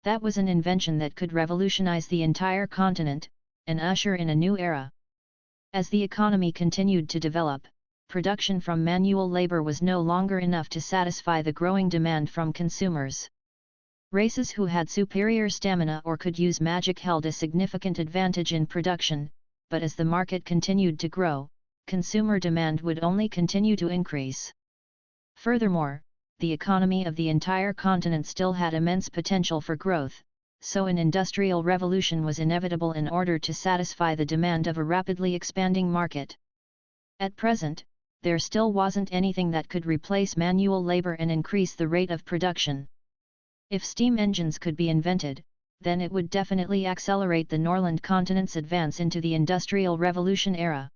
That was an invention that could revolutionize the entire continent, and usher in a new era. As the economy continued to develop, production from manual labor was no longer enough to satisfy the growing demand from consumers. Races who had superior stamina or could use magic held a significant advantage in production, but as the market continued to grow, consumer demand would only continue to increase. Furthermore, the economy of the entire continent still had immense potential for growth, so an industrial revolution was inevitable in order to satisfy the demand of a rapidly expanding market. At present, there still wasn't anything that could replace manual labor and increase the rate of production. If steam engines could be invented, then it would definitely accelerate the Norland continent's advance into the Industrial Revolution era.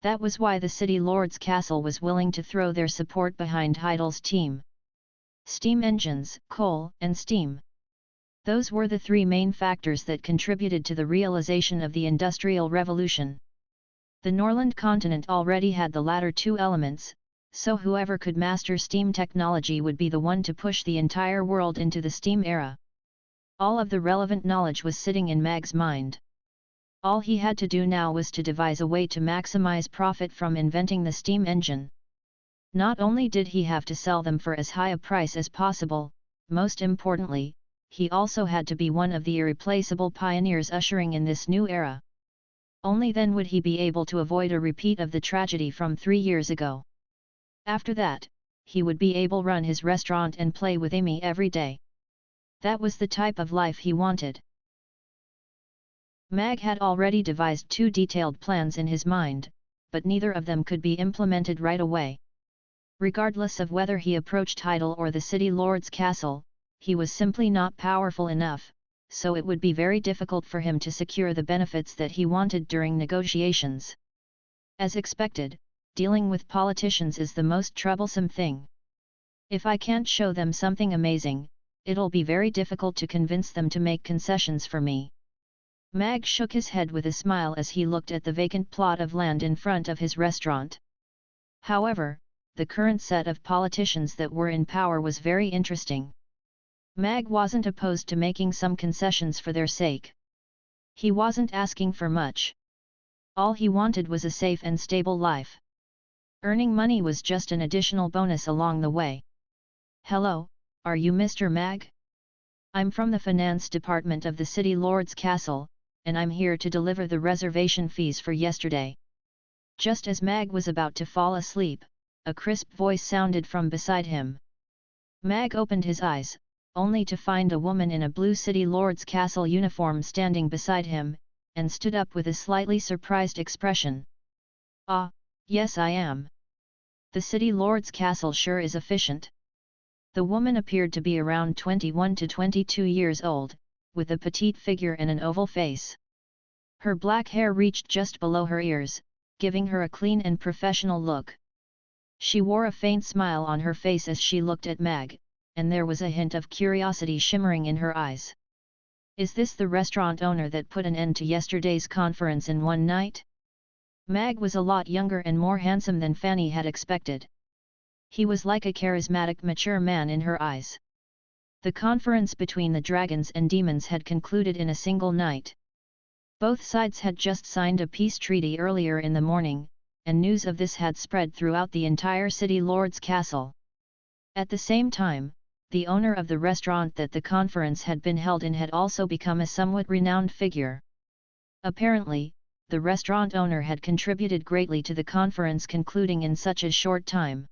That was why the City Lord's Castle was willing to throw their support behind Heidel's team. Steam engines, coal, and steam. Those were the three main factors that contributed to the realization of the Industrial Revolution. The Norland continent already had the latter two elements, so whoever could master steam technology would be the one to push the entire world into the steam era. All of the relevant knowledge was sitting in Mag's mind. All he had to do now was to devise a way to maximize profit from inventing the steam engine. Not only did he have to sell them for as high a price as possible, most importantly, he also had to be one of the irreplaceable pioneers ushering in this new era. Only then would he be able to avoid a repeat of the tragedy from 3 years ago. After that, he would be able to run his restaurant and play with Amy every day. That was the type of life he wanted. Mag had already devised 2 detailed plans in his mind, but neither of them could be implemented right away. Regardless of whether he approached Heidel or the City Lord's Castle, he was simply not powerful enough, so it would be very difficult for him to secure the benefits that he wanted during negotiations. As expected, dealing with politicians is the most troublesome thing. If I can't show them something amazing, it'll be very difficult to convince them to make concessions for me. Mag shook his head with a smile as he looked at the vacant plot of land in front of his restaurant. However, the current set of politicians that were in power was very interesting. Mag wasn't opposed to making some concessions for their sake. He wasn't asking for much. All he wanted was a safe and stable life. Earning money was just an additional bonus along the way. "Hello, are you Mr. Mag? I'm from the finance department of the City Lord's Castle, and I'm here to deliver the reservation fees for yesterday." Just as Mag was about to fall asleep, a crisp voice sounded from beside him. Mag opened his eyes, only to find a woman in a blue city lord's castle uniform standing beside him, and stood up with a slightly surprised expression. "Ah, yes I am. The city lord's castle sure is efficient." The woman appeared to be around 21 to 22 years old, with a petite figure and an oval face. Her black hair reached just below her ears, giving her a clean and professional look. She wore a faint smile on her face as she looked at Mag, and there was a hint of curiosity shimmering in her eyes. "Is this the restaurant owner that put an end to yesterday's conference in one night?" Mag was a lot younger and more handsome than Fanny had expected. He was like a charismatic mature man in her eyes. The conference between the dragons and demons had concluded in a single night. Both sides had just signed a peace treaty earlier in the morning, and news of this had spread throughout the entire city lord's castle. At the same time, the owner of the restaurant that the conference had been held in had also become a somewhat renowned figure. Apparently, the restaurant owner had contributed greatly to the conference concluding in such a short time.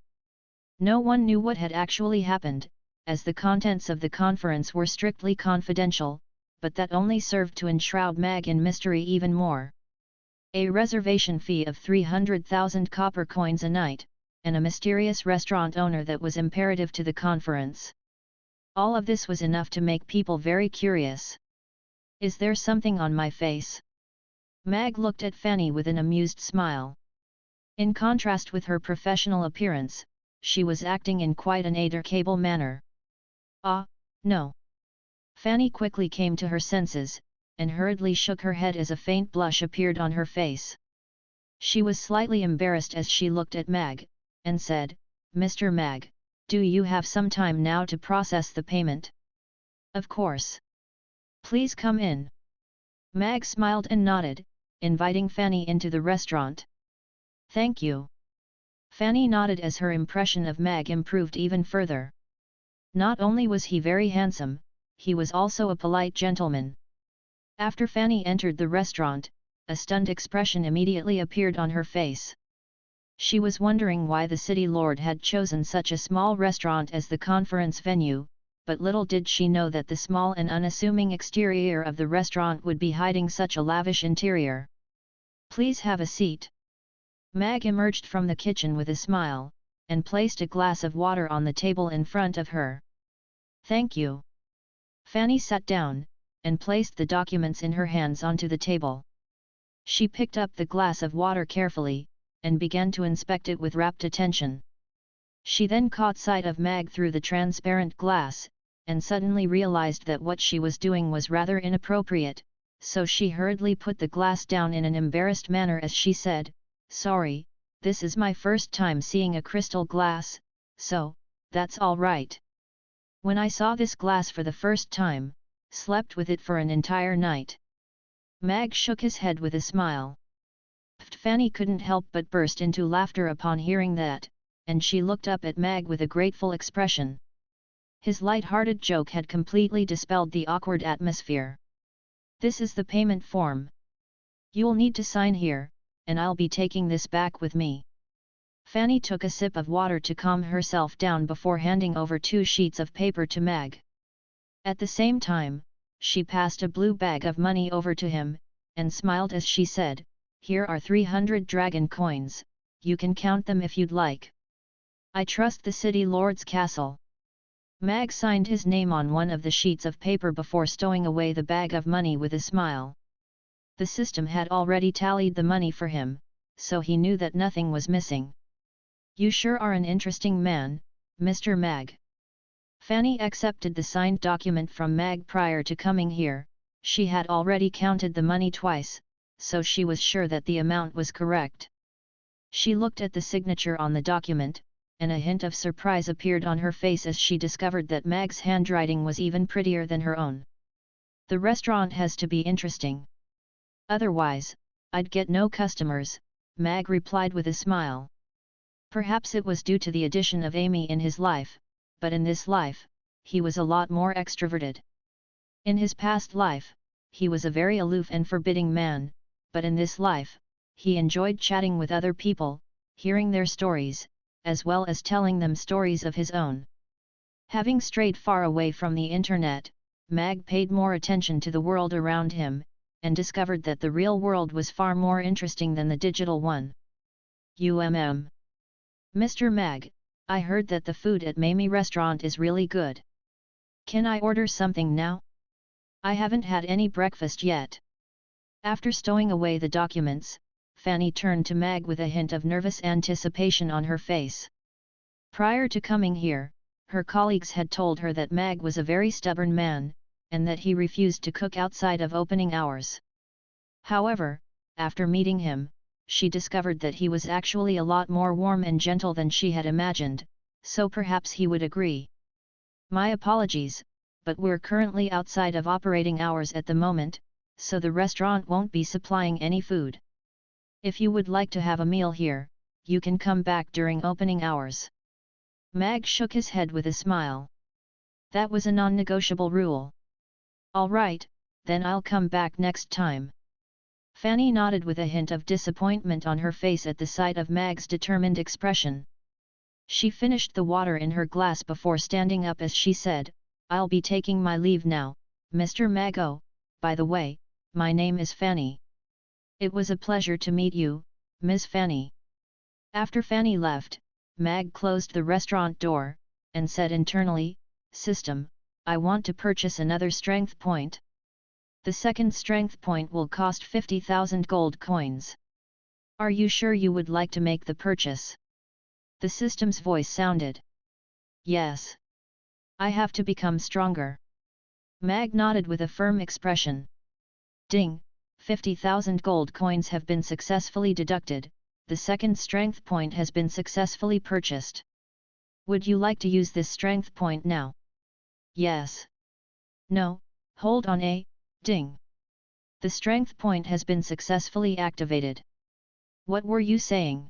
No one knew what had actually happened, as the contents of the conference were strictly confidential, but that only served to enshroud Mag in mystery even more. A reservation fee of 300,000 copper coins a night, and a mysterious restaurant owner that was imperative to the conference. All of this was enough to make people very curious. "Is there something on my face?" Mag looked at Fanny with an amused smile. In contrast with her professional appearance, she was acting in quite an adorable manner. "Ah, no." Fanny quickly came to her senses, and hurriedly shook her head as a faint blush appeared on her face. She was slightly embarrassed as she looked at Mag, and said, "Mr. Mag, do you have some time now to process the payment?" "Of course. Please come in." Mag smiled and nodded, inviting Fanny into the restaurant. "Thank you." Fanny nodded as her impression of Mag improved even further. Not only was he very handsome, he was also a polite gentleman. After Fanny entered the restaurant, a stunned expression immediately appeared on her face. She was wondering why the city lord had chosen such a small restaurant as the conference venue, but little did she know that the small and unassuming exterior of the restaurant would be hiding such a lavish interior. "Please have a seat." Mag emerged from the kitchen with a smile, and placed a glass of water on the table in front of her. "Thank you." Fanny sat down, and placed the documents in her hands onto the table. She picked up the glass of water carefully, and began to inspect it with rapt attention. She then caught sight of Mag through the transparent glass, and suddenly realized that what she was doing was rather inappropriate, so she hurriedly put the glass down in an embarrassed manner as she said, "Sorry, this is my first time seeing a crystal glass, so, that's all right. When I saw this glass for the first time, slept with it for an entire night." Mag shook his head with a smile. Fanny couldn't help but burst into laughter upon hearing that, and she looked up at Mag with a grateful expression. His light-hearted joke had completely dispelled the awkward atmosphere. "This is the payment form. You'll need to sign here, and I'll be taking this back with me." Fanny took a sip of water to calm herself down before handing over 2 sheets of paper to Mag. At the same time, she passed a blue bag of money over to him, and smiled as she said, "Here are 300 dragon coins, you can count them if you'd like. I trust the city lord's castle." Mag signed his name on one of the sheets of paper before stowing away the bag of money with a smile. The system had already tallied the money for him, so he knew that nothing was missing. "You sure are an interesting man, Mr. Mag." Fanny accepted the signed document from Mag prior to coming here. She had already counted the money twice, so she was sure that the amount was correct. She looked at the signature on the document, and a hint of surprise appeared on her face as she discovered that Mag's handwriting was even prettier than her own. "The restaurant has to be interesting. Otherwise, I'd get no customers," Mag replied with a smile. Perhaps it was due to the addition of Amy in his life, but in this life, he was a lot more extroverted. In his past life, he was a very aloof and forbidding man, but in this life, he enjoyed chatting with other people, hearing their stories, as well as telling them stories of his own. Having strayed far away from the internet, Mag paid more attention to the world around him, and discovered that the real world was far more interesting than the digital one. Mr. Mag, I heard that the food at Mamie restaurant is really good. Can I order something now? I haven't had any breakfast yet. After stowing away the documents, Fanny turned to Mag with a hint of nervous anticipation on her face. Prior to coming here, her colleagues had told her that Mag was a very stubborn man, and that he refused to cook outside of opening hours. However, after meeting him, she discovered that he was actually a lot more warm and gentle than she had imagined, so perhaps he would agree. My apologies, but we're currently outside of operating hours at the moment, so the restaurant won't be supplying any food. If you would like to have a meal here, you can come back during opening hours. Mag shook his head with a smile. That was a non-negotiable rule. All right, then I'll come back next time. Fanny nodded with a hint of disappointment on her face at the sight of Mag's determined expression. She finished the water in her glass before standing up as she said, I'll be taking my leave now, Mr. Mag. Oh, by the way, my name is Fanny. It was a pleasure to meet you, Miss Fanny. After Fanny left, Mag closed the restaurant door, and said internally, System, I want to purchase another strength point. The second strength point will cost 50,000 gold coins. Are you sure you would like to make the purchase? The system's voice sounded. Yes. I have to become stronger. Mag nodded with a firm expression. Ding, 50,000 gold coins have been successfully deducted, the second strength point has been successfully purchased. Would you like to use this strength point now? Yes. No, hold on ding. The strength point has been successfully activated. What were you saying?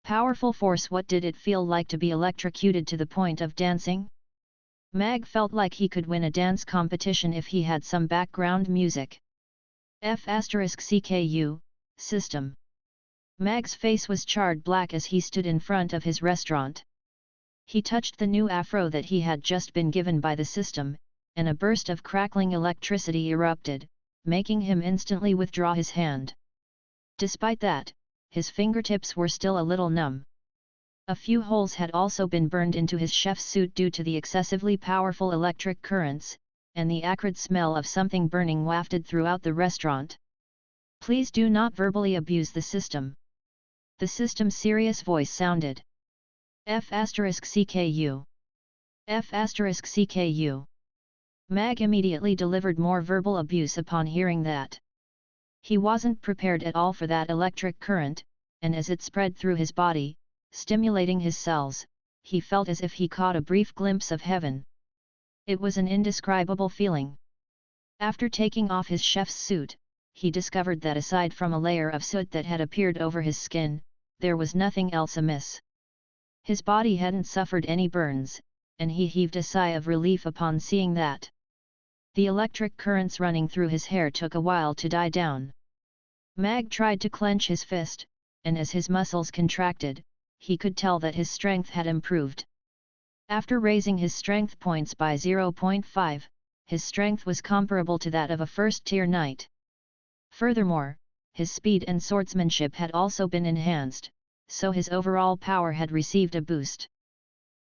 Powerful force. What did it feel like to be electrocuted to the point of dancing? Mag felt like he could win a dance competition if he had some background music. F***CKU, system. Mag's face was charred black as he stood in front of his restaurant. He touched the new afro that he had just been given by the system, and a burst of crackling electricity erupted, making him instantly withdraw his hand. Despite that, his fingertips were still a little numb. A few holes had also been burned into his chef's suit due to the excessively powerful electric currents, and the acrid smell of something burning wafted throughout the restaurant. Please do not verbally abuse the system. The system's serious voice sounded. F***CKU. F***CKU. Mag immediately delivered more verbal abuse upon hearing that. He wasn't prepared at all for that electric current, and as it spread through his body, stimulating his cells, he felt as if he caught a brief glimpse of heaven. It was an indescribable feeling. After taking off his chef's suit, he discovered that aside from a layer of soot that had appeared over his skin, there was nothing else amiss. His body hadn't suffered any burns, and he heaved a sigh of relief upon seeing that. The electric currents running through his hair took a while to die down. Mag tried to clench his fist, and as his muscles contracted, he could tell that his strength had improved. After raising his strength points by 0.5, his strength was comparable to that of a first-tier knight. Furthermore, his speed and swordsmanship had also been enhanced, so his overall power had received a boost.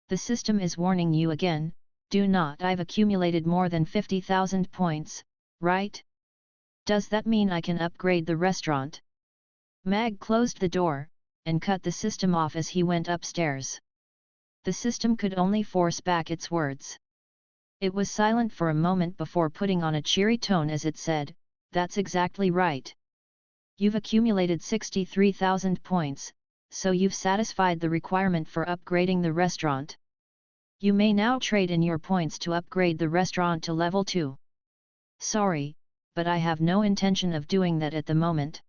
The system is warning you again, do not. I've accumulated more than 50,000 points, right? Does that mean I can upgrade the restaurant? Mag closed the door, and cut the system off as he went upstairs. The system could only force back its words. It was silent for a moment before putting on a cheery tone as it said, that's exactly right. You've accumulated 63,000 points, so you've satisfied the requirement for upgrading the restaurant. You may now trade in your points to upgrade the restaurant to level 2. Sorry, but I have no intention of doing that at the moment.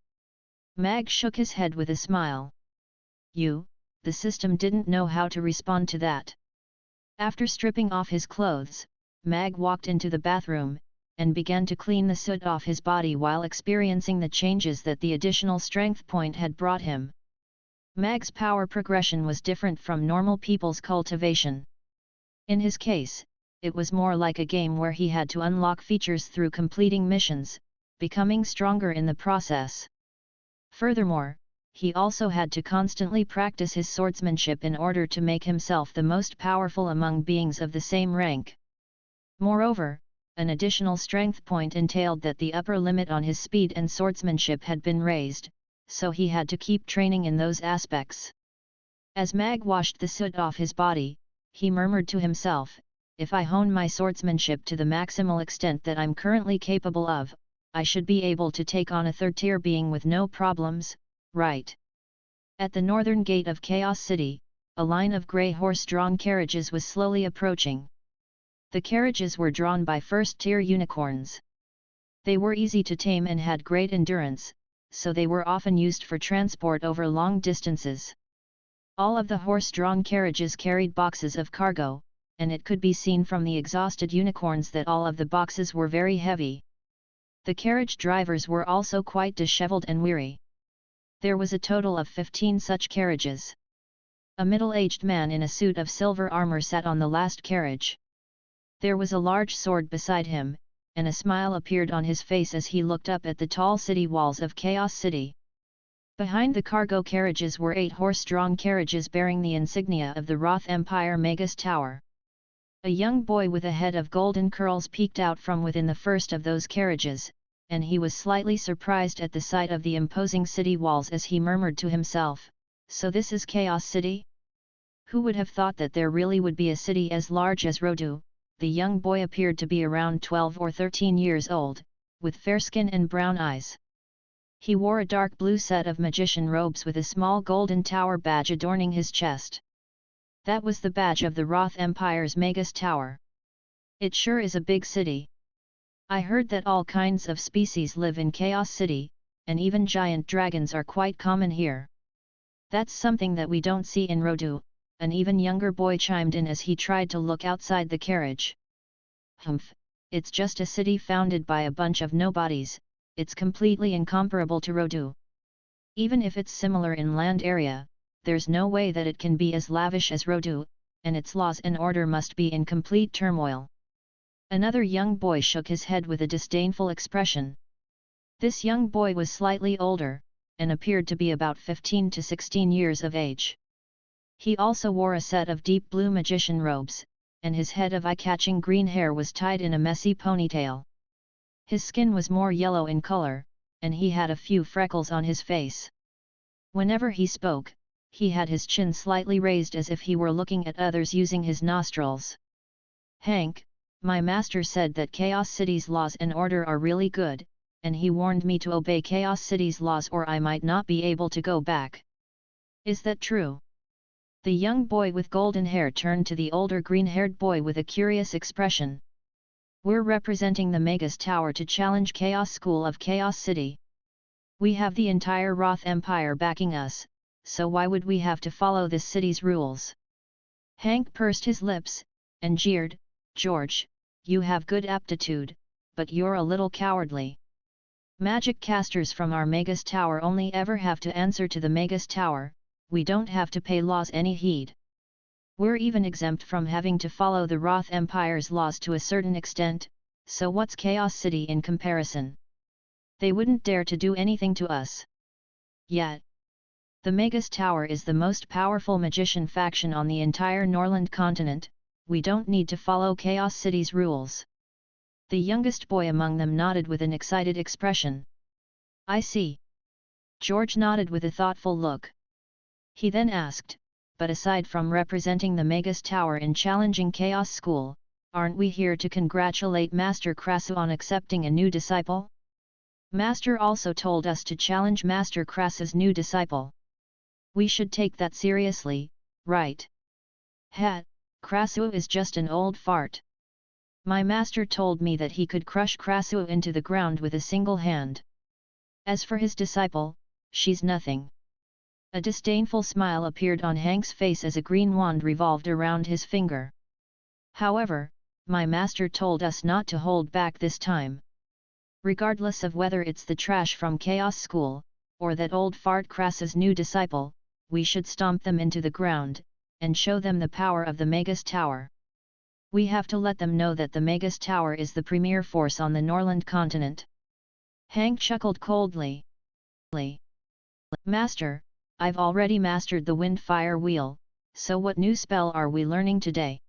Mag shook his head with a smile. The system didn't know how to respond to that. After stripping off his clothes, Mag walked into the bathroom, and began to clean the soot off his body while experiencing the changes that the additional strength point had brought him. Mag's power progression was different from normal people's cultivation. In his case, it was more like a game where he had to unlock features through completing missions, becoming stronger in the process. Furthermore, he also had to constantly practice his swordsmanship in order to make himself the most powerful among beings of the same rank. Moreover, an additional strength point entailed that the upper limit on his speed and swordsmanship had been raised, so he had to keep training in those aspects. As Mag washed the soot off his body, he murmured to himself, "If I hone my swordsmanship to the maximal extent that I'm currently capable of, I should be able to take on a third-tier being with no problems, right?" At the northern gate of Chaos City, a line of grey horse-drawn carriages was slowly approaching. The carriages were drawn by first-tier unicorns. They were easy to tame and had great endurance, so they were often used for transport over long distances. All of the horse-drawn carriages carried boxes of cargo, and it could be seen from the exhausted unicorns that all of the boxes were very heavy. The carriage drivers were also quite disheveled and weary. There was a total of 15 such carriages. A middle-aged man in a suit of silver armor sat on the last carriage. There was a large sword beside him, and a smile appeared on his face as he looked up at the tall city walls of Chaos City. Behind the cargo carriages were 8 horse-drawn carriages bearing the insignia of the Roth Empire Magus Tower. A young boy with a head of golden curls peeked out from within the first of those carriages, and he was slightly surprised at the sight of the imposing city walls as he murmured to himself, "So this is Chaos City? Who would have thought that there really would be a city as large as Rodu?" The young boy appeared to be around 12 or 13 years old, with fair skin and brown eyes. He wore a dark blue set of magician robes with a small golden tower badge adorning his chest. That was the badge of the Roth Empire's Magus Tower. "It sure is a big city. I heard that all kinds of species live in Chaos City, and even giant dragons are quite common here. That's something that we don't see in Rodu," an even younger boy chimed in as he tried to look outside the carriage. "Humph, it's just a city founded by a bunch of nobodies, it's completely incomparable to Rodu. Even if it's similar in land area, there's no way that it can be as lavish as Rodu, and its laws and order must be in complete turmoil." Another young boy shook his head with a disdainful expression. This young boy was slightly older, and appeared to be about 15 to 16 years of age. He also wore a set of deep blue magician robes, and his head of eye-catching green hair was tied in a messy ponytail. His skin was more yellow in color, and he had a few freckles on his face. Whenever he spoke, he had his chin slightly raised as if he were looking at others using his nostrils. "Hank, my master said that Chaos City's laws and order are really good, and he warned me to obey Chaos City's laws or I might not be able to go back. Is that true?" The young boy with golden hair turned to the older green-haired boy with a curious expression. "We're representing the Magus Tower to challenge Chaos School of Chaos City. We have the entire Roth Empire backing us, so why would we have to follow this city's rules?" Hank pursed his lips, and jeered, "George, you have good aptitude, but you're a little cowardly. Magic casters from our Magus Tower only ever have to answer to the Magus Tower, we don't have to pay laws any heed. We're even exempt from having to follow the Roth Empire's laws to a certain extent, so what's Chaos City in comparison? They wouldn't dare to do anything to us. Yet, the Magus Tower is the most powerful magician faction on the entire Norland continent, we don't need to follow Chaos City's rules." The youngest boy among them nodded with an excited expression. "I see." George nodded with a thoughtful look. He then asked, "But aside from representing the Magus Tower in challenging Chaos School, aren't we here to congratulate Master Krasu on accepting a new disciple? Master also told us to challenge Master Krasu's new disciple. We should take that seriously, right? Ha, Krasu is just an old fart. My master told me that he could crush Krasu into the ground with a single hand. As for his disciple, she's nothing." A disdainful smile appeared on Hank's face as a green wand revolved around his finger. "However, my master told us not to hold back this time. Regardless of whether it's the trash from Chaos School, or that old fart Krasu's new disciple, we should stomp them into the ground, and show them the power of the Magus Tower." We have to let them know that the Magus Tower is the premier force on the Norland continent. Hank chuckled coldly. Master, I've already mastered the wind-fire wheel, so what new spell are we learning today?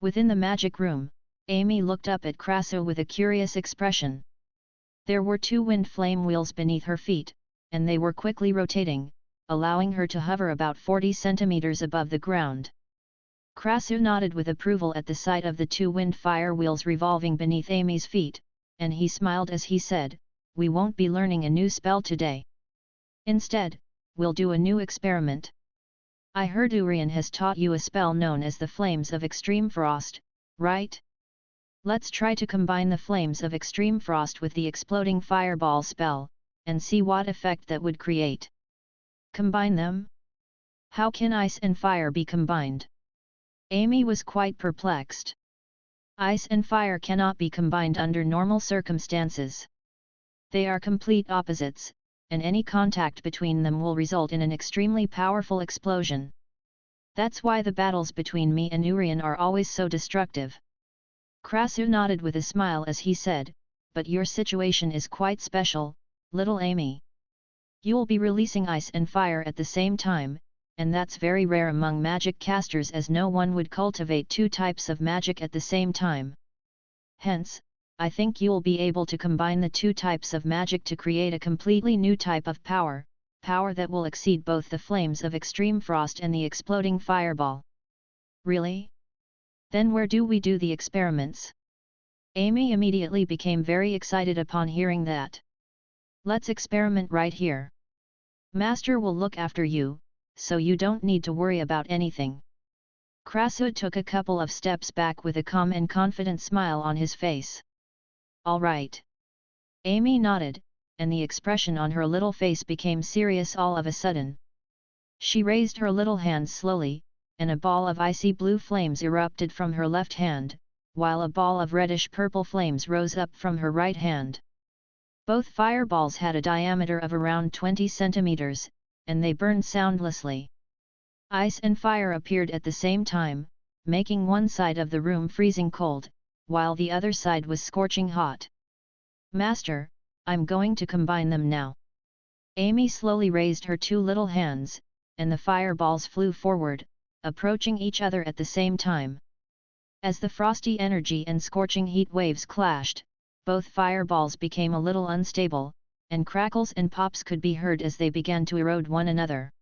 Within the magic room, Amy looked up at Crasso with a curious expression. There were 2 wind flame wheels beneath her feet, and they were quickly rotating, allowing her to hover about 40 centimeters above the ground. Crasso nodded with approval at the sight of the 2 wind-fire wheels revolving beneath Amy's feet, and he smiled as he said, "We won't be learning a new spell today. Instead, we'll do a new experiment. I heard Urian has taught you a spell known as the Flames of Extreme Frost, right? Let's try to combine the Flames of Extreme Frost with the Exploding Fireball spell, and see what effect that would create." Combine them? How can ice and fire be combined? Amy was quite perplexed. Ice and fire cannot be combined under normal circumstances. They are complete opposites, and any contact between them will result in an extremely powerful explosion. That's why the battles between me and Urian are always so destructive. Crasso nodded with a smile as he said, "But your situation is quite special, little Amy. You'll be releasing ice and fire at the same time, and that's very rare among magic casters as no one would cultivate 2 types of magic at the same time. Hence, I think you'll be able to combine the 2 types of magic to create a completely new type of power that will exceed both the Flames of Extreme Frost and the Exploding Fireball." Really? Then where do we do the experiments? Amy immediately became very excited upon hearing that. "Let's experiment right here. Master will look after you, so you don't need to worry about anything." Crasso took a couple of steps back with a calm and confident smile on his face. "All right." Amy nodded, and the expression on her little face became serious all of a sudden. She raised her little hand slowly, and a ball of icy blue flames erupted from her left hand, while a ball of reddish-purple flames rose up from her right hand. Both fireballs had a diameter of around 20 centimeters, and they burned soundlessly. Ice and fire appeared at the same time, making one side of the room freezing cold, while the other side was scorching hot. "Master, I'm going to combine them now." Amy slowly raised her 2 little hands, and the fireballs flew forward, approaching each other at the same time. As the frosty energy and scorching heat waves clashed, both fireballs became a little unstable, and crackles and pops could be heard as they began to erode one another.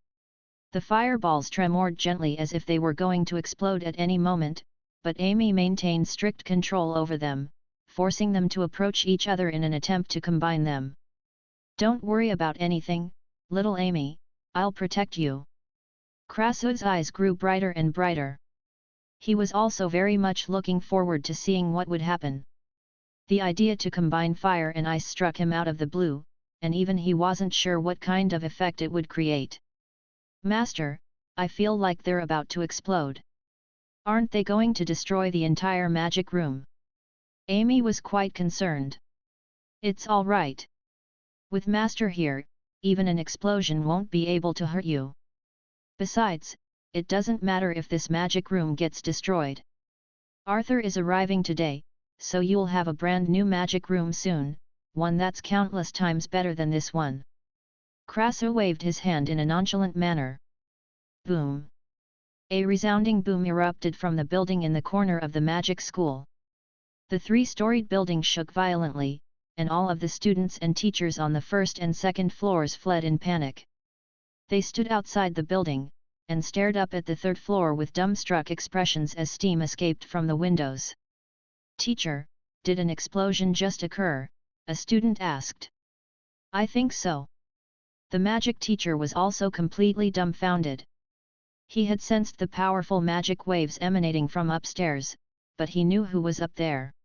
The fireballs tremored gently as if they were going to explode at any moment, but Amy maintained strict control over them, forcing them to approach each other in an attempt to combine them. "Don't worry about anything, little Amy, I'll protect you." Crasso's eyes grew brighter and brighter. He was also very much looking forward to seeing what would happen. The idea to combine fire and ice struck him out of the blue, and even he wasn't sure what kind of effect it would create. "Master, I feel like they're about to explode. Aren't they going to destroy the entire magic room?" Amy was quite concerned. "It's all right. With Master here, even an explosion won't be able to hurt you. Besides, it doesn't matter if this magic room gets destroyed. Arthur is arriving today, so you'll have a brand new magic room soon, one that's countless times better than this one." Crasso waved his hand in a nonchalant manner. Boom! A resounding boom erupted from the building in the corner of the magic school. The 3-storied building shook violently, and all of the students and teachers on the first and second floors fled in panic. They stood outside the building, and stared up at the 3rd floor with dumbstruck expressions as steam escaped from the windows. "Teacher, did an explosion just occur?" a student asked. "I think so." The magic teacher was also completely dumbfounded. He had sensed the powerful magic waves emanating from upstairs, but he knew who was up there.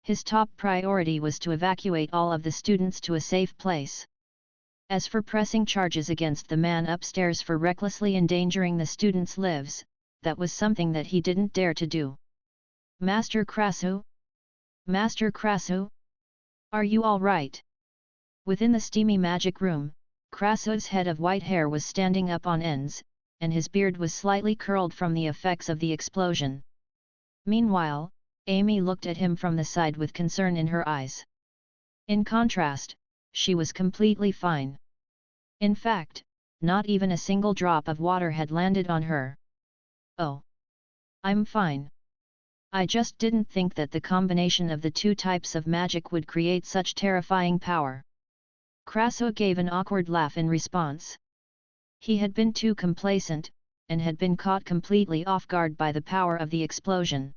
His top priority was to evacuate all of the students to a safe place. As for pressing charges against the man upstairs for recklessly endangering the students' lives, that was something that he didn't dare to do. "Master Crasso? Master Crasso? Are you all right?" Within the steamy magic room, Crasso's head of white hair was standing up on ends, and his beard was slightly curled from the effects of the explosion. Meanwhile, Amy looked at him from the side with concern in her eyes. In contrast, she was completely fine. In fact, not even a single drop of water had landed on her. Oh! I'm fine. I just didn't think that the combination of the two types of magic would create such terrifying power. Kraso gave an awkward laugh in response. He had been too complacent, and had been caught completely off guard by the power of the explosion.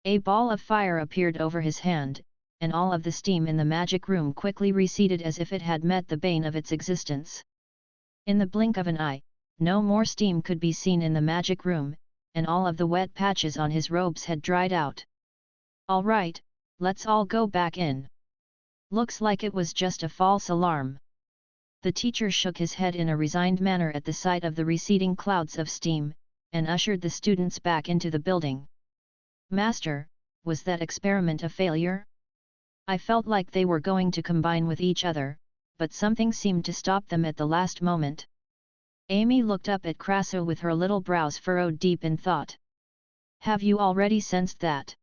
A ball of fire appeared over his hand, and all of the steam in the magic room quickly receded as if it had met the bane of its existence. In the blink of an eye, no more steam could be seen in the magic room, and all of the wet patches on his robes had dried out. All right, let's all go back in. Looks like it was just a false alarm. The teacher shook his head in a resigned manner at the sight of the receding clouds of steam, and ushered the students back into the building. Master, was that experiment a failure? I felt like they were going to combine with each other, but something seemed to stop them at the last moment. Amy looked up at Kraso with her little brows furrowed deep in thought. Have you already sensed that?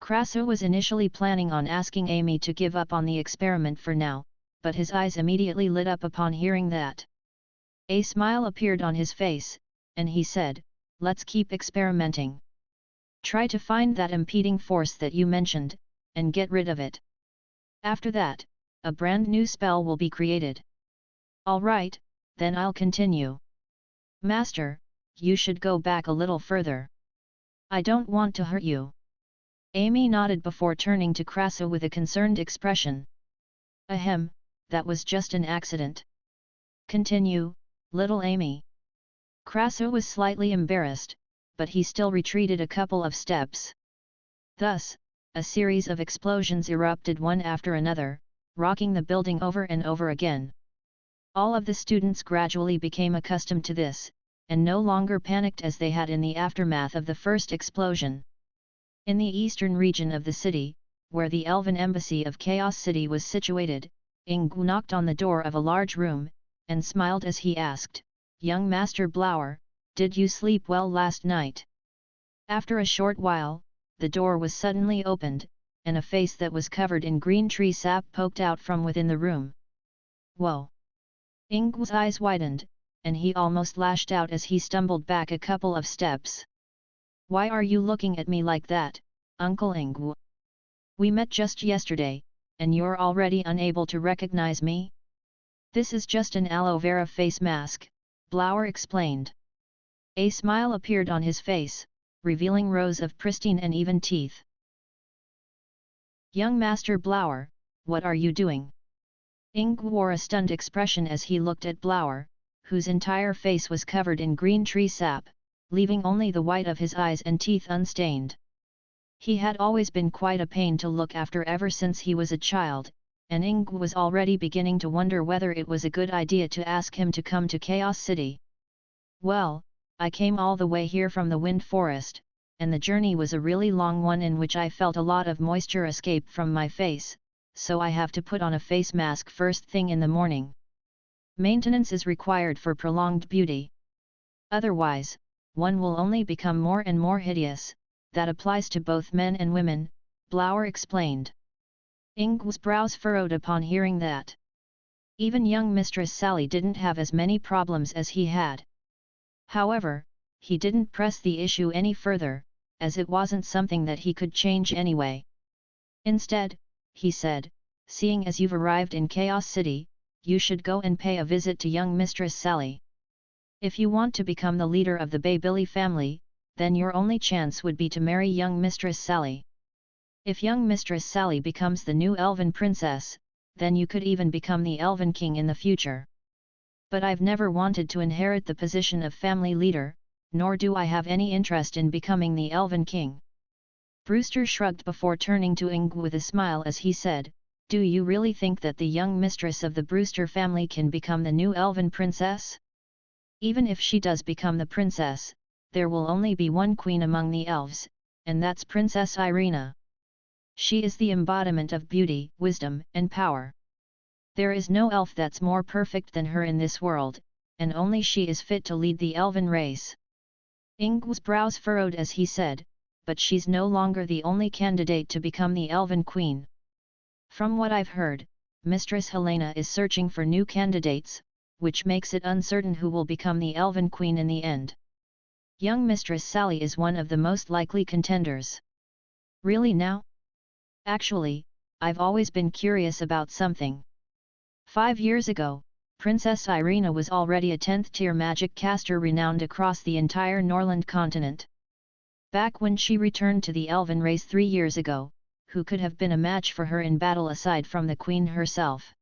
Kraso was initially planning on asking Amy to give up on the experiment for now, but his eyes immediately lit up upon hearing that. A smile appeared on his face, and he said, let's keep experimenting. Try to find that impeding force that you mentioned, and get rid of it. After that, a brand new spell will be created. All right, then I'll continue. Master, you should go back a little further. I don't want to hurt you. Amy nodded before turning to Kraso with a concerned expression. Ahem, that was just an accident. Continue, little Amy. Kraso was slightly embarrassed, but he still retreated a couple of steps. Thus, a series of explosions erupted one after another, rocking the building over and over again. All of the students gradually became accustomed to this, and no longer panicked as they had in the aftermath of the first explosion. In the eastern region of the city, where the Elven embassy of Chaos City was situated, Ingu knocked on the door of a large room, and smiled as he asked, Young Master Blower, did you sleep well last night? After a short while, the door was suddenly opened, and a face that was covered in green tree sap poked out from within the room. Whoa! Ingu's eyes widened, and he almost lashed out as he stumbled back a couple of steps. Why are you looking at me like that, Uncle Ingu? We met just yesterday, and you're already unable to recognize me? This is just an aloe vera face mask, Blower explained. A smile appeared on his face, revealing rows of pristine and even teeth. Young Master Blower, what are you doing? Ingu wore a stunned expression as he looked at Blower, whose entire face was covered in green tree sap, leaving only the white of his eyes and teeth unstained. He had always been quite a pain to look after ever since he was a child, and Ingu was already beginning to wonder whether it was a good idea to ask him to come to Chaos City. Well, I came all the way here from the Wind Forest, and the journey was a really long one in which I felt a lot of moisture escape from my face, so I have to put on a face mask first thing in the morning. Maintenance is required for prolonged beauty. Otherwise, one will only become more and more hideous. That applies to both men and women, Blower explained. Ingu's brows furrowed upon hearing that. Even young Mistress Sally didn't have as many problems as he had. However, he didn't press the issue any further, as it wasn't something that he could change anyway. Instead, he said, seeing as you've arrived in Chaos City, you should go and pay a visit to young Mistress Sally. If you want to become the leader of the Baybilly family, then your only chance would be to marry young Mistress Sally. If young Mistress Sally becomes the new Elven princess, then you could even become the Elven king in the future. But I've never wanted to inherit the position of family leader, nor do I have any interest in becoming the Elven king. Brewster shrugged before turning to Ingu with a smile as he said, Do you really think that the young mistress of the Brewster family can become the new Elven princess? Even if she does become the princess, there will only be one queen among the elves, and that's Princess Irina. She is the embodiment of beauty, wisdom, and power. There is no elf that's more perfect than her in this world, and only she is fit to lead the elven race. Ingu's brows furrowed as he said, but she's no longer the only candidate to become the Elven Queen. From what I've heard, Mistress Helena is searching for new candidates, which makes it uncertain who will become the Elven Queen in the end. Young Mistress Sally is one of the most likely contenders. Really now? Actually, I've always been curious about something. 5 years ago, Princess Irina was already a 10th-tier magic caster renowned across the entire Norland continent. Back when she returned to the Elven race 3 years ago, who could have been a match for her in battle aside from the Queen herself?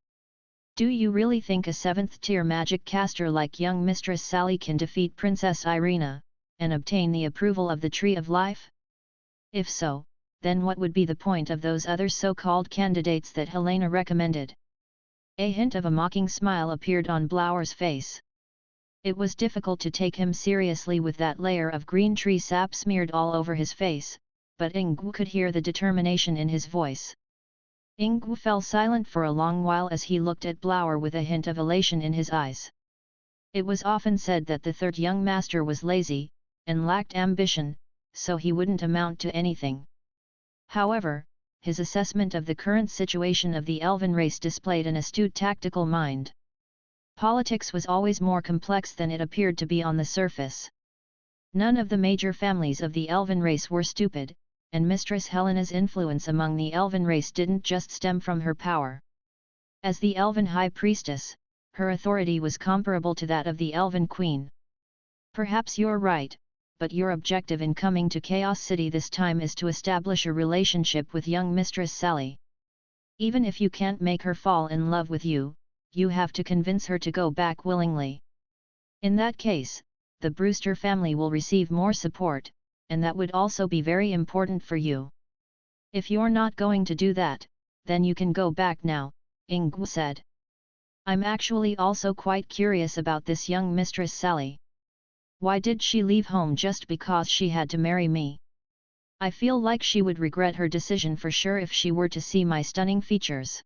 Do you really think a 7th-tier magic caster like young Mistress Sally can defeat Princess Irina, and obtain the approval of the Tree of Life? If so, then what would be the point of those other so-called candidates that Helena recommended? A hint of a mocking smile appeared on Blower's face. It was difficult to take him seriously with that layer of green tree sap smeared all over his face, but Ingwe could hear the determination in his voice. Ingwe fell silent for a long while as he looked at Blower with a hint of elation in his eyes. It was often said that the third young master was lazy, and lacked ambition, so he wouldn't amount to anything. However, his assessment of the current situation of the Elven race displayed an astute tactical mind. Politics was always more complex than it appeared to be on the surface. None of the major families of the Elven race were stupid, and Mistress Helena's influence among the Elven race didn't just stem from her power. As the Elven High Priestess, her authority was comparable to that of the Elven Queen. Perhaps you're right, but your objective in coming to Chaos City this time is to establish a relationship with young Mistress Sally. Even if you can't make her fall in love with you, you have to convince her to go back willingly. In that case, the Brewster family will receive more support, and that would also be very important for you. If you're not going to do that, then you can go back now, Ingwe said. I'm actually also quite curious about this young Mistress Sally. Why did she leave home just because she had to marry me? I feel like she would regret her decision for sure if she were to see my stunning features.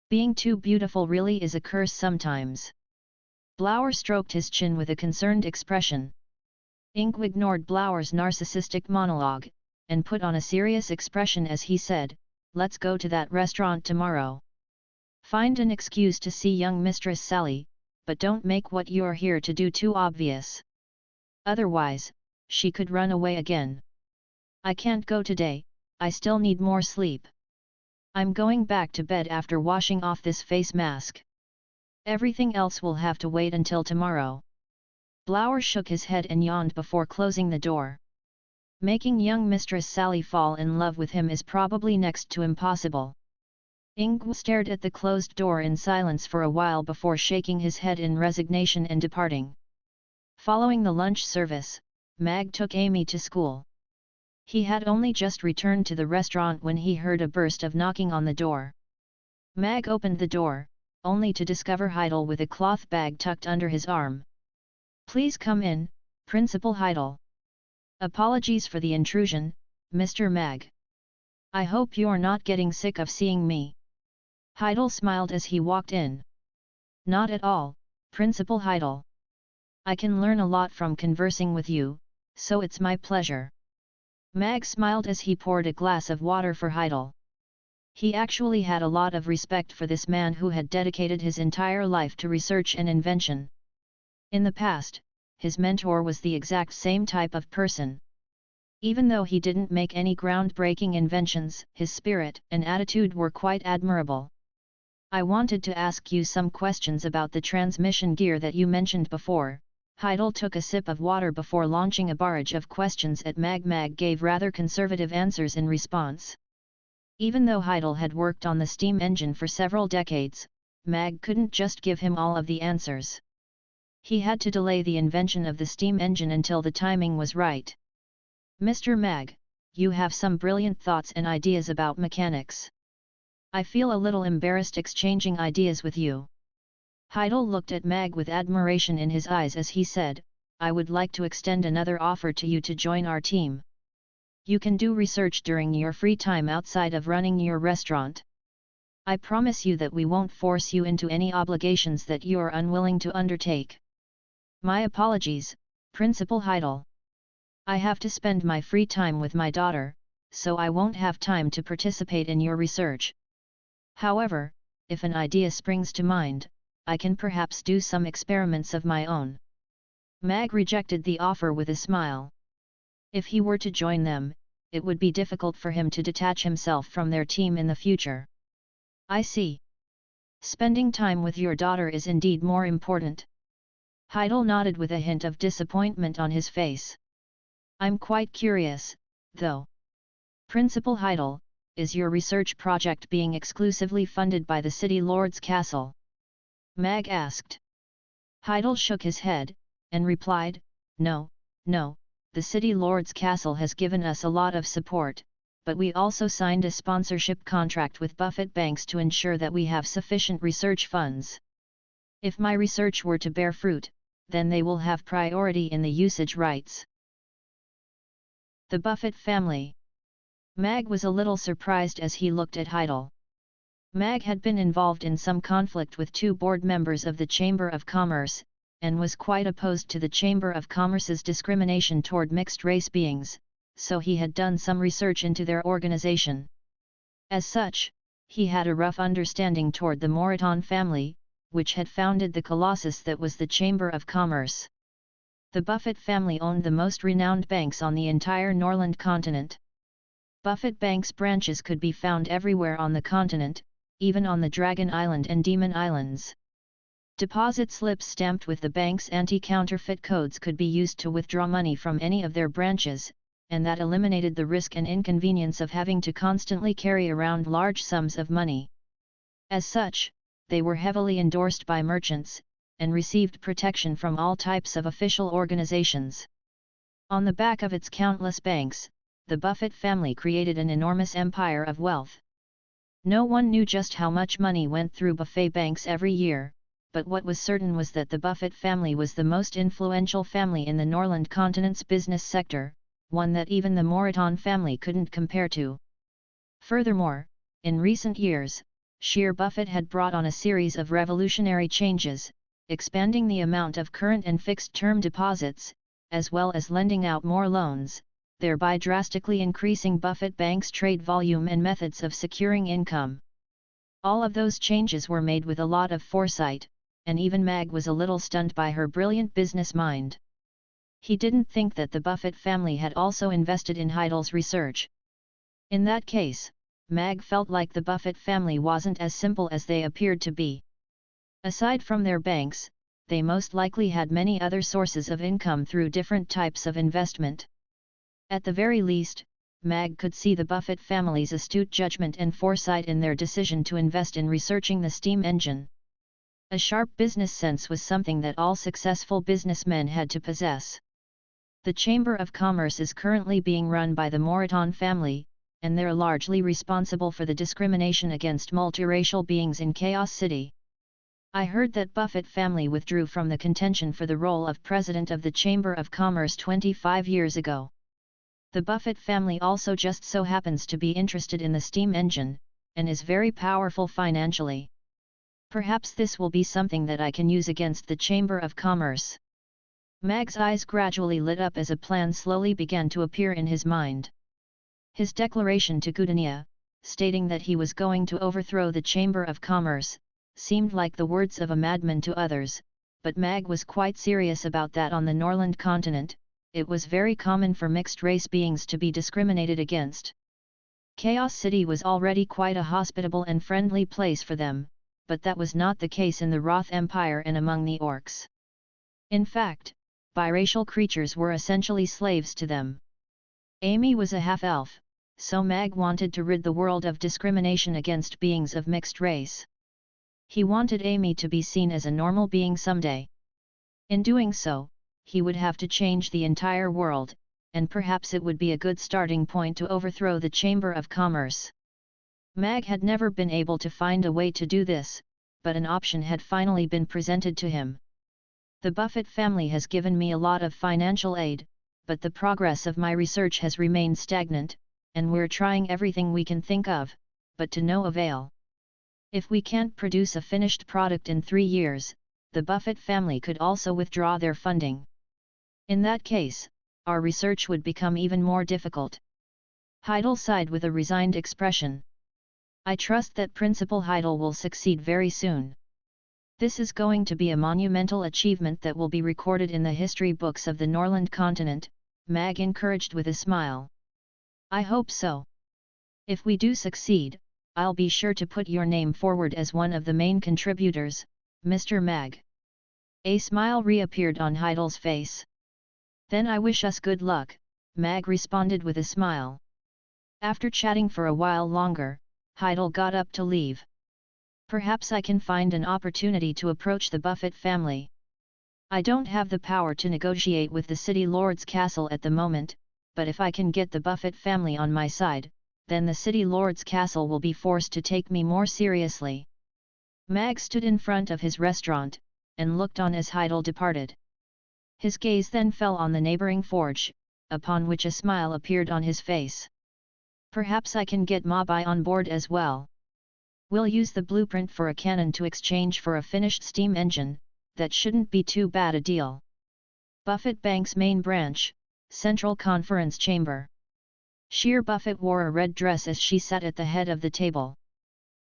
Being too beautiful really is a curse sometimes. Blower stroked his chin with a concerned expression. Ingwe ignored Blower's narcissistic monologue, and put on a serious expression as he said, "Let's go to that restaurant tomorrow. Find an excuse to see young Mistress Sally, but don't make what you're here to do too obvious. Otherwise, she could run away again." "I can't go today, I still need more sleep. I'm going back to bed after washing off this face mask. Everything else will have to wait until tomorrow." Blower shook his head and yawned before closing the door. Making young Mistress Sally fall in love with him is probably next to impossible. Ingwe stared at the closed door in silence for a while before shaking his head in resignation and departing. Following the lunch service, Mag took Amy to school. He had only just returned to the restaurant when he heard a burst of knocking on the door. Mag opened the door, only to discover Heidel with a cloth bag tucked under his arm. "Please come in, Principal Heidel." "Apologies for the intrusion, Mr. Mag. I hope you're not getting sick of seeing me." Heidel smiled as he walked in. "Not at all, Principal Heidel. I can learn a lot from conversing with you, so it's my pleasure." Mag smiled as he poured a glass of water for Heidel. He actually had a lot of respect for this man who had dedicated his entire life to research and invention. In the past, his mentor was the exact same type of person. Even though he didn't make any groundbreaking inventions, his spirit and attitude were quite admirable. "I wanted to ask you some questions about the transmission gear that you mentioned before." Heidel took a sip of water before launching a barrage of questions at Mag. Mag gave rather conservative answers in response. Even though Heidel had worked on the steam engine for several decades, Mag couldn't just give him all of the answers. He had to delay the invention of the steam engine until the timing was right. "Mr. Mag, you have some brilliant thoughts and ideas about mechanics. I feel a little embarrassed exchanging ideas with you." Heidel looked at Mag with admiration in his eyes as he said, "I would like to extend another offer to you to join our team. You can do research during your free time outside of running your restaurant. I promise you that we won't force you into any obligations that you are unwilling to undertake." "My apologies, Principal Heidel. I have to spend my free time with my daughter, so I won't have time to participate in your research. However, if an idea springs to mind, I can perhaps do some experiments of my own. Mag rejected the offer with a smile. If he were to join them, it would be difficult for him to detach himself from their team in the future. I see. Spending time with your daughter is indeed more important. Heidel nodded with a hint of disappointment on his face. I'm quite curious, though. Principal Heidel, is your research project being exclusively funded by the City Lord's Castle? Mag asked. Heidel shook his head, and replied, No, the City Lord's Castle has given us a lot of support, but we also signed a sponsorship contract with Buffett Banks to ensure that we have sufficient research funds. If my research were to bear fruit, then they will have priority in the usage rights. The Buffett family. Mag was a little surprised as he looked at Heidel. Mag had been involved in some conflict with two board members of the Chamber of Commerce, and was quite opposed to the Chamber of Commerce's discrimination toward mixed-race beings, so he had done some research into their organization. As such, he had a rough understanding toward the Moreton family, which had founded the colossus that was the Chamber of Commerce. The Buffett family owned the most renowned banks on the entire Norland continent. Buffett Banks branches could be found everywhere on the continent, even on the Dragon Island and Demon Islands. Deposit slips stamped with the bank's anti-counterfeit codes could be used to withdraw money from any of their branches, and that eliminated the risk and inconvenience of having to constantly carry around large sums of money. As such, they were heavily endorsed by merchants, and received protection from all types of official organizations. On the back of its countless banks, the Buffett family created an enormous empire of wealth. No one knew just how much money went through Buffett Banks every year, but what was certain was that the Buffett family was the most influential family in the Norland continent's business sector, one that even the Moreton family couldn't compare to. Furthermore, in recent years, Sheer Buffett had brought on a series of revolutionary changes, expanding the amount of current and fixed-term deposits, as well as lending out more loans, thereby drastically increasing Buffett Bank's trade volume and methods of securing income. All of those changes were made with a lot of foresight, and even Mag was a little stunned by her brilliant business mind. He didn't think that the Buffett family had also invested in Heidel's research. In that case, Mag felt like the Buffett family wasn't as simple as they appeared to be. Aside from their banks, they most likely had many other sources of income through different types of investment. At the very least, Mag could see the Buffett family's astute judgment and foresight in their decision to invest in researching the steam engine. A sharp business sense was something that all successful businessmen had to possess. The Chamber of Commerce is currently being run by the Moreton family, and they're largely responsible for the discrimination against multiracial beings in Chaos City. I heard that Buffett family withdrew from the contention for the role of president of the Chamber of Commerce 25 years ago. The Buffett family also just so happens to be interested in the steam engine, and is very powerful financially. Perhaps this will be something that I can use against the Chamber of Commerce. Mag's eyes gradually lit up as a plan slowly began to appear in his mind. His declaration to Gudania, stating that he was going to overthrow the Chamber of Commerce, seemed like the words of a madman to others, but Mag was quite serious about that. On the Norland continent, it was very common for mixed-race beings to be discriminated against. Chaos City was already quite a hospitable and friendly place for them, but that was not the case in the Roth Empire and among the Orcs. In fact, biracial creatures were essentially slaves to them. Amy was a half-elf, so Mag wanted to rid the world of discrimination against beings of mixed race. He wanted Amy to be seen as a normal being someday. In doing so, he would have to change the entire world, and perhaps it would be a good starting point to overthrow the Chamber of Commerce. Mag had never been able to find a way to do this, but an option had finally been presented to him. The Buffett family has given me a lot of financial aid, but the progress of my research has remained stagnant, and we're trying everything we can think of, but to no avail. If we can't produce a finished product in 3 years, the Buffett family could also withdraw their funding. In that case, our research would become even more difficult. Heidel sighed with a resigned expression. I trust that Principal Heidel will succeed very soon. This is going to be a monumental achievement that will be recorded in the history books of the Norland continent, Mag encouraged with a smile. I hope so. If we do succeed, I'll be sure to put your name forward as one of the main contributors, Mr. Mag. A smile reappeared on Heidel's face. Then I wish us good luck, Mag responded with a smile. After chatting for a while longer, Heidel got up to leave. Perhaps I can find an opportunity to approach the Buffett family. I don't have the power to negotiate with the city lord's castle at the moment, but if I can get the Buffett family on my side, then the city lord's castle will be forced to take me more seriously. Mag stood in front of his restaurant, and looked on as Heidel departed. His gaze then fell on the neighboring forge, upon which a smile appeared on his face. Perhaps I can get Mabai on board as well. We'll use the blueprint for a cannon to exchange for a finished steam engine, that shouldn't be too bad a deal. Buffett Bank's main branch, Central Conference Chamber. Sheer Buffett wore a red dress as she sat at the head of the table.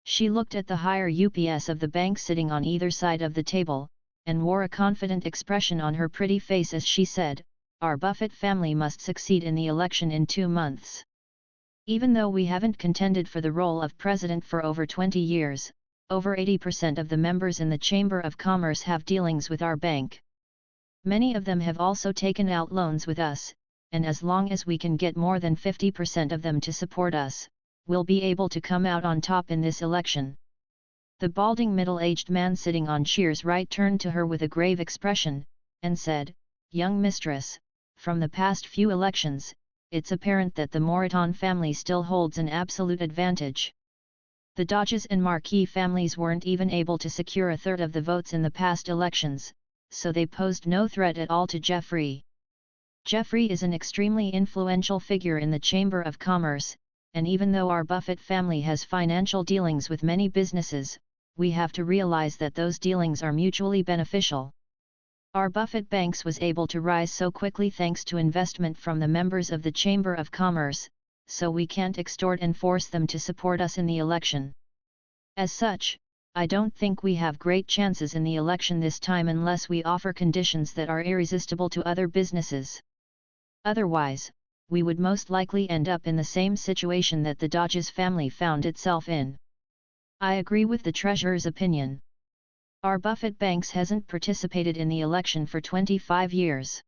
She looked at the higher UPS of the bank sitting on either side of the table, and wore a confident expression on her pretty face as she said, "Our Buffett family must succeed in the election in 2 months. Even though we haven't contended for the role of president for over 20 years, over 80% of the members in the Chamber of Commerce have dealings with our bank. Many of them have also taken out loans with us, and as long as we can get more than 50% of them to support us, we'll be able to come out on top in this election." The balding middle-aged man sitting on Shear's right turned to her with a grave expression, and said, "Young mistress, from the past few elections, it's apparent that the Moreton family still holds an absolute advantage. The Dodges and Marquis families weren't even able to secure a third of the votes in the past elections, so they posed no threat at all to Geoffrey. Geoffrey is an extremely influential figure in the Chamber of Commerce, and even though our Buffett family has financial dealings with many businesses, we have to realize that those dealings are mutually beneficial. Our Buffett Banks was able to rise so quickly thanks to investment from the members of the Chamber of Commerce, so we can't extort and force them to support us in the election. As such, I don't think we have great chances in the election this time unless we offer conditions that are irresistible to other businesses. Otherwise, we would most likely end up in the same situation that the Dodges family found itself in. I agree with the Treasurer's opinion. Our Buffett Banks hasn't participated in the election for 25 years.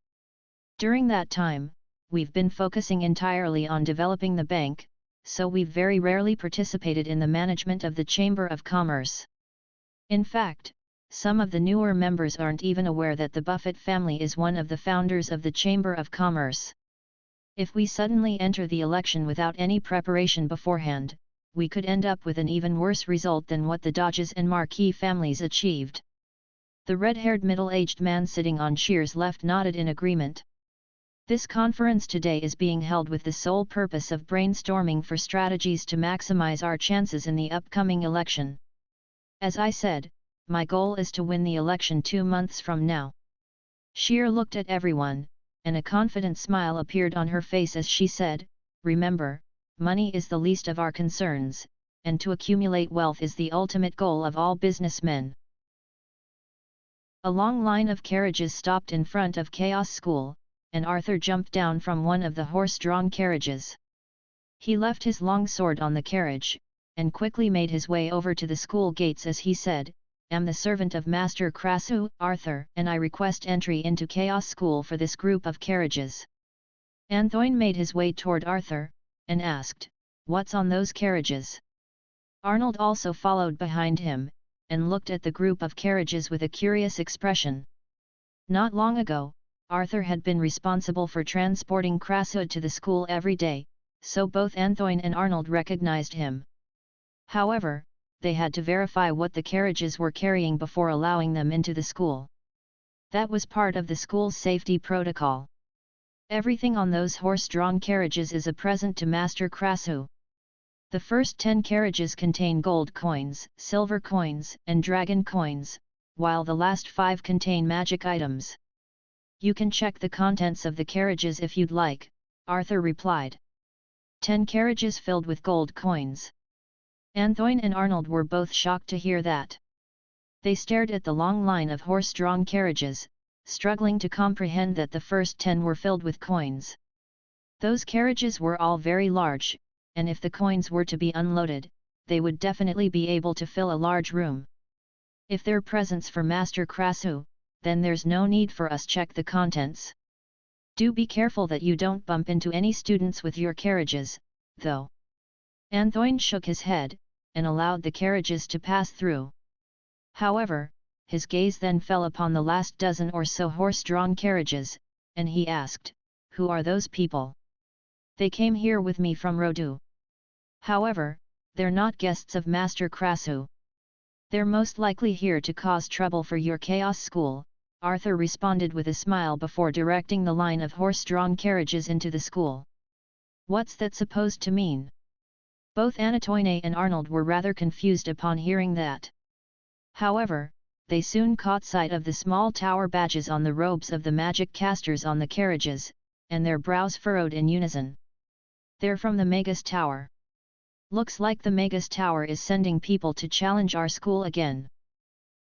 During that time, we've been focusing entirely on developing the bank, so we've very rarely participated in the management of the Chamber of Commerce. In fact, some of the newer members aren't even aware that the Buffett family is one of the founders of the Chamber of Commerce. If we suddenly enter the election without any preparation beforehand, we could end up with an even worse result than what the Dodges and Marquis families achieved. The red-haired middle-aged man sitting on Shear's left nodded in agreement. This conference today is being held with the sole purpose of brainstorming for strategies to maximize our chances in the upcoming election. As I said, my goal is to win the election 2 months from now. Shear looked at everyone, and a confident smile appeared on her face as she said, "Remember, money is the least of our concerns, and to accumulate wealth is the ultimate goal of all businessmen." A long line of carriages stopped in front of Chaos School, and Arthur jumped down from one of the horse-drawn carriages. He left his long sword on the carriage, and quickly made his way over to the school gates as he said, "Am the servant of Master Krassu, Arthur, and I request entry into Chaos School for this group of carriages." Antoine made his way toward Arthur, and asked, "What's on those carriages?" Arnold also followed behind him, and looked at the group of carriages with a curious expression. Not long ago, Arthur had been responsible for transporting Krasud to the school every day, so both Antoine and Arnold recognized him. However, they had to verify what the carriages were carrying before allowing them into the school. That was part of the school's safety protocol. Everything on those horse-drawn carriages is a present to Master Krassu. The first 10 carriages contain gold coins, silver coins, and dragon coins, while the last 5 contain magic items. You can check the contents of the carriages if you'd like, Arthur replied. 10 carriages filled with gold coins. Antoine and Arnold were both shocked to hear that. They stared at the long line of horse-drawn carriages, struggling to comprehend that the first 10 were filled with coins. Those carriages were all very large, and if the coins were to be unloaded, they would definitely be able to fill a large room. If they're presents for Master Krasu, then there's no need for us check the contents. Do be careful that you don't bump into any students with your carriages, though. Antoine shook his head, and allowed the carriages to pass through. However, his gaze then fell upon the last dozen or so horse-drawn carriages, and he asked, "Who are those people? They came here with me from Rodu. However, they're not guests of Master Krasu. They're most likely here to cause trouble for your chaos school," Arthur responded with a smile before directing the line of horse-drawn carriages into the school. What's that supposed to mean? Both Antoine and Arnold were rather confused upon hearing that. However, they soon caught sight of the small tower badges on the robes of the magic casters on the carriages, and their brows furrowed in unison. They're from the Magus Tower. Looks like the Magus Tower is sending people to challenge our school again.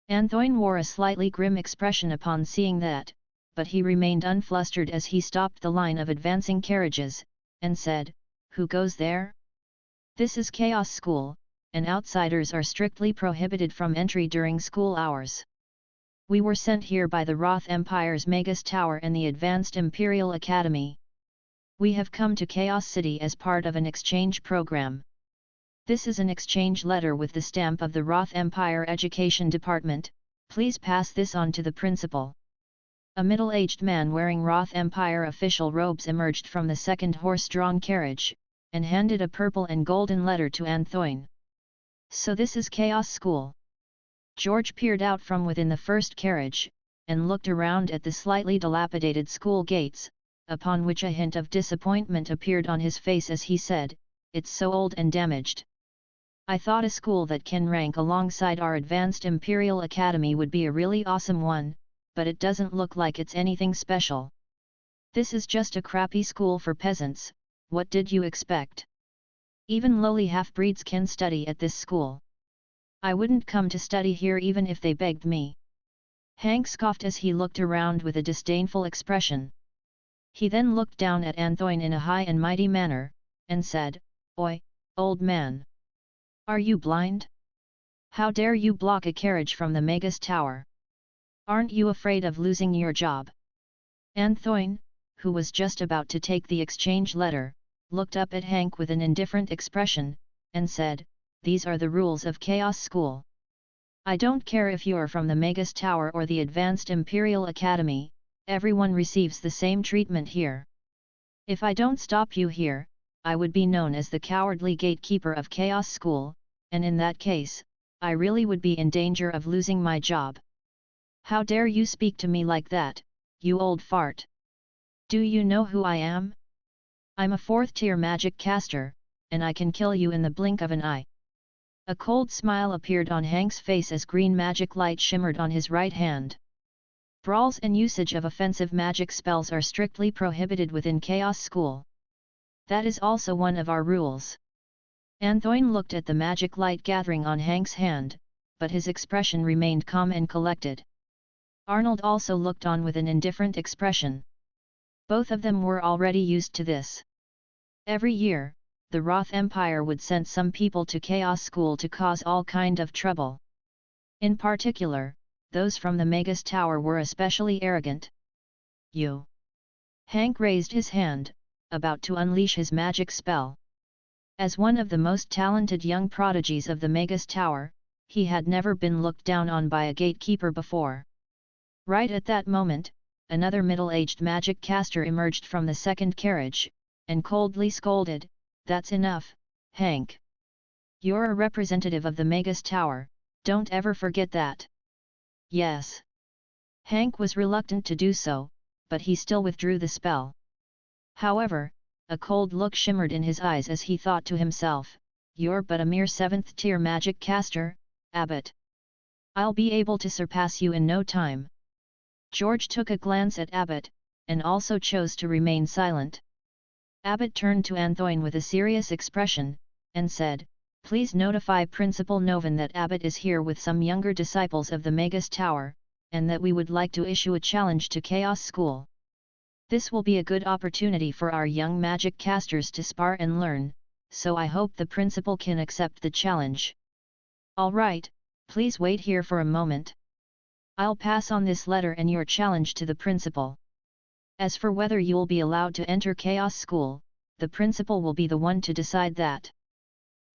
Antoine wore a slightly grim expression upon seeing that, but he remained unflustered as he stopped the line of advancing carriages, and said, "Who goes there? This is Chaos School, and outsiders are strictly prohibited from entry during school hours. We were sent here by the Roth Empire's Magus Tower and the Advanced Imperial Academy. We have come to Chaos City as part of an exchange program. This is an exchange letter with the stamp of the Roth Empire Education Department, please pass this on to the principal." A middle-aged man wearing Roth Empire official robes emerged from the second horse-drawn carriage, and handed a purple and golden letter to Antoine. "So this is Chaos School." George peered out from within the first carriage, and looked around at the slightly dilapidated school gates, upon which a hint of disappointment appeared on his face as he said, "It's so old and damaged. I thought a school that can rank alongside our Advanced Imperial Academy would be a really awesome one, but it doesn't look like it's anything special. This is just a crappy school for peasants, what did you expect? Even lowly half-breeds can study at this school. I wouldn't come to study here even if they begged me." Hank scoffed as he looked around with a disdainful expression. He then looked down at Antoine in a high and mighty manner, and said, "Oi, old man! Are you blind? How dare you block a carriage from the Magus Tower? Aren't you afraid of losing your job?" Antoine, who was just about to take the exchange letter, looked up at Hank with an indifferent expression, and said, "These are the rules of Chaos School. I don't care if you're from the Magus Tower or the Advanced Imperial Academy, everyone receives the same treatment here. If I don't stop you here, I would be known as the cowardly gatekeeper of Chaos School, and in that case, I really would be in danger of losing my job. How dare you speak to me like that, you old fart? Do you know who I am? I'm a 4th-tier magic caster, and I can kill you in the blink of an eye." A cold smile appeared on Hank's face as green magic light shimmered on his right hand. Brawls and usage of offensive magic spells are strictly prohibited within Chaos School. That is also one of our rules. Antoine looked at the magic light gathering on Hank's hand, but his expression remained calm and collected. Arnold also looked on with an indifferent expression. Both of them were already used to this. Every year, the Roth Empire would send some people to Chaos School to cause all kind of trouble. In particular, those from the Magus Tower were especially arrogant. "You!" Hank raised his hand, about to unleash his magic spell. As one of the most talented young prodigies of the Magus Tower, he had never been looked down on by a gatekeeper before. Right at that moment, another middle-aged magic caster emerged from the second carriage, and coldly scolded, "That's enough, Hank. You're a representative of the Magus Tower, don't ever forget that." "Yes." Hank was reluctant to do so, but he still withdrew the spell. However, a cold look shimmered in his eyes as he thought to himself, "You're but a mere 7th-tier magic caster, Abbott. I'll be able to surpass you in no time." George took a glance at Abbott, and also chose to remain silent. Abbott turned to Antoine with a serious expression, and said, "Please notify Principal Novan that Abbott is here with some younger disciples of the Magus Tower, and that we would like to issue a challenge to Chaos School. This will be a good opportunity for our young magic casters to spar and learn, so I hope the principal can accept the challenge." "All right, please wait here for a moment. I'll pass on this letter and your challenge to the principal. As for whether you'll be allowed to enter Chaos School, the principal will be the one to decide that."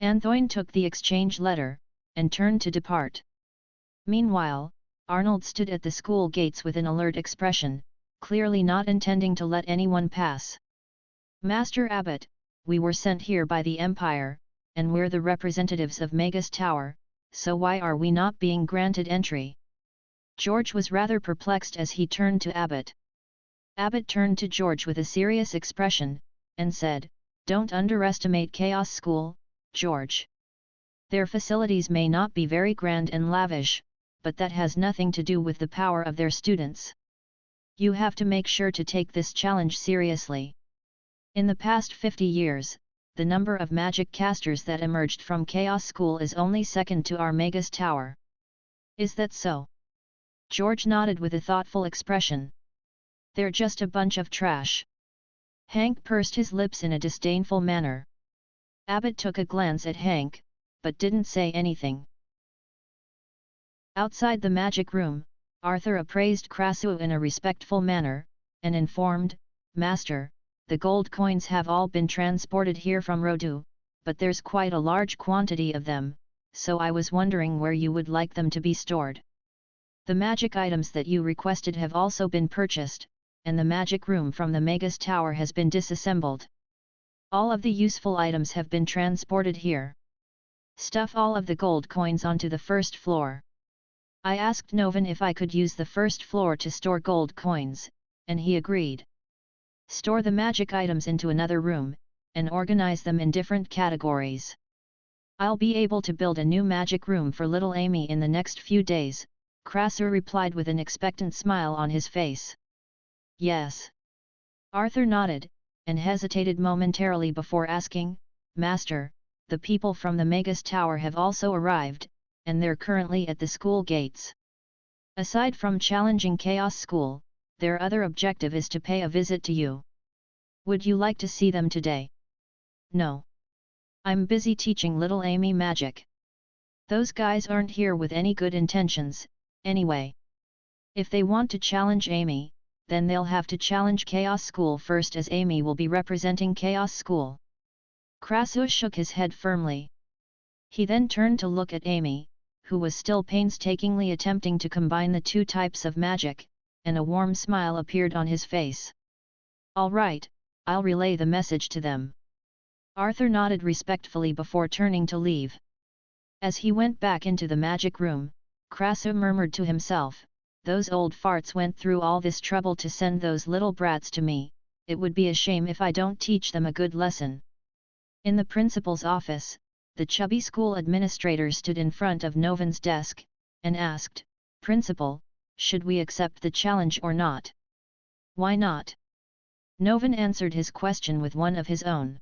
Antoine took the exchange letter, and turned to depart. Meanwhile, Arnold stood at the school gates with an alert expression, clearly not intending to let anyone pass. "Master Abbott, we were sent here by the Empire, and we're the representatives of Magus Tower, so why are we not being granted entry?" George was rather perplexed as he turned to Abbott. Abbott turned to George with a serious expression, and said, "Don't underestimate Chaos School, George. Their facilities may not be very grand and lavish, but that has nothing to do with the power of their students. You have to make sure to take this challenge seriously. In the past 50 years, the number of magic casters that emerged from Chaos School is only second to our Magus Tower. Is that so?" George nodded with a thoughtful expression. "They're just a bunch of trash." Hank pursed his lips in a disdainful manner. Abbott took a glance at Hank, but didn't say anything. Outside the magic room, Arthur appraised Krasu in a respectful manner, and informed, "Master, the gold coins have all been transported here from Rodu, but there's quite a large quantity of them, so I was wondering where you would like them to be stored. The magic items that you requested have also been purchased, and the magic room from the Magus Tower has been disassembled. All of the useful items have been transported here. Stuff all of the gold coins onto the first floor." I asked Novan if I could use the first floor to store gold coins, and he agreed. "Store the magic items into another room, and organize them in different categories. I'll be able to build a new magic room for little Amy in the next few days," Krasu replied with an expectant smile on his face. "Yes." Arthur nodded, and hesitated momentarily before asking, "Master, the people from the Magus Tower have also arrived, and they're currently at the school gates. Aside from challenging Chaos School, their other objective is to pay a visit to you. Would you like to see them today?" "No. I'm busy teaching little Amy magic. Those guys aren't here with any good intentions, anyway. If they want to challenge Amy, then they'll have to challenge Chaos School first, as Amy will be representing Chaos School." Krasu shook his head firmly. He then turned to look at Amy, who was still painstakingly attempting to combine the two types of magic, and a warm smile appeared on his face. "All right, I'll relay the message to them." Arthur nodded respectfully before turning to leave. As he went back into the magic room, Krasu murmured to himself, "Those old farts went through all this trouble to send those little brats to me, it would be a shame if I don't teach them a good lesson." In the principal's office, the chubby school administrator stood in front of Novan's desk, and asked, "Principal, should we accept the challenge or not?" "Why not?" Novan answered his question with one of his own.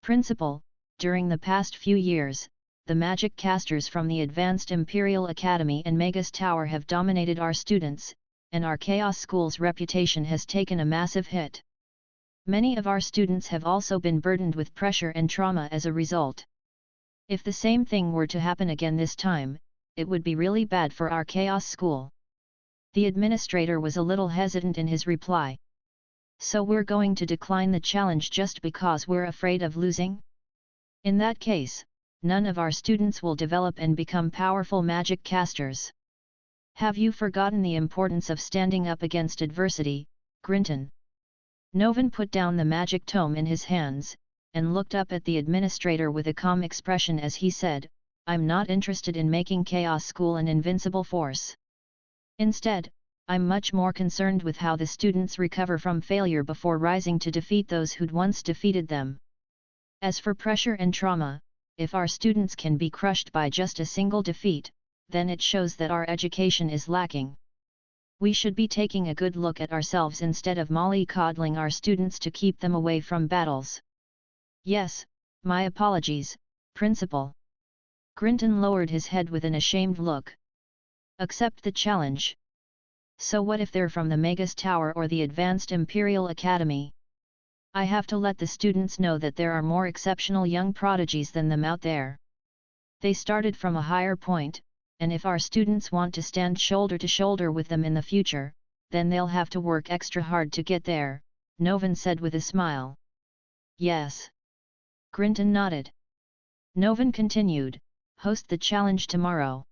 "Principal, during the past few years, the magic casters from the Advanced Imperial Academy and Magus Tower have dominated our students, and our Chaos School's reputation has taken a massive hit. Many of our students have also been burdened with pressure and trauma as a result. If the same thing were to happen again this time, it would be really bad for our Chaos School." The administrator was a little hesitant in his reply. "So we're going to decline the challenge just because we're afraid of losing? In that case, none of our students will develop and become powerful magic casters. Have you forgotten the importance of standing up against adversity, Grinton?" Novan put down the magic tome in his hands, and looked up at the administrator with a calm expression as he said, "I'm not interested in making Chaos School an invincible force. Instead, I'm much more concerned with how the students recover from failure before rising to defeat those who'd once defeated them. As for pressure and trauma, if our students can be crushed by just a single defeat, then it shows that our education is lacking. We should be taking a good look at ourselves instead of mollycoddling our students to keep them away from battles. Yes, my apologies, Principal. Grinton lowered his head with an ashamed look. Accept the challenge. So what if they're from the Magus Tower or the Advanced Imperial Academy? I have to let the students know that there are more exceptional young prodigies than them out there. They started from a higher point, and if our students want to stand shoulder to shoulder with them in the future, then they'll have to work extra hard to get there, Novan said with a smile. Yes. Grinton nodded. Novan continued, host the challenge tomorrow.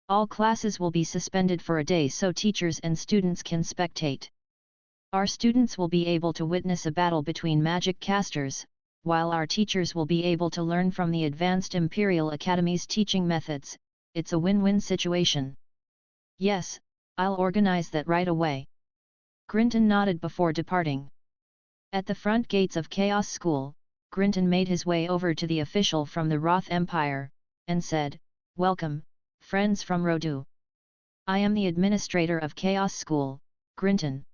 All classes will be suspended for a day so teachers and students can spectate. Our students will be able to witness a battle between magic casters, while our teachers will be able to learn from the Advanced Imperial Academy's teaching methods. It's a win-win situation. Yes, I'll organize that right away. Grinton nodded before departing. At the front gates of Chaos School, Grinton made his way over to the official from the Roth Empire, and said, "Welcome, friends from Rodu. I am the administrator of Chaos School, Grinton.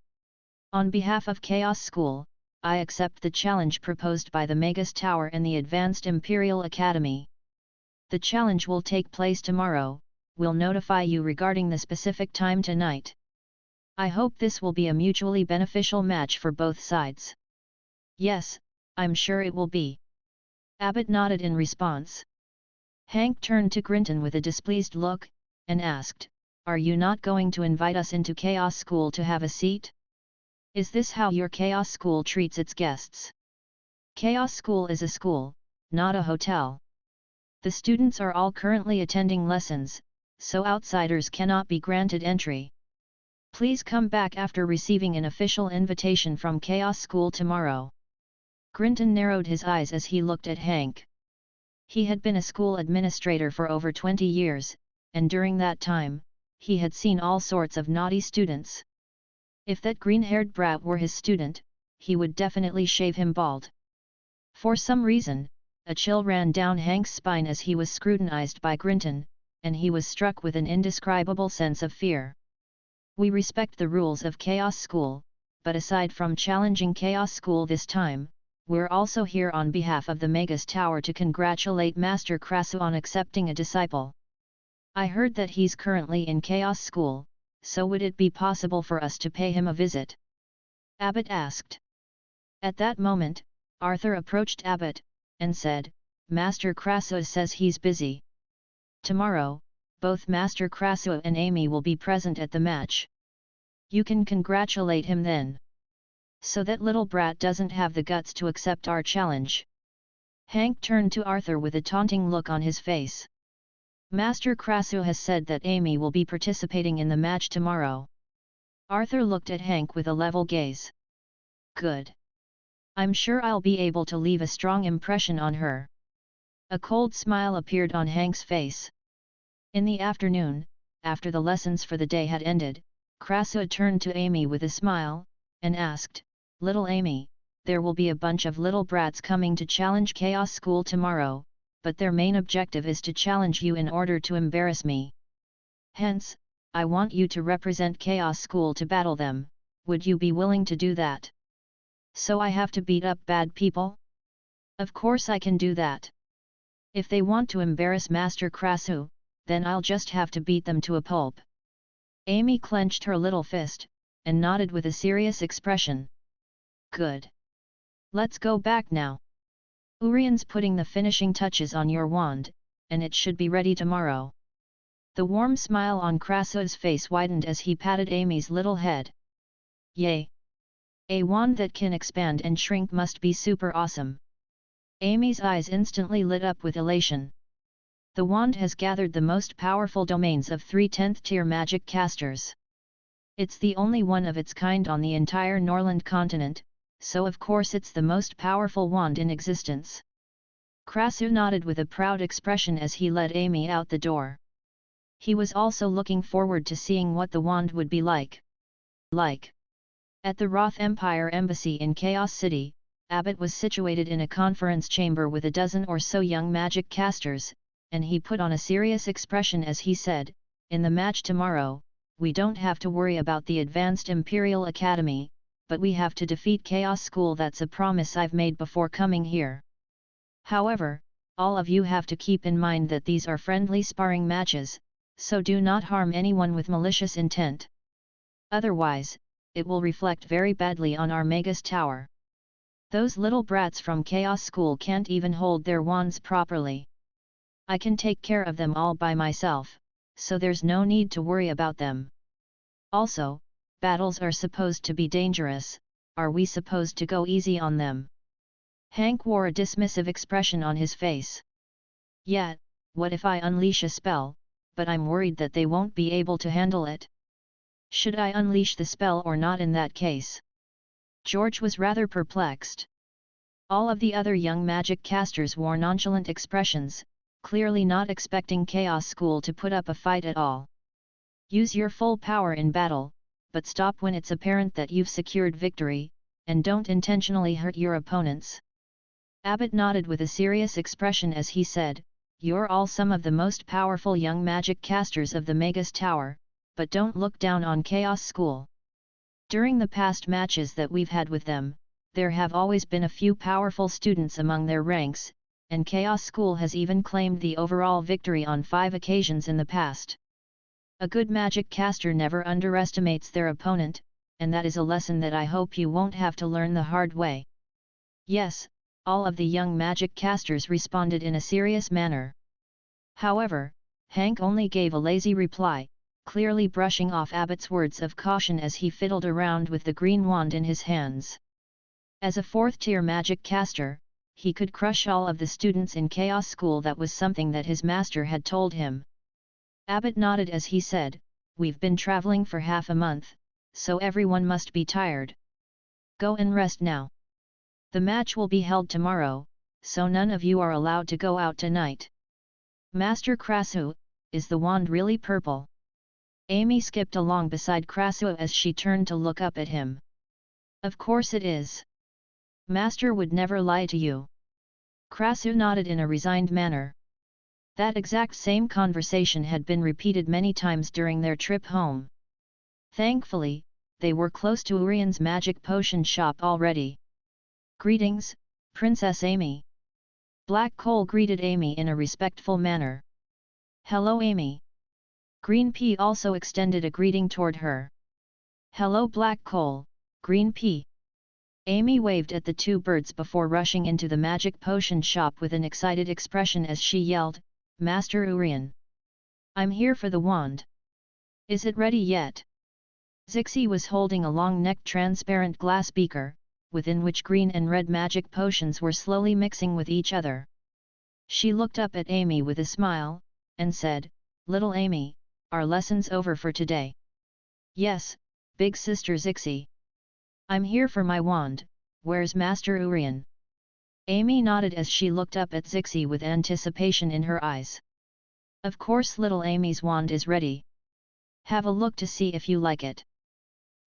On behalf of Chaos School, I accept the challenge proposed by the Magus Tower and the Advanced Imperial Academy. The challenge will take place tomorrow. We'll notify you regarding the specific time tonight. I hope this will be a mutually beneficial match for both sides." "Yes, I'm sure it will be." Abbott nodded in response. Hank turned to Grinton with a displeased look, and asked, "Are you not going to invite us into Chaos School to have a seat? Is this how your Chaos School treats its guests?" Chaos School is a school, not a hotel. The students are all currently attending lessons, so outsiders cannot be granted entry. Please come back after receiving an official invitation from Chaos School tomorrow. Grinton narrowed his eyes as he looked at Hank. He had been a school administrator for over 20 years, and during that time, he had seen all sorts of naughty students. If that green-haired brat were his student, he would definitely shave him bald. For some reason, a chill ran down Hank's spine as he was scrutinized by Grinton, and he was struck with an indescribable sense of fear. "We respect the rules of Chaos School, but aside from challenging Chaos School this time, we're also here on behalf of the Magus Tower to congratulate Master Krasu on accepting a disciple. I heard that he's currently in Chaos School, so would it be possible for us to pay him a visit?" Abbott asked. At that moment, Arthur approached Abbott, and said, "Master Krasu says he's busy. Tomorrow, both Master Krasu and Amy will be present at the match. You can congratulate him then. So that little brat doesn't have the guts to accept our challenge." Hank turned to Arthur with a taunting look on his face. "Master Krasu has said that Amy will be participating in the match tomorrow." Arthur looked at Hank with a level gaze. "Good. I'm sure I'll be able to leave a strong impression on her." A cold smile appeared on Hank's face. In the afternoon, after the lessons for the day had ended, Krasu turned to Amy with a smile, and asked, "Little Amy, there will be a bunch of little brats coming to challenge Chaos School tomorrow, but their main objective is to challenge you in order to embarrass me. Hence, I want you to represent Chaos School to battle them. Would you be willing to do that?" "So I have to beat up bad people? Of course I can do that. If they want to embarrass Master Krasu, then I'll just have to beat them to a pulp." Amy clenched her little fist, and nodded with a serious expression. "Good. Let's go back now. Urian's putting the finishing touches on your wand, and it should be ready tomorrow." The warm smile on Krasu's face widened as he patted Amy's little head. "Yay! A wand that can expand and shrink must be super awesome." Amy's eyes instantly lit up with elation. The wand has gathered the most powerful domains of 3 10th tier magic casters. It's the only one of its kind on the entire Norland continent, so of course it's the most powerful wand in existence. Krasu nodded with a proud expression as he led Amy out the door. He was also looking forward to seeing what the wand would be like. At the Roth Empire Embassy in Chaos City, Abbott was situated in a conference chamber with a dozen or so young magic casters, and he put on a serious expression as he said, "In the match tomorrow, we don't have to worry about the Advanced Imperial Academy, but we have to defeat Chaos School. That's a promise I've made before coming here. However, all of you have to keep in mind that these are friendly sparring matches, so do not harm anyone with malicious intent. Otherwise, it will reflect very badly on our Magus Tower. Those little brats from Chaos School can't even hold their wands properly. I can take care of them all by myself, so there's no need to worry about them. Also, battles are supposed to be dangerous, are we supposed to go easy on them? Hank wore a dismissive expression on his face. Yeah, what if I unleash a spell, but I'm worried that they won't be able to handle it. Should I unleash the spell or not in that case? George was rather perplexed. All of the other young magic casters wore nonchalant expressions, clearly not expecting Chaos School to put up a fight at all. Use your full power in battle, but stop when it's apparent that you've secured victory, and don't intentionally hurt your opponents. Abbott nodded with a serious expression as he said, "You're all some of the most powerful young magic casters of the Magus Tower, but don't look down on Chaos School. During the past matches that we've had with them, there have always been a few powerful students among their ranks, and Chaos School has even claimed the overall victory on 5 occasions in the past. A good magic caster never underestimates their opponent, and that is a lesson that I hope you won't have to learn the hard way." Yes, all of the young magic casters responded in a serious manner. However, Hank only gave a lazy reply, clearly brushing off Abbott's words of caution as he fiddled around with the green wand in his hands. As a 4th-tier magic caster, he could crush all of the students in Chaos School. That was something that his master had told him. Abbott nodded as he said, "We've been traveling for half a month, so everyone must be tired. Go and rest now. The match will be held tomorrow, so none of you are allowed to go out tonight." "Master Krasu, is the wand really purple?" Amy skipped along beside Krasu as she turned to look up at him. "Of course it is. Master would never lie to you." Krasu nodded in a resigned manner. That exact same conversation had been repeated many times during their trip home. Thankfully, they were close to Urian's magic potion shop already. "Greetings, Princess Amy." Black Coal greeted Amy in a respectful manner. "Hello Amy." Green Pea also extended a greeting toward her. "Hello Black Coal, Green Pea." Amy waved at the two birds before rushing into the magic potion shop with an excited expression as she yelled, "Master Urian! I'm here for the wand. Is it ready yet?" Zixi was holding a long-necked transparent glass beaker, within which green and red magic potions were slowly mixing with each other. She looked up at Amy with a smile, and said, "Little Amy, are lessons over for today?" "Yes, big sister Zixi. I'm here for my wand. Where's Master Urian?" Amy nodded as she looked up at Zixi with anticipation in her eyes. "Of course little Amy's wand is ready. Have a look to see if you like it."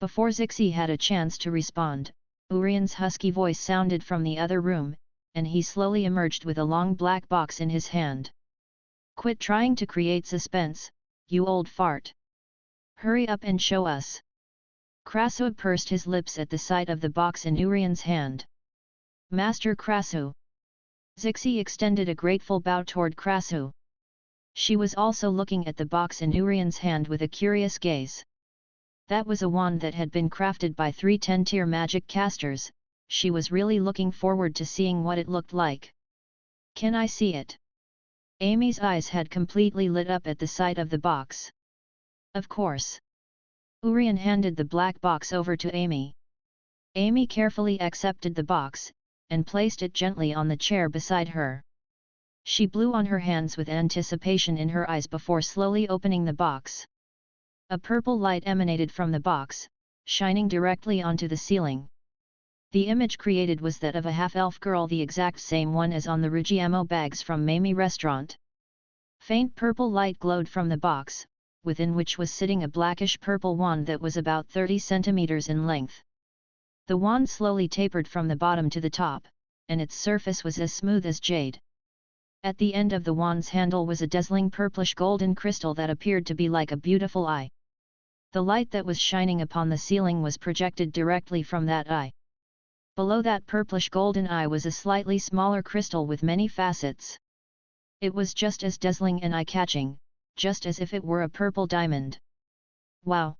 Before Zixi had a chance to respond, Urian's husky voice sounded from the other room, and he slowly emerged with a long black box in his hand. "Quit trying to create suspense, you old fart. Hurry up and show us." Krasu pursed his lips at the sight of the box in Urian's hand. "Master Krasu." Zixi extended a grateful bow toward Krasu. She was also looking at the box in Urian's hand with a curious gaze. That was a wand that had been crafted by 3 10-tier magic casters. She was really looking forward to seeing what it looked like. "Can I see it?" Amy's eyes had completely lit up at the sight of the box. "Of course." Urian handed the black box over to Amy. Amy carefully accepted the box, and placed it gently on the chair beside her. She blew on her hands with anticipation in her eyes before slowly opening the box. A purple light emanated from the box, shining directly onto the ceiling. The image created was that of a half-elf girl, the exact same one as on the Rugiamo bags from Mamie restaurant. Faint purple light glowed from the box, within which was sitting a blackish-purple wand that was about 30 centimeters in length. The wand slowly tapered from the bottom to the top, and its surface was as smooth as jade. At the end of the wand's handle was a dazzling purplish golden crystal that appeared to be like a beautiful eye. The light that was shining upon the ceiling was projected directly from that eye. Below that purplish golden eye was a slightly smaller crystal with many facets. It was just as dazzling and eye-catching, just as if it were a purple diamond. Wow!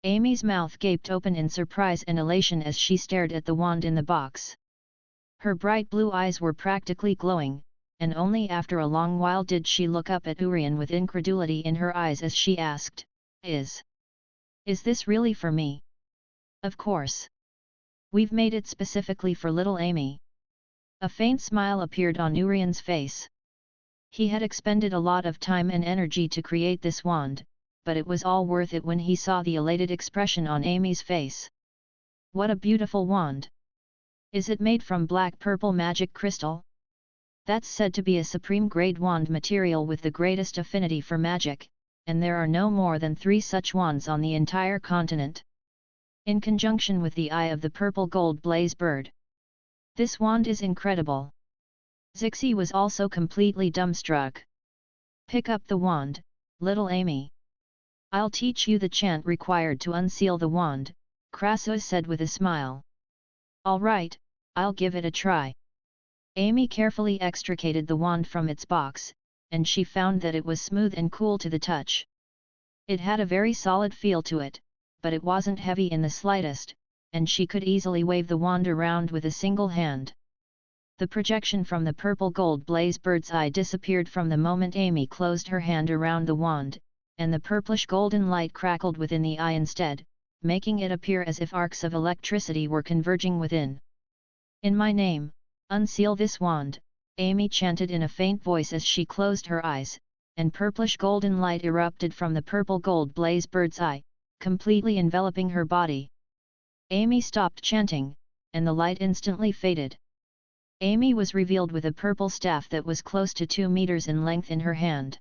Amy's mouth gaped open in surprise and elation as she stared at the wand in the box. Her bright blue eyes were practically glowing, and only after a long while did she look up at Urian with incredulity in her eyes as she asked, Is this really for me? Of course. We've made it specifically for little Amy. A faint smile appeared on Urian's face. He had expended a lot of time and energy to create this wand, but it was all worth it when he saw the elated expression on Amy's face. What a beautiful wand! Is it made from black-purple magic crystal? That's said to be a supreme-grade wand material with the greatest affinity for magic, and there are no more than 3 such wands on the entire continent. In conjunction with the eye of the purple gold blaze bird. This wand is incredible. Zixi was also completely dumbstruck. Pick up the wand, little Amy. I'll teach you the chant required to unseal the wand, Crassus said with a smile. All right, I'll give it a try. Amy carefully extricated the wand from its box, and she found that it was smooth and cool to the touch. It had a very solid feel to it, but it wasn't heavy in the slightest, and she could easily wave the wand around with a single hand. The projection from the purple gold blaze bird's eye disappeared from the moment Amy closed her hand around the wand, and the purplish golden light crackled within the eye instead, making it appear as if arcs of electricity were converging within. In my name, unseal this wand, Amy chanted in a faint voice as she closed her eyes, and purplish golden light erupted from the purple gold blaze bird's eye, completely enveloping her body. Amy stopped chanting, and the light instantly faded. Amy was revealed with a purple staff that was close to 2 meters in length in her hand.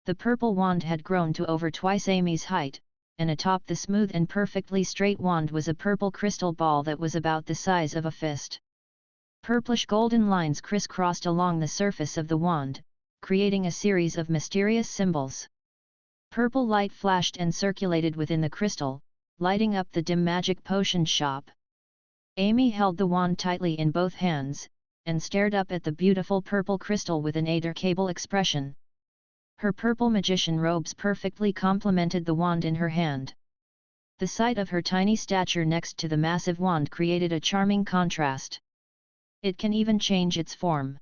The purple wand had grown to over twice Amy's height, and atop the smooth and perfectly straight wand was a purple crystal ball that was about the size of a fist. Purplish golden lines crisscrossed along the surface of the wand, creating a series of mysterious symbols. Purple light flashed and circulated within the crystal, lighting up the dim magic potion shop. Amy held the wand tightly in both hands, and stared up at the beautiful purple crystal with an adorable expression. Her purple magician robes perfectly complemented the wand in her hand. The sight of her tiny stature next to the massive wand created a charming contrast. It can even change its form.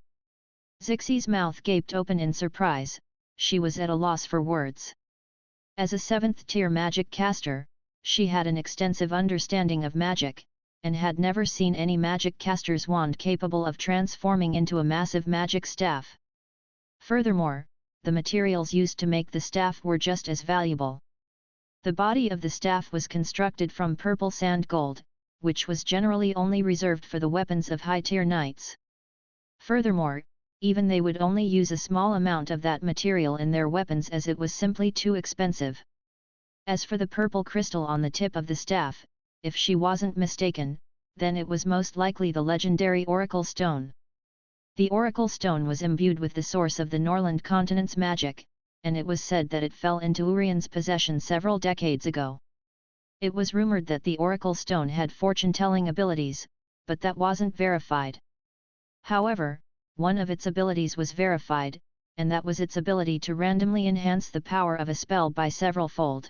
Zixi's mouth gaped open in surprise, she was at a loss for words. As a 7th-tier magic caster, she had an extensive understanding of magic, and had never seen any magic caster's wand capable of transforming into a massive magic staff. Furthermore, the materials used to make the staff were just as valuable. The body of the staff was constructed from purple sand gold, which was generally only reserved for the weapons of high-tier knights. Furthermore, even they would only use a small amount of that material in their weapons as it was simply too expensive. As for the purple crystal on the tip of the staff, if she wasn't mistaken, then it was most likely the legendary Oracle Stone. The Oracle Stone was imbued with the source of the Norland continent's magic, and it was said that it fell into Urian's possession several decades ago. It was rumored that the Oracle Stone had fortune-telling abilities, but that wasn't verified. However, one of its abilities was verified, and that was its ability to randomly enhance the power of a spell by several-fold.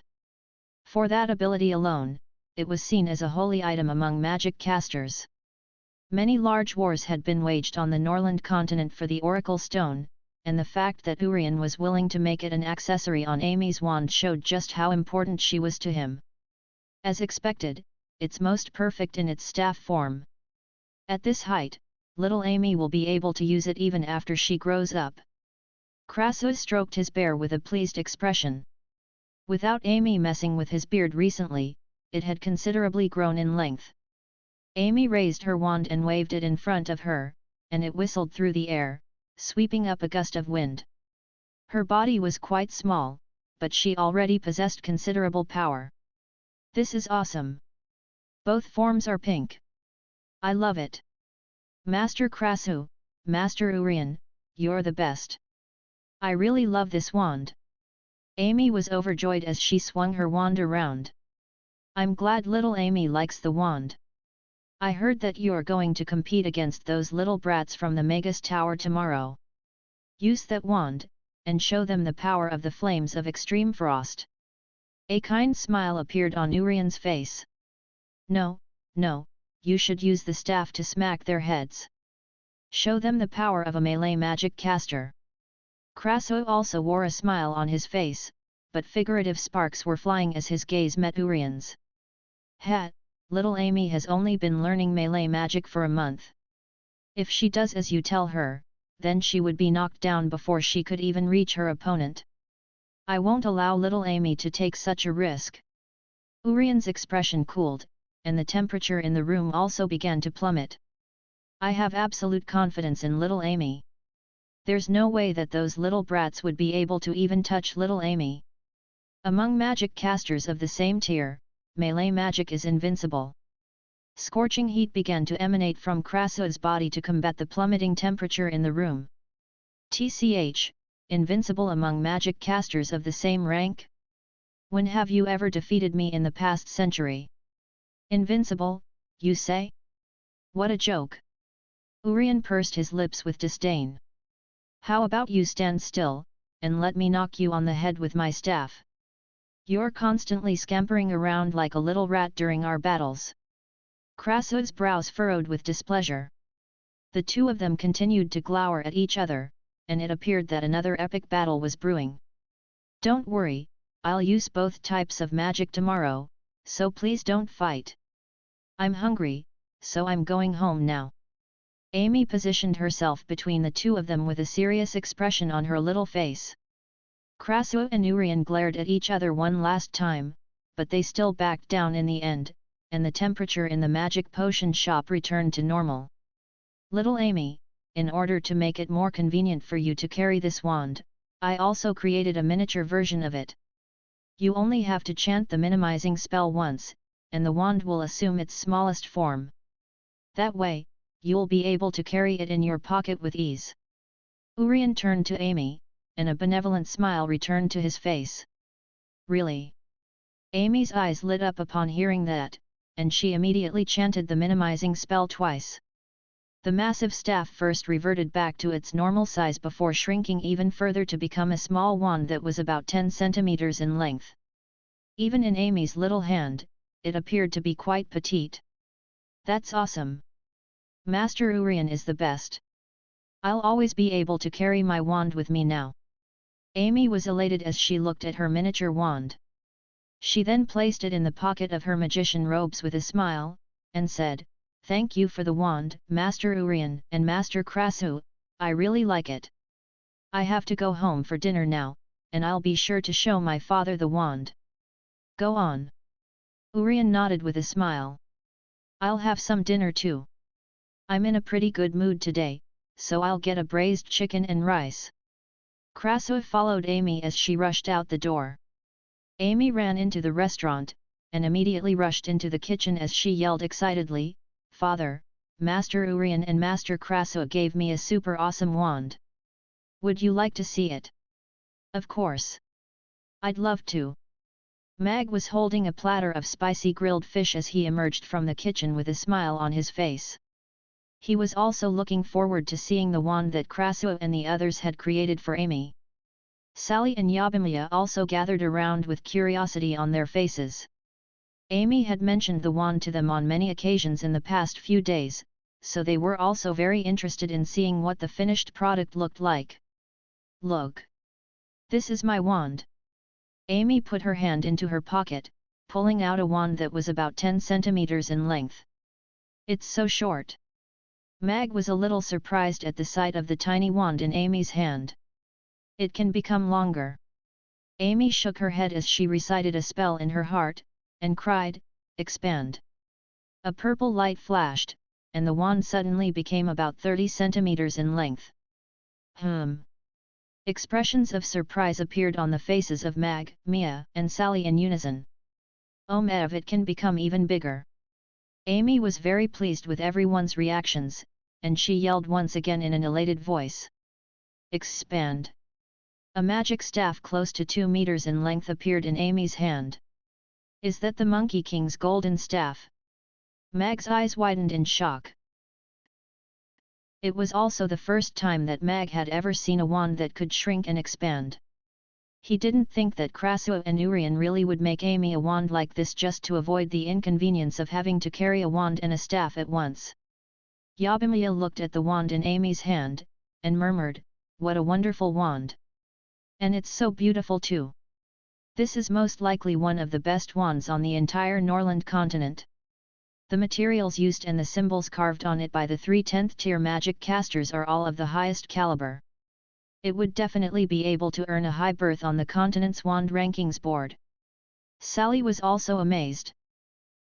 For that ability alone, it was seen as a holy item among magic casters. Many large wars had been waged on the Norland continent for the Oracle Stone, and the fact that Urian was willing to make it an accessory on Amy's wand showed just how important she was to him. As expected, it's most perfect in its staff form. At this height, little Amy will be able to use it even after she grows up. Crassus stroked his bear with a pleased expression. Without Amy messing with his beard recently, it had considerably grown in length. Amy raised her wand and waved it in front of her, and it whistled through the air, sweeping up a gust of wind. Her body was quite small, but she already possessed considerable power. This is awesome. Both forms are pink. I love it. Master Crassus, Master Urian, you're the best. I really love this wand. Amy was overjoyed as she swung her wand around. I'm glad little Amy likes the wand. I heard that you're going to compete against those little brats from the Magus Tower tomorrow. Use that wand, and show them the power of the flames of extreme frost. A kind smile appeared on Urian's face. No, no, you should use the staff to smack their heads. Show them the power of a melee magic caster. Kraso also wore a smile on his face, but figurative sparks were flying as his gaze met Urian's. Little Amy has only been learning melee magic for a month. If she does as you tell her, then she would be knocked down before she could even reach her opponent. I won't allow little Amy to take such a risk. Urian's expression cooled, and the temperature in the room also began to plummet. I have absolute confidence in little Amy. There's no way that those little brats would be able to even touch little Amy. Among magic casters of the same tier, melee magic is invincible. Scorching heat began to emanate from Kraso's body to combat the plummeting temperature in the room. TCH, invincible among magic casters of the same rank? When have you ever defeated me in the past century? Invincible, you say? What a joke! Urian pursed his lips with disdain. How about you stand still, and let me knock you on the head with my staff? You're constantly scampering around like a little rat during our battles. Kraso's brows furrowed with displeasure. The two of them continued to glower at each other, and it appeared that another epic battle was brewing. Don't worry, I'll use both types of magic tomorrow, so please don't fight. I'm hungry, so I'm going home now. Amy positioned herself between the two of them with a serious expression on her little face. Kraso and Urian glared at each other one last time, but they still backed down in the end, and the temperature in the magic potion shop returned to normal. Little Amy, in order to make it more convenient for you to carry this wand, I also created a miniature version of it. You only have to chant the minimizing spell once, and the wand will assume its smallest form. That way, you'll be able to carry it in your pocket with ease. Urian turned to Amy, and a benevolent smile returned to his face. Really? Amy's eyes lit up upon hearing that, and she immediately chanted the minimizing spell twice. The massive staff first reverted back to its normal size before shrinking even further to become a small wand that was about 10 centimeters in length. Even in Amy's little hand, it appeared to be quite petite. That's awesome! Master Urian is the best. I'll always be able to carry my wand with me now. Amy was elated as she looked at her miniature wand. She then placed it in the pocket of her magician robes with a smile, and said, Thank you for the wand, Master Urian and Master Krasu, I really like it. I have to go home for dinner now, and I'll be sure to show my father the wand. Go on. Urian nodded with a smile. I'll have some dinner too. I'm in a pretty good mood today, so I'll get a braised chicken and rice. Krasu followed Amy as she rushed out the door. Amy ran into the restaurant, and immediately rushed into the kitchen as she yelled excitedly, Father, Master Urian and Master Krasu gave me a super awesome wand. Would you like to see it? Of course. I'd love to. Mag was holding a platter of spicy grilled fish as he emerged from the kitchen with a smile on his face. He was also looking forward to seeing the wand that Krasu and the others had created for Amy. Sally and Yabimiya also gathered around with curiosity on their faces. Amy had mentioned the wand to them on many occasions in the past few days, so they were also very interested in seeing what the finished product looked like. Look! This is my wand. Amy put her hand into her pocket, pulling out a wand that was about 10 centimeters in length. It's so short. Mag was a little surprised at the sight of the tiny wand in Amy's hand. It can become longer. Amy shook her head as she recited a spell in her heart, and cried, Expand. A purple light flashed, and the wand suddenly became about 30 centimeters in length. Expressions of surprise appeared on the faces of Mag, Mia, and Sally in unison. Oh Mev, it can become even bigger. Amy was very pleased with everyone's reactions, and she yelled once again in an elated voice. Expand. A magic staff close to 2 meters in length appeared in Amy's hand. Is that the Monkey King's golden staff? Mag's eyes widened in shock. It was also the first time that Mag had ever seen a wand that could shrink and expand. He didn't think that Krasua and Urian really would make Amy a wand like this just to avoid the inconvenience of having to carry a wand and a staff at once. Yabimiya looked at the wand in Amy's hand, and murmured, "What a wonderful wand! And it's so beautiful too. This is most likely one of the best wands on the entire Norland continent. The materials used and the symbols carved on it by the 3 10th tier magic casters are all of the highest caliber. It would definitely be able to earn a high berth on the continent's wand rankings board." Sally was also amazed.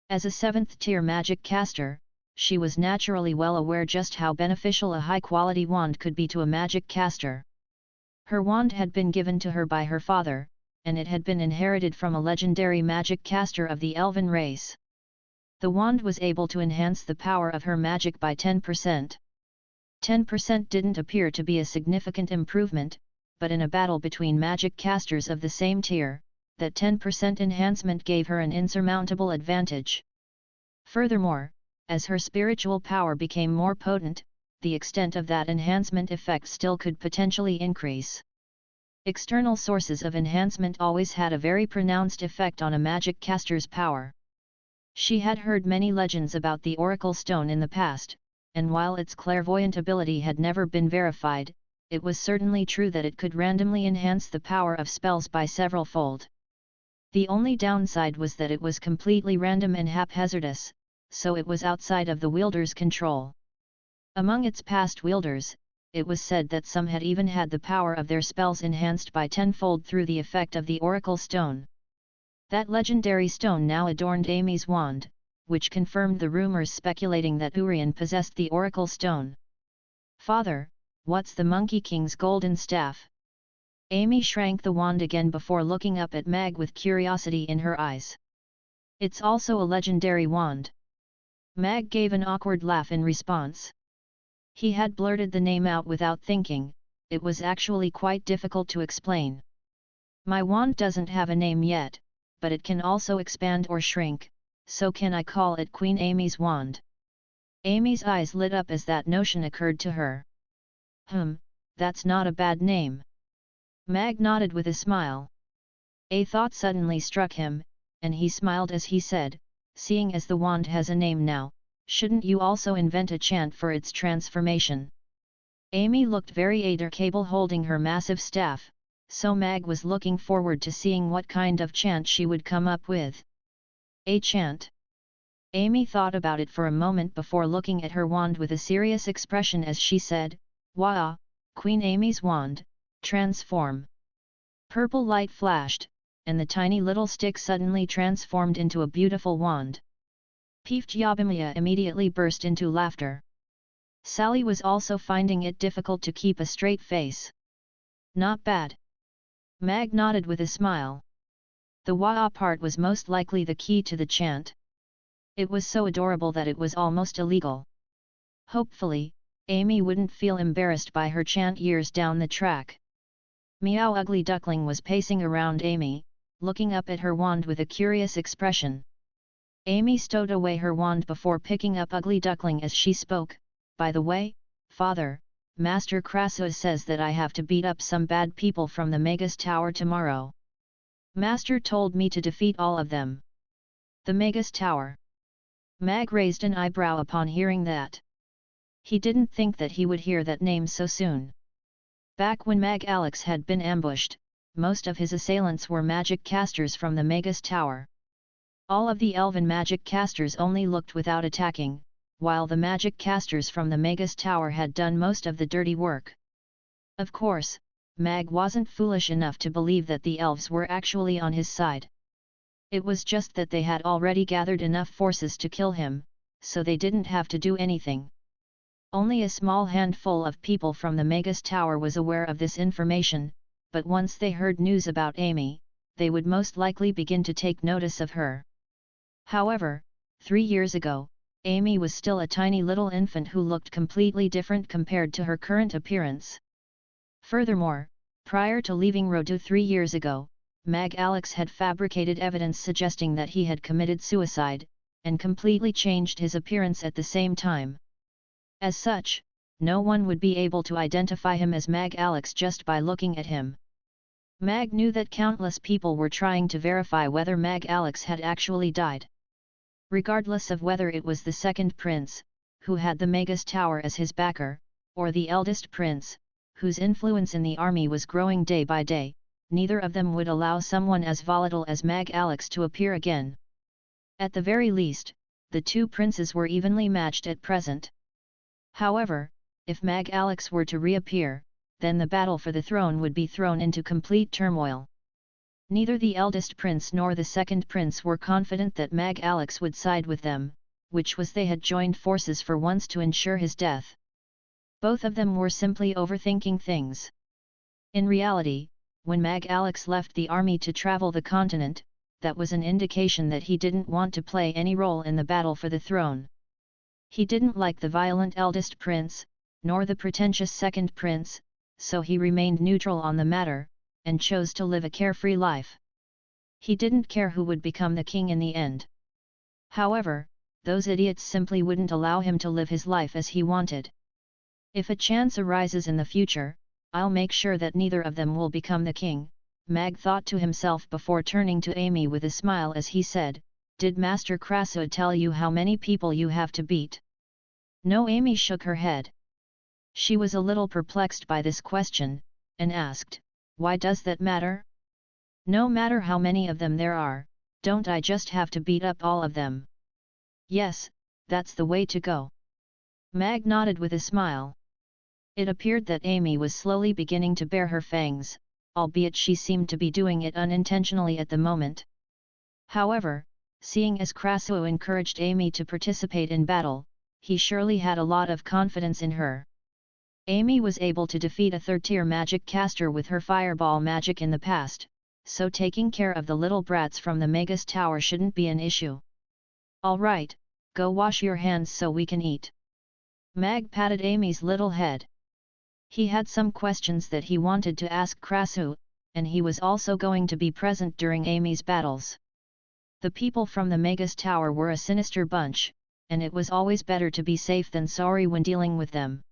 As a 7th tier magic caster, she was naturally well aware just how beneficial a high-quality wand could be to a magic caster. Her wand had been given to her by her father, and it had been inherited from a legendary magic caster of the Elven race. The wand was able to enhance the power of her magic by 10%. 10% didn't appear to be a significant improvement, but in a battle between magic casters of the same tier, that 10% enhancement gave her an insurmountable advantage. Furthermore, as her spiritual power became more potent, the extent of that enhancement effect still could potentially increase. External sources of enhancement always had a very pronounced effect on a magic caster's power. She had heard many legends about the Oracle Stone in the past, and while its clairvoyant ability had never been verified, it was certainly true that it could randomly enhance the power of spells by several-fold. The only downside was that it was completely random and haphazardous, so it was outside of the wielder's control. Among its past wielders, it was said that some had even had the power of their spells enhanced by 10-fold through the effect of the Oracle Stone. That legendary stone now adorned Amy's wand, which confirmed the rumors speculating that Urian possessed the Oracle Stone. "Father, what's the Monkey King's golden staff?" Amy shrank the wand again before looking up at Mag with curiosity in her eyes. "It's also a legendary wand." Mag gave an awkward laugh in response. He had blurted the name out without thinking. It was actually quite difficult to explain. "My wand doesn't have a name yet, but it can also expand or shrink, so can I call it Queen Amy's wand?" Amy's eyes lit up as that notion occurred to her. That's not a bad name." Mag nodded with a smile. A thought suddenly struck him, and he smiled as he said, "Seeing as the wand has a name now, shouldn't you also invent a chant for its transformation?" Amy looked very adorable holding her massive staff, so Mag was looking forward to seeing what kind of chant she would come up with. A chant? Amy thought about it for a moment before looking at her wand with a serious expression as she said, "Wah, Queen Amy's wand, transform." Purple light flashed, and the tiny little stick suddenly transformed into a beautiful wand. Peeved Yabimiya immediately burst into laughter. Sally was also finding it difficult to keep a straight face. "Not bad." Mag nodded with a smile. The wah part was most likely the key to the chant. It was so adorable that it was almost illegal. Hopefully, Amy wouldn't feel embarrassed by her chant years down the track. Meow Ugly Duckling was pacing around Amy, looking up at her wand with a curious expression. Amy stowed away her wand before picking up Ugly Duckling as she spoke, "By the way, Father, Master Krasua says that I have to beat up some bad people from the Magus Tower tomorrow. Master told me to defeat all of them." "The Magus Tower?" Mag raised an eyebrow upon hearing that. He didn't think that he would hear that name so soon. Back when Mag Alex had been ambushed, most of his assailants were magic casters from the Magus Tower. All of the elven magic casters only looked without attacking, while the magic casters from the Magus Tower had done most of the dirty work. Of course, Mag wasn't foolish enough to believe that the elves were actually on his side. It was just that they had already gathered enough forces to kill him, so they didn't have to do anything. Only a small handful of people from the Magus Tower was aware of this information, but once they heard news about Amy, they would most likely begin to take notice of her. However, 3 years ago, Amy was still a tiny little infant who looked completely different compared to her current appearance. Furthermore, Prior to leaving Rodu 3 years ago, Mag Alex had fabricated evidence suggesting that he had committed suicide, and completely changed his appearance at the same time. As such, no one would be able to identify him as Mag Alex just by looking at him. Mag knew that countless people were trying to verify whether Mag Alex had actually died. Regardless of whether it was the second prince, who had the Magus Tower as his backer, or the eldest prince, whose influence in the army was growing day by day, neither of them would allow someone as volatile as Mag Alex to appear again. At the very least, the two princes were evenly matched at present. However, if Mag Alex were to reappear, then the battle for the throne would be thrown into complete turmoil. Neither the eldest prince nor the second prince were confident that Mag Alex would side with them, which was they had joined forces for once to ensure his death. Both of them were simply overthinking things. In reality, when Mag Alex left the army to travel the continent, that was an indication that he didn't want to play any role in the battle for the throne. He didn't like the violent eldest prince, nor the pretentious second prince, so he remained neutral on the matter, and chose to live a carefree life. He didn't care who would become the king in the end. However, those idiots simply wouldn't allow him to live his life as he wanted. If a chance arises in the future, I'll make sure that neither of them will become the king, Mag thought to himself before turning to Amy with a smile as he said, "Did Master Krasua tell you how many people you have to beat?" No, Amy shook her head. She was a little perplexed by this question, and asked, "Why does that matter? No matter how many of them there are, don't I just have to beat up all of them?" "Yes, that's the way to go." Mag nodded with a smile. It appeared that Amy was slowly beginning to bare her fangs, albeit she seemed to be doing it unintentionally at the moment. However, seeing as Krasua encouraged Amy to participate in battle, he surely had a lot of confidence in her. Amy was able to defeat a third-tier magic caster with her fireball magic in the past, so taking care of the little brats from the Magus Tower shouldn't be an issue. "All right, go wash your hands so we can eat." Mag patted Amy's little head. He had some questions that he wanted to ask Krasua, and he was also going to be present during Amy's battles. The people from the Magus Tower were a sinister bunch, and it was always better to be safe than sorry when dealing with them.